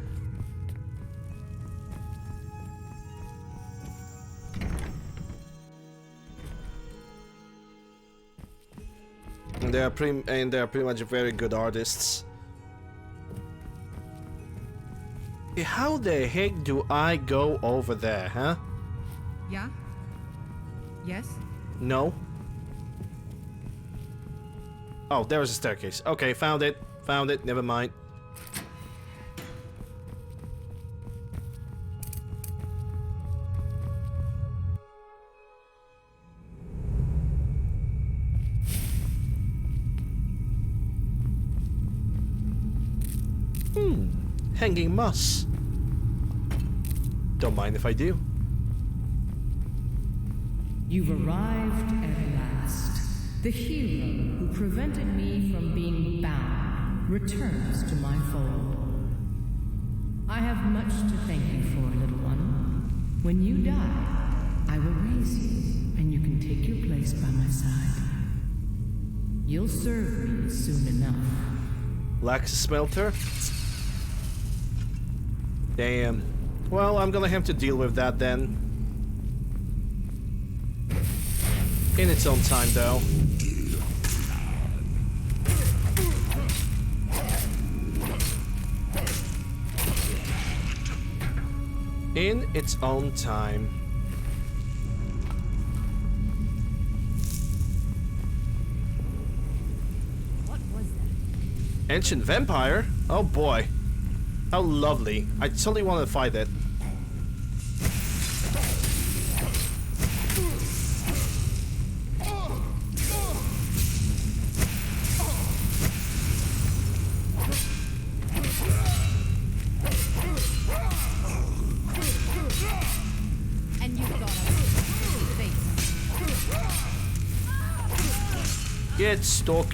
And they are pretty much very good artists. How the heck do I go over there, huh? Yeah? Yes? No. Oh, there's a staircase. Okay, found it. Found it. Never mind. Hanging moss. Don't mind if I do. You've arrived at last. The hero who prevented me from being bound returns to my fold. I have much to thank you for, little one. When you die, I will raise you, and you can take your place by my side. You'll serve me soon enough. Lax smelter? Damn. Well, I'm gonna have to deal with that then. In its own time, though. In its own time. What was that? Ancient vampire? Oh boy. How lovely. I totally want to fight it. And you got a face. Get stuck.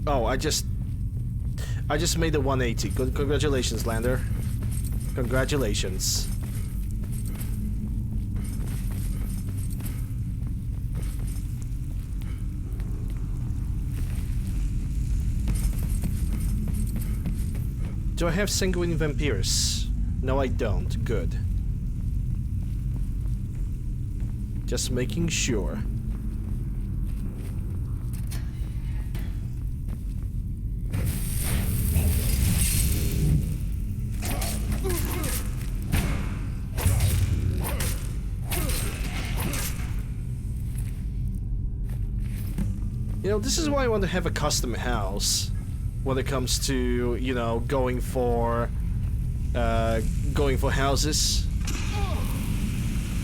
Oh, I just made a 180. Good, congratulations, Lander. Congratulations. Do I have sanguine vampires? No, I don't. Good. Just making sure. You know, this is why I want to have a custom house when it comes to, you know, going for houses.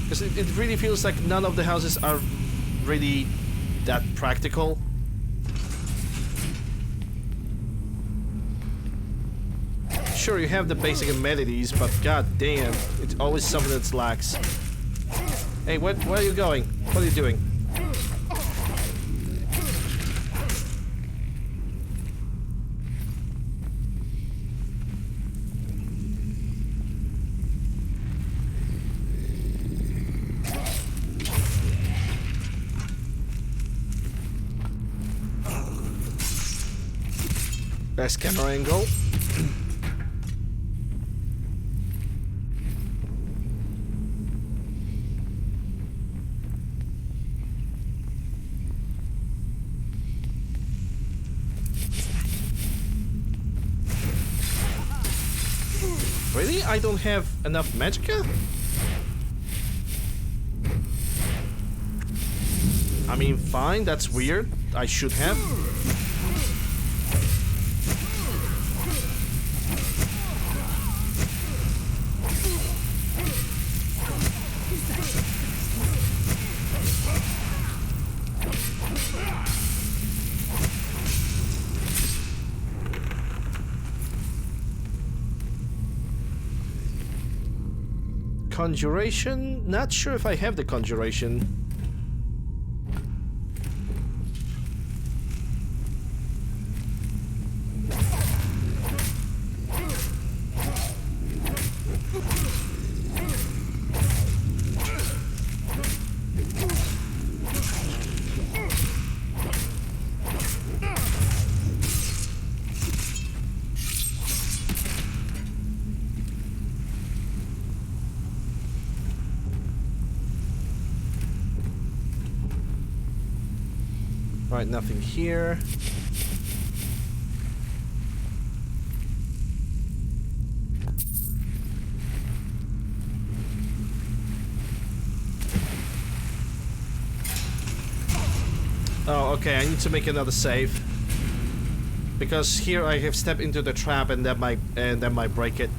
Because it really feels like none of the houses are really that practical. sure you have the basic amenities, but god damn, it's always something that lacks. Hey, where are you going? What are you doing? Best camera angle. Really? I don't have enough magicka? I mean, fine, that's weird. I should have. Conjuration? Not sure if I have the conjuration. Right, nothing here. Oh, okay, I need to make another save. Because here I have stepped into the trap and that might break it.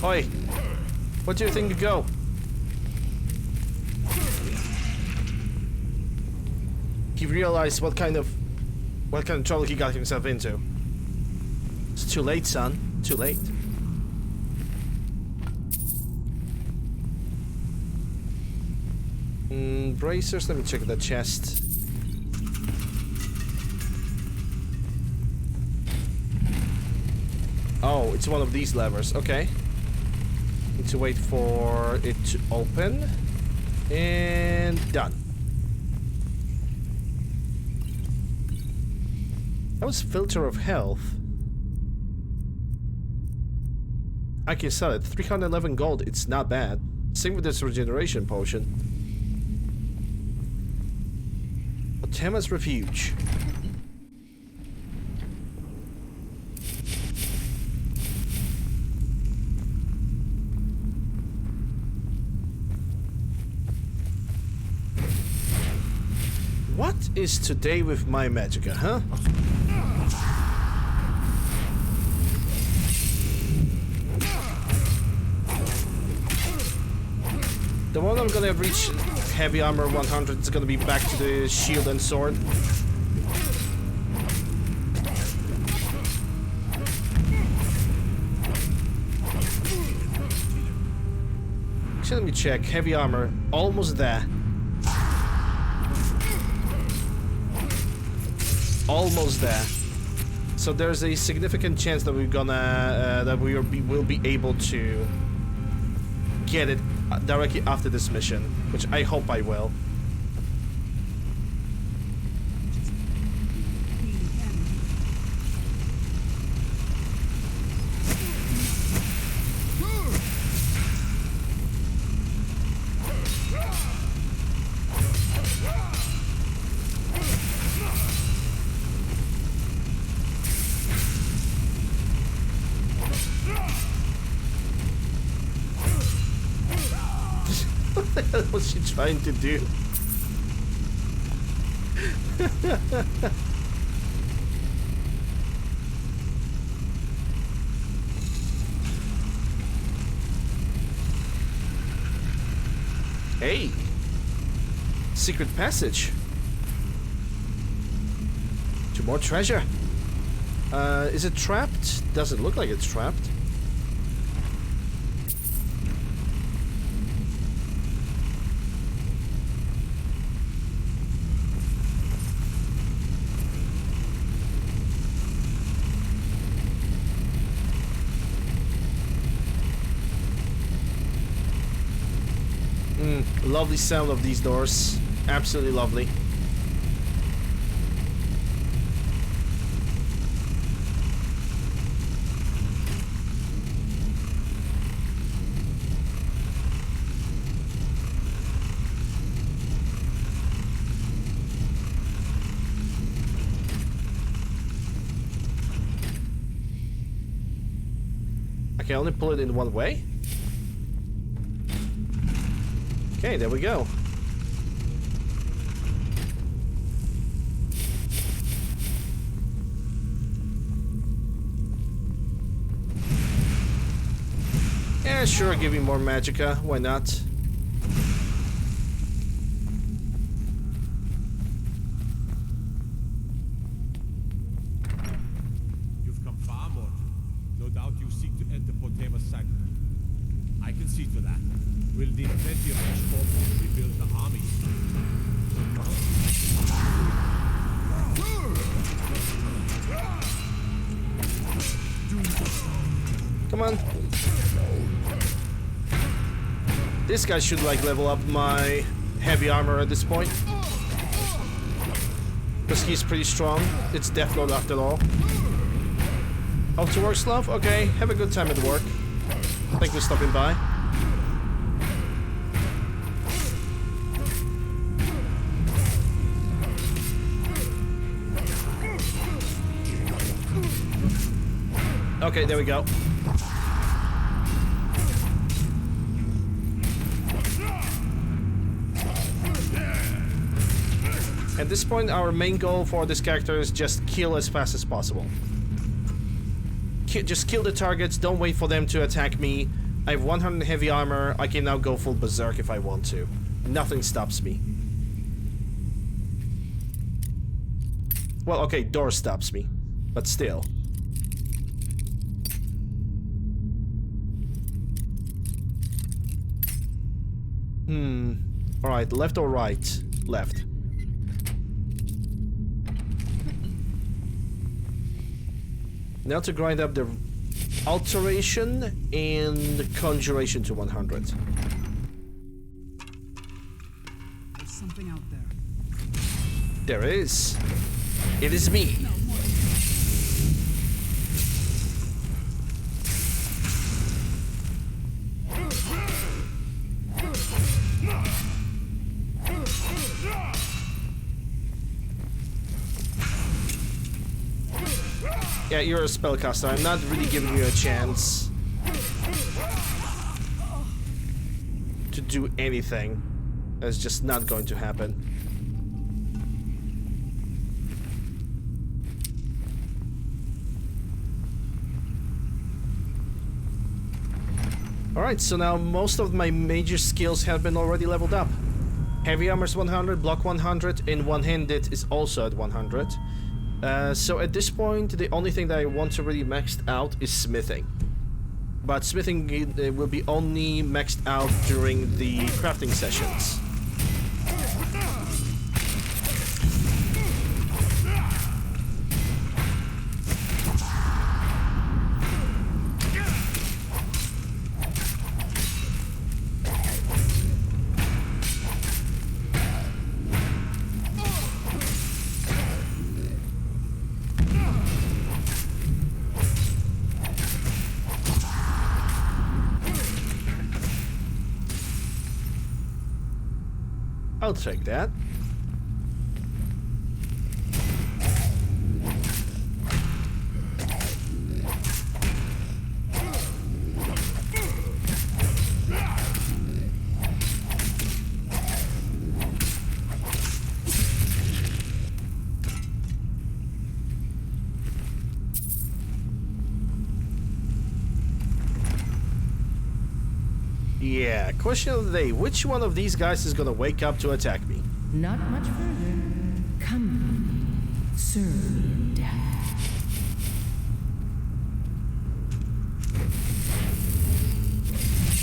Oi! What do you think you go? He realized what kind of trouble he got himself into. It's too late, son. Too late. Bracers, let me check the chest. Oh, it's one of these levers, okay. Need to wait for it to open. And done. That was filter of health. I can sell it. 311 gold, it's not bad. Same with this regeneration potion. Tema's Refuge. What is today with my magicka, huh? The one I'm gonna reach heavy armor 100 is gonna be back to the shield and sword. Actually, let me check. Heavy armor, almost there. Almost there. So there's a significant chance that we're gonna will be able to get it directly after this mission, which I hope I will. What was she trying to do? Hey! Secret passage. To more treasure. Is it trapped? Doesn't look like it's trapped. Lovely sound of these doors. Absolutely lovely. I can only pull it in one way? Okay, there we go. Yeah, sure, give me more magicka. Why not? You've come far, Morton. No doubt you seek to enter Potema's sanctum. I can see to that. We'll need plenty of fresh corpses to rebuild the army. Come on. This guy should like level up my heavy armor at this point. Because he's pretty strong. It's Death Lord after all. Off to work, Slav? Okay, have a good time at work. Thank you for stopping by. Okay, there we go. At this point, our main goal for this character is just kill as fast as possible. Just kill the targets, don't wait for them to attack me. I have 100 heavy armor, I can now go full berserk if I want to. Nothing stops me. Well, okay, door stops me, but still. Alright, left or right? Left. Now to grind up the alteration and conjuration to 100. There's something out there. There is. It is me. Yeah, you're a spellcaster. I'm not really giving you a chance to do anything. That's just not going to happen. Alright, so now most of my major skills have been already leveled up. Heavy armor is 100, block 100, and one-handed is also at 100. So at this point, the only thing that I want to really max out is smithing. But smithing will be only maxed out during the crafting sessions. I'll take that. Yeah, question of the day. Which one of these guys is gonna wake up to attack me? Not much further. Come, serve death.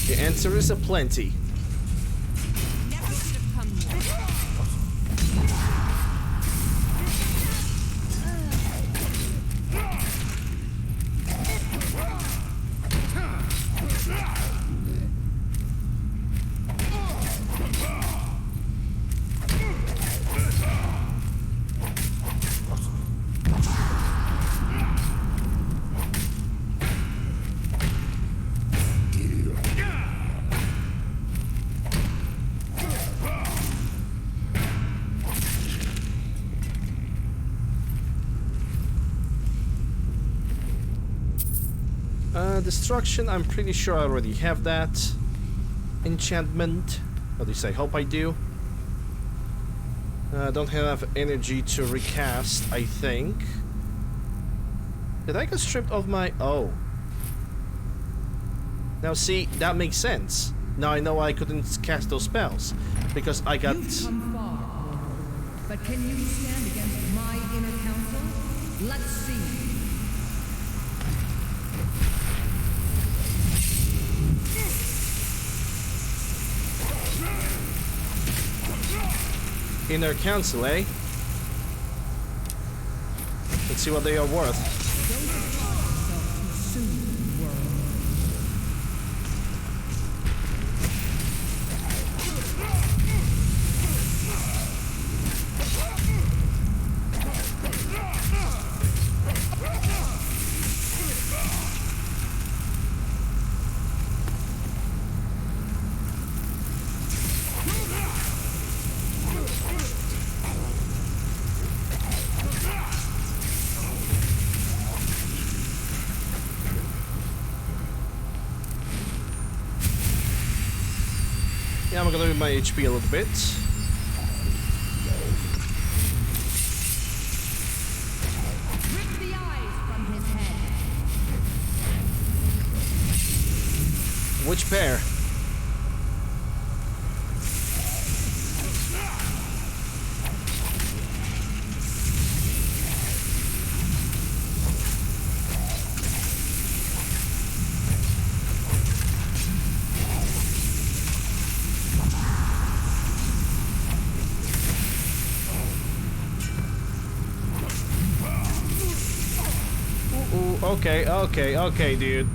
The answer is aplenty. Never should have come here. Destruction, I'm pretty sure I already have that. Enchantment, at least I hope I do. Don't have enough energy to recast, I think. Did I get stripped of my... Oh. Now see, that makes sense. Now I know why I couldn't cast those spells. Because I got... You've come far, but can you stand against my inner council? Let's see. Inner council, eh? Let's see what they are worth. Yeah, I'm gonna do my HP a little bit. Rip the eyes from his head. Which pair? Okay, dude.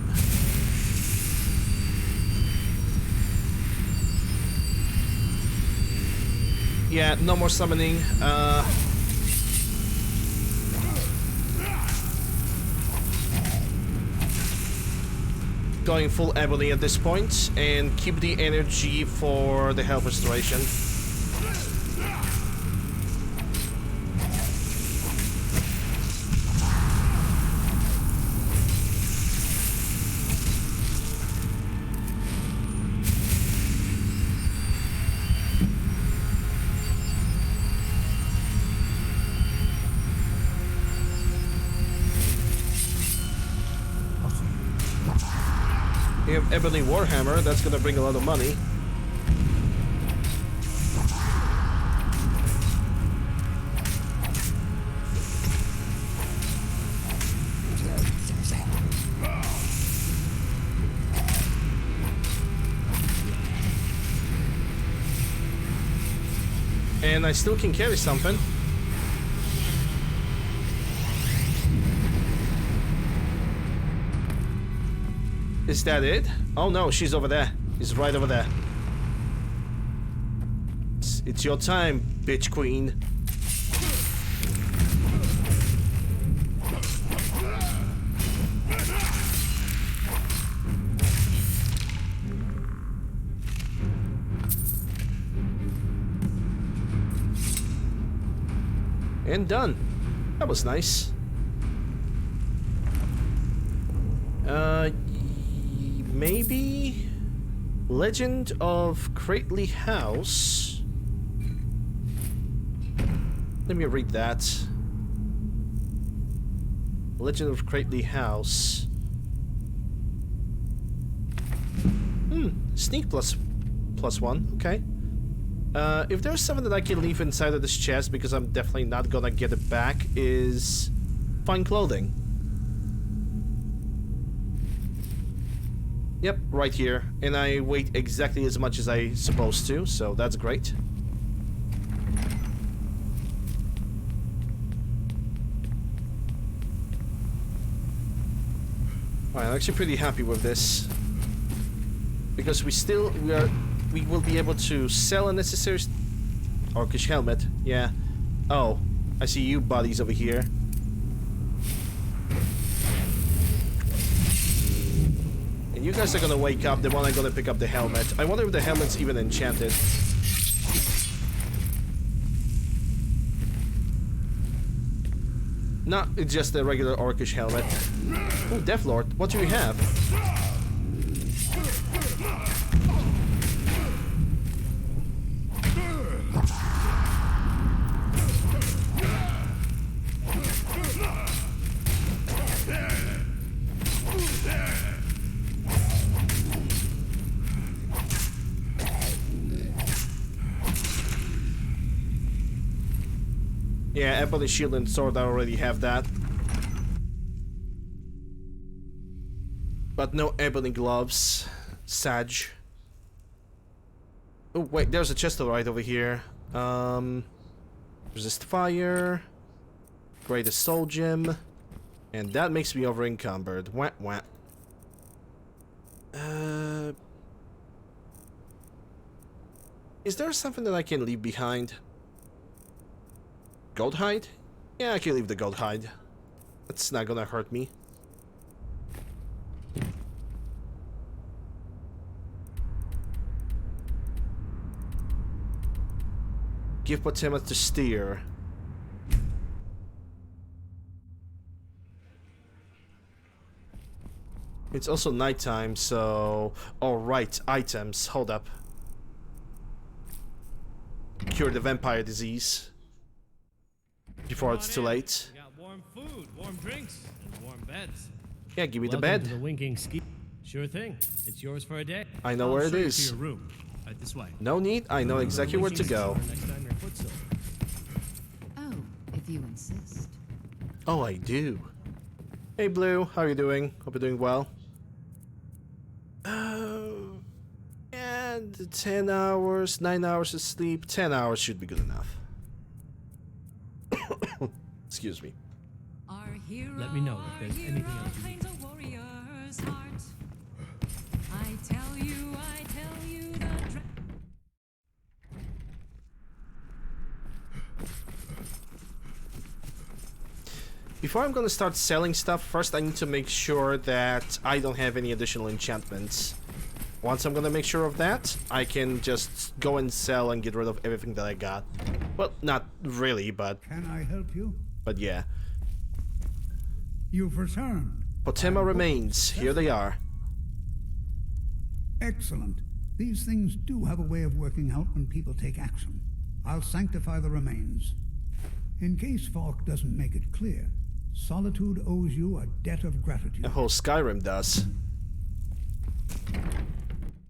Yeah, no more summoning. Going full ebony at this point, and keep the energy for the health restoration. You have Ebony Warhammer, that's gonna bring a lot of money. And I still can carry something. Is that it? Oh no, she's over there. She's right over there. It's your time, bitch queen. And done. That was nice. Maybe Legend of Crately House. Let me read that. Legend of Crately House. Sneak +1, okay. If there's something that I can leave inside of this chest, because I'm definitely not gonna get it back, is fine clothing. Yep, right here. And I weigh exactly as much as I'm supposed to, so that's great. Alright, I'm actually pretty happy with this. Because we will be able to sell a necessary orcish helmet. Yeah. Oh, I see you buddies over here. And you guys are gonna wake up the one I'm gonna pick up the helmet. I wonder if the helmet's even enchanted. No, it's just a regular orcish helmet. Oh, Deathlord, what do you have? Yeah, Ebony Shield and Sword, I already have that. But no Ebony Gloves. Sag. Oh, wait, there's a chest right over here. Resist Fire. Greatest Soul Gem. And that makes me over encumbered. Wah, wah. Is there something that I can leave behind? Goat hide? Yeah, I can leave the goat hide. That's not gonna hurt me. Give Potema to steer. It's also nighttime, so... Oh, right, items. Hold up. Cure the vampire disease. Before it's too late. We got warm food, warm drinks, and warm beds. Yeah, give me the Welcome bed. To the winking ski. Sure thing. It's yours for a day. I know where it is. To your room. Right this way. No need. I know exactly where to go. Next time your foot's over. Oh, if you insist. Oh, I do. Hey, Blue. How are you doing? Hope you're doing well. And 10 hours, 9 hours of sleep. 10 hours should be good enough. Excuse me. Let me know if there's anything else you need. Before I'm gonna start selling stuff, first I need to make sure that I don't have any additional enchantments. Once I'm gonna make sure of that, I can just go and sell and get rid of everything that I got. Well, not really, but... Can I help you? But yeah. You've returned. Potema remains. Here they are. Excellent. These things do have a way of working out when people take action. I'll sanctify the remains. In case Falk doesn't make it clear, Solitude owes you a debt of gratitude. The whole Skyrim does.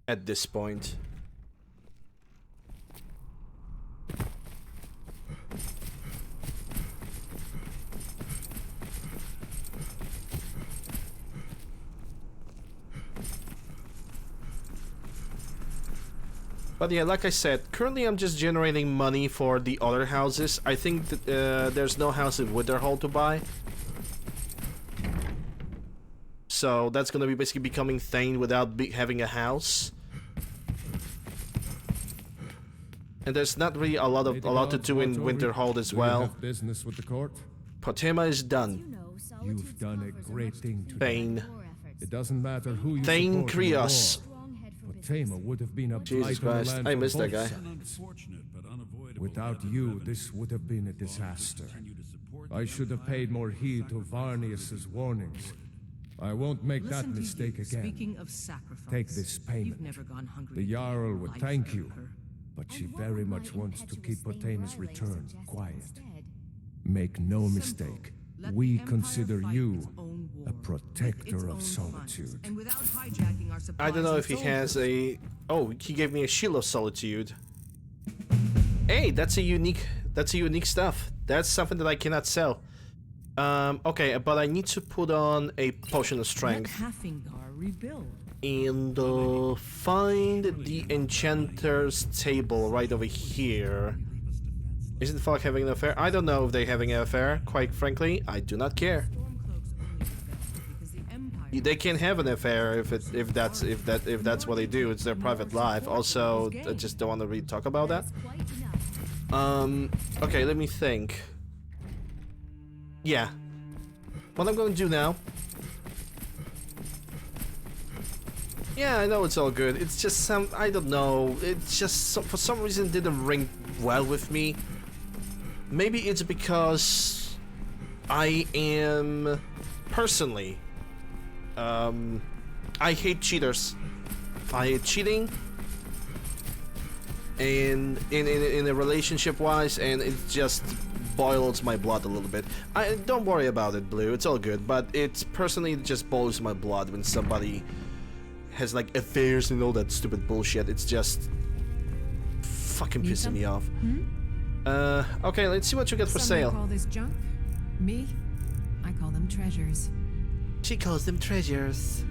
At this point. But yeah, like I said, currently I'm just generating money for the other houses. I think that there's no house in Winterhold to buy. So that's gonna be basically becoming Thane without having a house. And there's not really a lot to do in Winterhold as well. Have business with the court? Potema is done. You've done a great thing to Thane. It doesn't matter who you Thane support in the Krios. war. Potema would have been a Jesus blight on the Christ, land I for missed that both guy. sides. Without you, this would have been a disaster. I should have paid more heed to Varnius's warnings. I won't make that mistake again. Speaking of sacrifice, Take this payment. You've never gone hungry. The Jarl would Life thank you, her. but she very much wants to keep Potema's return quiet. Make no mistake, we consider you a protector of solitude. And without hijacking our I don't know if he supplies and has a Oh, he gave me a Shield of Solitude. Hey, that's a unique stuff. That's something that I cannot sell. Okay, but I need to put on a Potion of Strength. And find the Enchanter's table right over here. Isn't Falk having an affair? I don't know if they're having an affair. Quite frankly, I do not care. They can have an affair if that's what they do. It's their private life. Also, I just don't want to really talk about that. Okay, let me think. Yeah. What I'm gonna do now. Yeah, I know it's all good. It's just I don't know. It's just for some reason didn't ring well with me. Maybe it's because I am personally. I hate cheaters. I hate cheating. And in a relationship wise, and it just boils my blood a little bit. Don't worry about it, Blue. It's all good. But it personally just boils my blood when somebody has like affairs and all that stupid bullshit. It's just fucking pissing me off. Okay, let's see what you got for sale. Some call this junk. Me, I call them treasures. She calls them treasures.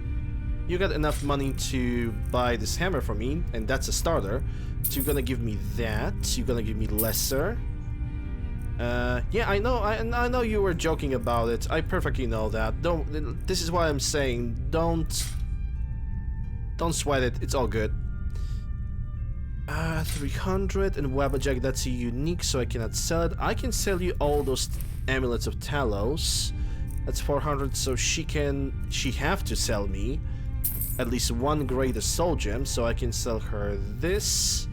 You got enough money to buy this hammer for me, and that's a starter. So you're gonna give me that. You're gonna give me lesser. Yeah, I know. I know you were joking about it. I perfectly know that. Don't. This is why I'm saying don't sweat it. It's all good. 300 and Wabbajack. That's a unique, so I cannot sell it. I can sell you all those amulets of Talos. That's 400, so she have to sell me at least one greater soul gem, so I can sell her this,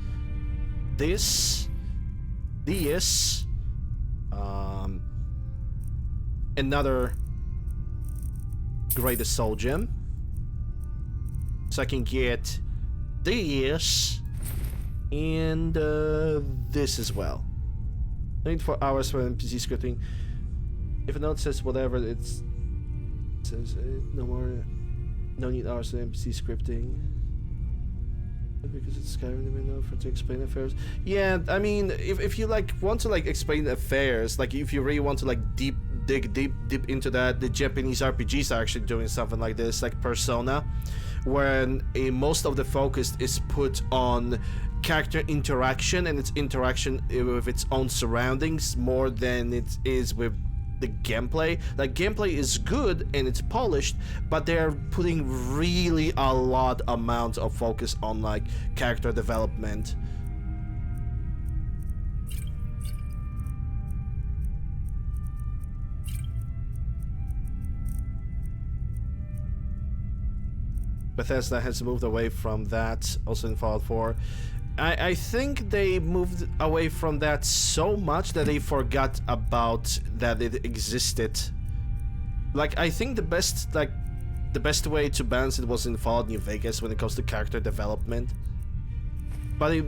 another greater soul gem, so I can get this and this as well. 24 hours for NPC scripting. If a note says whatever, it says no need hours for NPC scripting. Because it's Skyrim, they may know for to explain affairs. Yeah, I mean, if you like want to like explain affairs, like if you really want to like dig deep into that, the Japanese RPGs are actually doing something like this, like Persona, when most of the focus is put on character interaction and its interaction with its own surroundings more than it is with the gameplay. Like, gameplay is good and it's polished, but they're putting really a lot amount of focus on like character development. Bethesda has moved away from that, also in Fallout 4. I think they moved away from that so much that they forgot about that it existed. Like, I think the best way to balance it was in Fallout New Vegas when it comes to character development. But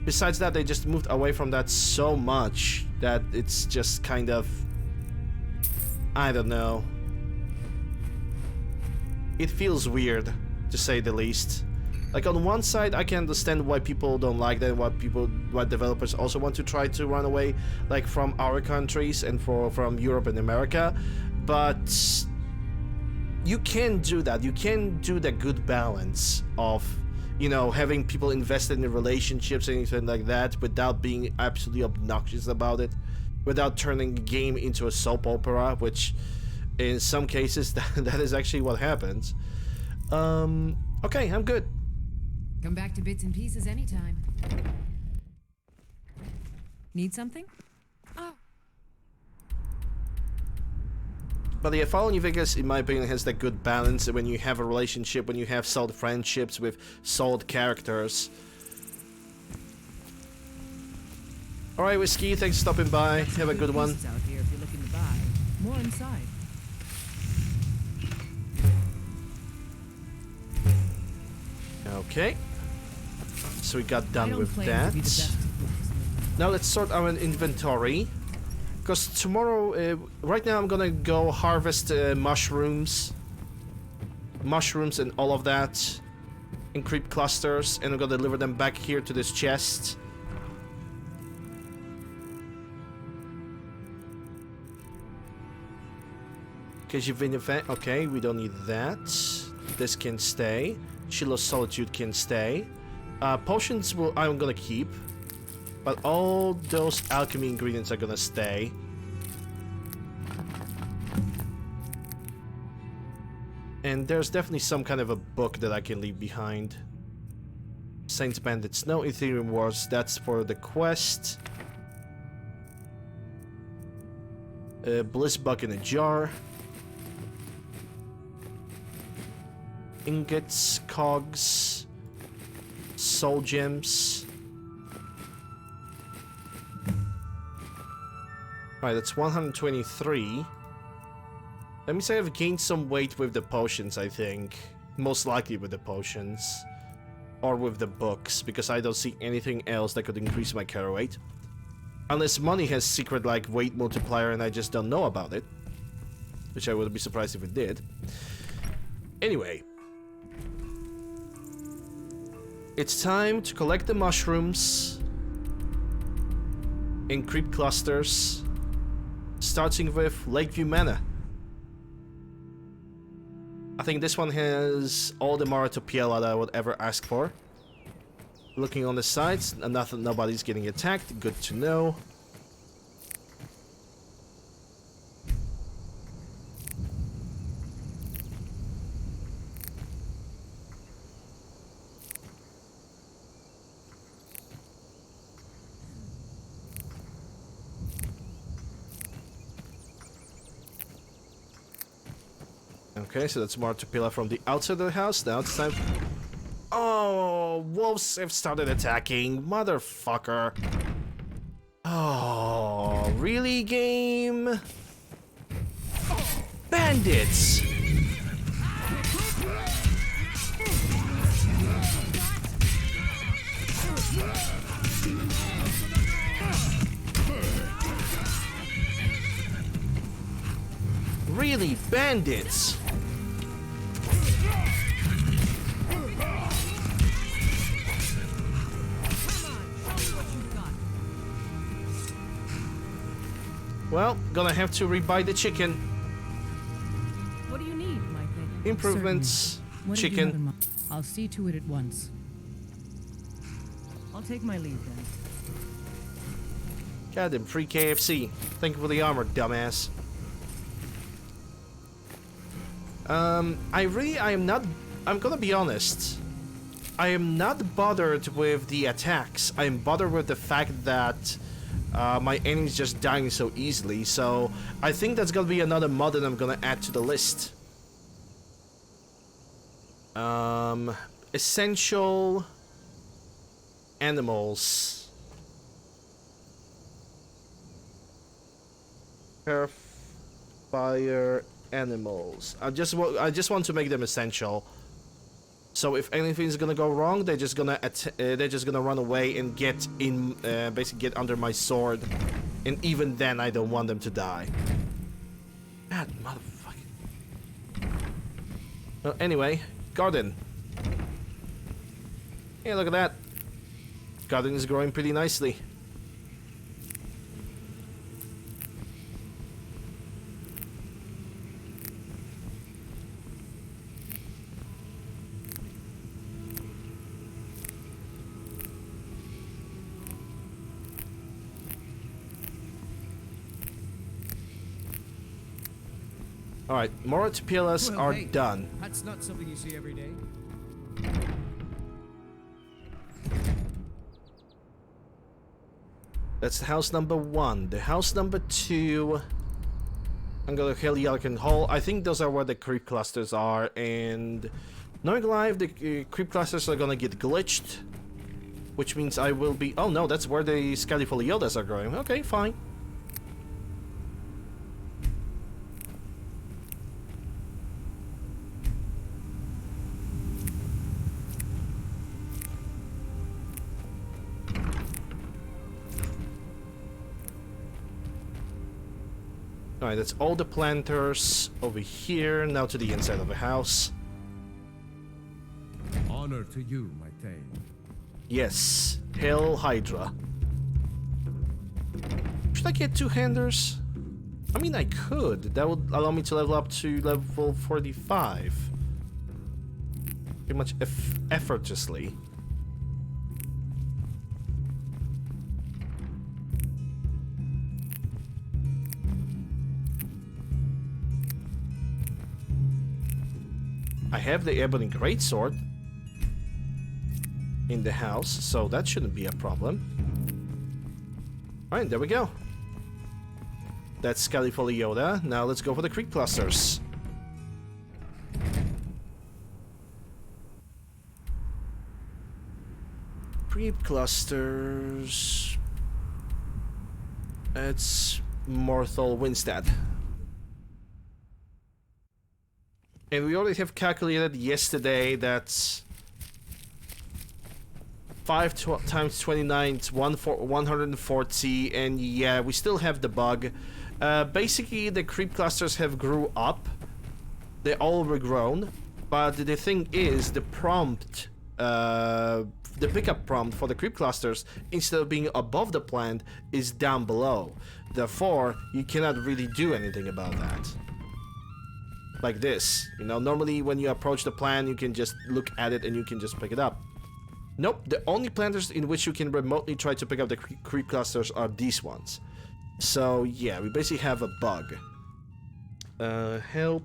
besides that, they just moved away from that so much that it's just kind of, I don't know. It feels weird, to say the least. Like, on one side, I can understand why people don't like that, why developers also want to try to run away, like, from our countries and from Europe and America, but you can do that. You can do the good balance of, you know, having people invested in relationships and anything like that without being absolutely obnoxious about it, without turning the game into a soap opera, which in some cases that is actually what happens. Okay, I'm good. Come back to bits and pieces anytime. Need something? Oh. But yeah, Fallout New Vegas, in my opinion, has that good balance when you have a relationship, when you have solid friendships with solid characters. Alright, Whiskey, thanks for stopping by. Have a good one. Out here if you're looking to buy. More inside. Okay. So we got done with that. Now let's sort our inventory. Because tomorrow, right now I'm gonna go harvest mushrooms and all of that. in creep clusters, and I'm gonna deliver them back here to this chest. Okay, we don't need that. This can stay. Shield of Solitude can stay. Potions I'm gonna keep. But all those alchemy ingredients are gonna stay. And there's definitely some kind of a book that I can leave behind. Saints Bandits, no Ethereum Wars, that's for the quest. Bliss Buck in a jar. Ingots, cogs, soul gems. Alright, that's 123. Let me say I've gained some weight with the potions, I think. Most likely with the potions. Or with the books, because I don't see anything else that could increase my carry weight. Unless money has secret like weight multiplier and I just don't know about it. Which I wouldn't be surprised if it did. Anyway. It's time to collect the mushrooms in creep clusters, starting with Lakeview Manor. I think this one has all the Maratopiela that I would ever ask for. Looking on the sides, nobody's getting attacked, good to know. Okay, so that's Martopila from the outside of the house. Now it's time. Oh, wolves have started attacking. Motherfucker. Oh, really, game? Bandits! Really, bandits! Well, gonna have to rebuy the chicken. What do you need, Mikey? Improvements, chicken. I'll see to it at once. I'll take my leave then. Goddamn free KFC. Thank you for the armor, dumbass. I'm gonna be honest. I am not bothered with the attacks. I am bothered with the fact that my enemies just dying so easily. So I think that's gonna be another mod that I'm gonna add to the list. Essential animals. Fire animals. I just want to make them essential. So if anything's gonna go wrong, they're just gonna run away and get in, basically get under my sword, and even then I don't want them to die. God, motherfucker. Well, anyway, garden. Yeah, look at that. Garden is growing pretty nicely. Alright, Moratopilas are done. That's not something you see every day. That's the house number 1. The house number 2... I'm gonna kill Yelkin Hall. I think those are where the creep clusters are, and... knowing live, the creep clusters are gonna get glitched. Which means I will be... oh no, that's where the Scalifoliodas are growing. Okay, fine. Alright, that's all the planters over here, now to the inside of the house. On Honor to you, my Thane. Yes, Hail Hydra. Should I get two-handers? I mean, I could. That would allow me to level up to level 45. Pretty much effortlessly. I have the Ebony Greatsword in the house, so that shouldn't be a problem. Alright, there we go. That's Skelly for Yoda. Now let's go for the creep clusters. Creep clusters. It's Morthal Winstead. And we already have calculated yesterday that 5 times 29 is 140, and yeah, we still have the bug. Basically, the creep clusters have grew up. They all regrown, but the thing is, the prompt, the pickup prompt for the creep clusters, instead of being above the plant, is down below. Therefore, you cannot really do anything about that. Like this, you know, normally when you approach the plant, you can just look at it and you can just pick it up. Nope, the only planters in which you can remotely try to pick up the creep clusters are these ones. So yeah, we basically have a bug. Help.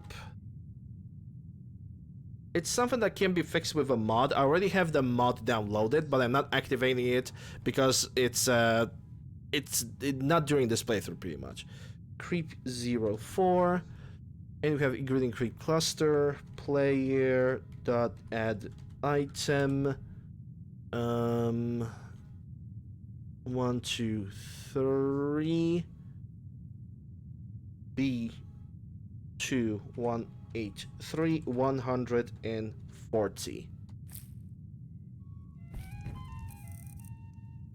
It's something that can be fixed with a mod. I already have the mod downloaded, but I'm not activating it because it's not during this playthrough pretty much. Creep 04. And we have ingredient creep cluster, player dot add item, 1, 2, 3, B2183 140.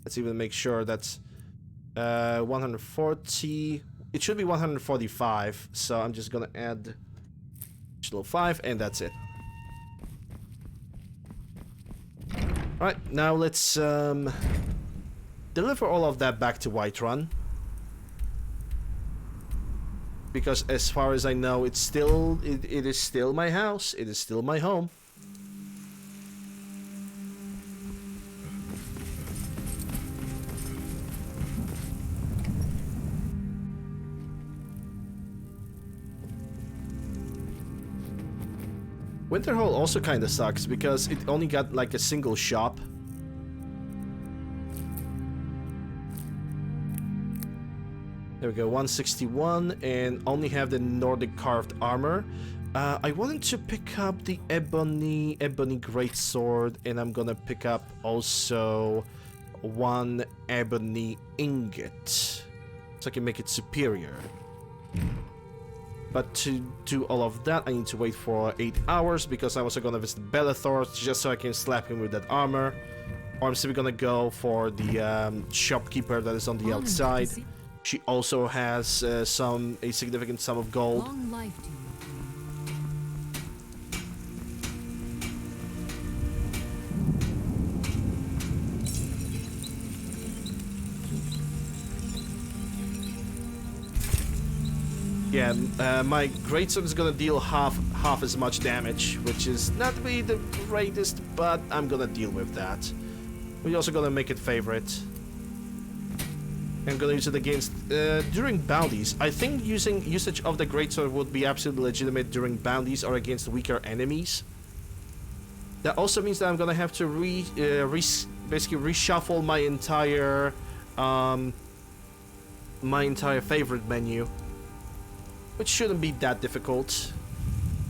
Let's even make sure that's 140. It should be 145, so I'm just gonna add additional 5, and that's it. Alright, now let's deliver all of that back to Whiterun. Because as far as I know, it is still my house, it is still my home. Winterhold also kinda sucks because it only got like a single shop. There we go, 161, and only have the Nordic carved armor. I wanted to pick up the ebony greatsword, and I'm gonna pick up also 1 ebony ingot, so I can make it superior. But to do all of that, I need to wait for 8 hours because I'm also gonna visit Bellathor just so I can slap him with that armor. Or I'm simply gonna go for the shopkeeper that is on the outside. She also has a significant sum of gold. Long life to you. Yeah, my greatsword is gonna deal half as much damage, which is not really the greatest, but I'm gonna deal with that. We're also gonna make it favorite. I'm gonna use it against during bounties. I think usage of the greatsword would be absolutely legitimate during bounties or against weaker enemies. That also means that I'm gonna have to basically reshuffle my entire favorite menu. Which shouldn't be that difficult.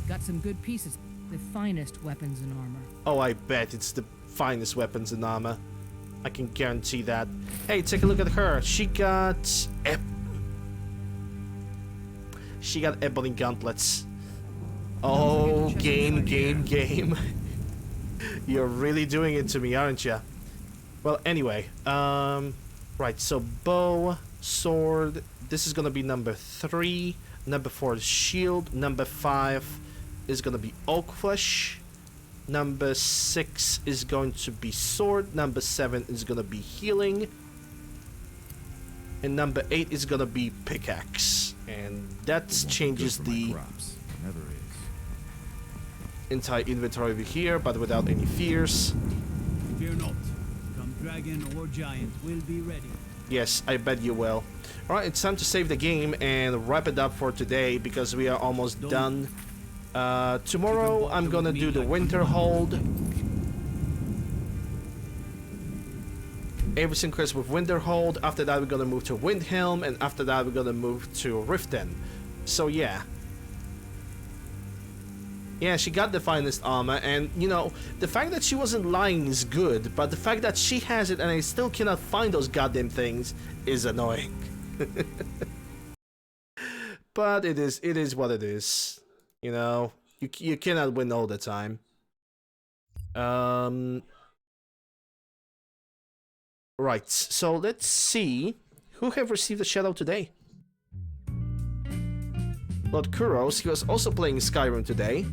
Got some good pieces. The finest weapons and armor. Oh, I bet it's the finest weapons and armor. I can guarantee that. Hey, take a look at her. She got ebony gauntlets. Oh, game. You're really doing it to me, aren't you? Well, anyway, right. So bow, sword. This is gonna be number 3. Number 4 is shield. Number 5 is gonna be oak flesh. Number 6 is going to be sword. Number 7 is going to be healing. And number 8 is going to be pickaxe. And that changes the entire inventory over here, but without any fears. Fear not. Come dragon or giant, will be ready. Yes, I bet you will. Alright, it's time to save the game and wrap it up for today because we are almost done. Tomorrow I'm gonna do the winter hold. Everything Chris with winter hold. After that we're gonna move to Windhelm, and after that we're gonna move to Riften. So yeah. Yeah, she got the finest armor, and you know, the fact that she wasn't lying is good, but the fact that she has it and I still cannot find those goddamn things is annoying. But it is what it is. You know, you cannot win all the time. Right, so let's see who have received a shout out today. Lord Kuros, he was also playing Skyrim today.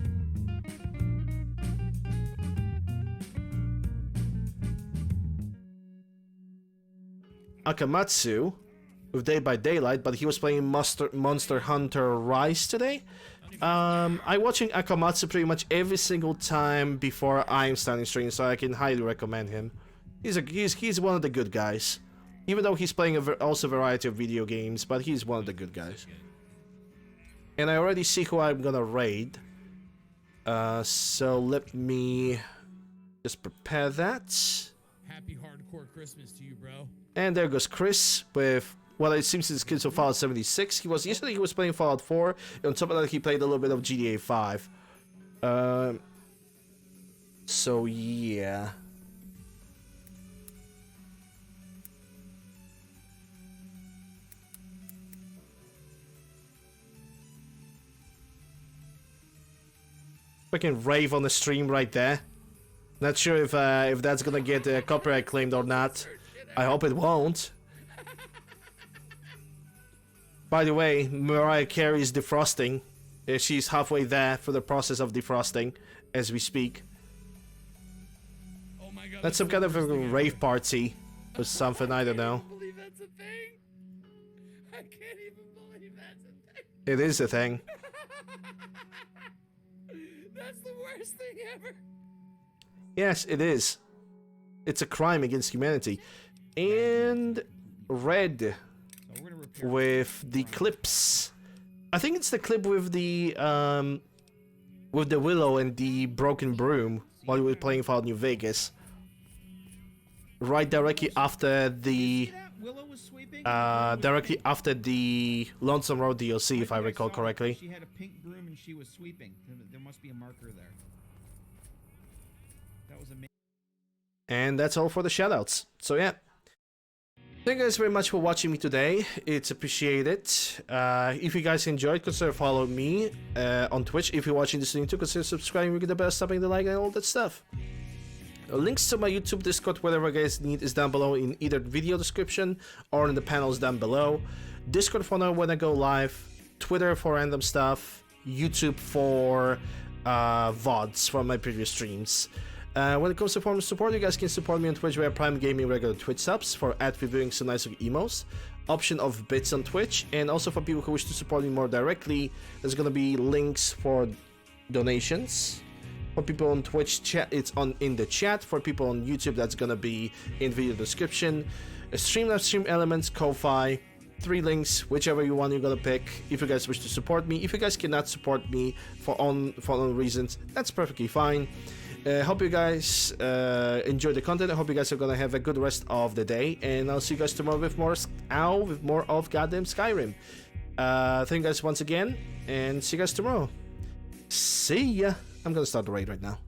Akamatsu with Day by Daylight, but he was playing Monster Hunter Rise today. I'm watching Akamatsu pretty much every single time before I'm starting stream, so I can highly recommend him. He's one of the good guys, even though he's playing also a variety of video games, but he's one of the good guys. And I already see who I'm gonna raid. So let me just prepare that. Happy hardcore Christmas to you, bro. And there goes Chris with what it seems is kids of Fallout 76. Yesterday he was playing Fallout 4. And on top of that, he played a little bit of GTA 5. So yeah. Fucking rave on the stream right there. Not sure if that's gonna get copyright claimed or not. I hope it won't. By the way, Mariah Carey is defrosting. She's halfway there for the process of defrosting as we speak. Oh my God, that's some kind of a rave party or something, I don't know. I can't believe that's a thing. I can't even believe that's a thing. It is a thing. That's the worst thing ever. Yes, it is. It's a crime against humanity. And red with the clips. I think it's the clip with the willow and the broken broom while we were playing Fallout New Vegas. Right directly after the Lonesome Road DLC, if I recall correctly. She had a pink broom and she was sweeping. There must be a marker there. That was amazing. And that's all for the shoutouts. So yeah. Thank you guys very much for watching me today. It's appreciated. If you guys enjoyed, consider following me on Twitch. If you're watching this stream too, consider subscribing, ring the bell, stopping the like, and all that stuff. Links to my YouTube, Discord, whatever you guys need is down below in either video description or in the panels down below. Discord for now when I go live, Twitter for random stuff, YouTube for VODs from my previous streams. When it comes to form of support, you guys can support me on Twitch via Prime Gaming regular Twitch subs for ad reviewing some nice emos, option of bits on Twitch, and also for people who wish to support me more directly, there's gonna be links for donations. For people on Twitch chat, it's in the chat. For people on YouTube, that's gonna be in video description. Streamlabs, Stream Elements, Ko-Fi, 3 links, whichever you want you're gonna pick. If you guys wish to support me, if you guys cannot support me for unknown reasons, that's perfectly fine. Hope you guys enjoy the content. I hope you guys are gonna have a good rest of the day, and I'll see you guys tomorrow with more of goddamn Skyrim. Thank you guys once again, and see you guys tomorrow. See ya. I'm gonna start the raid right now.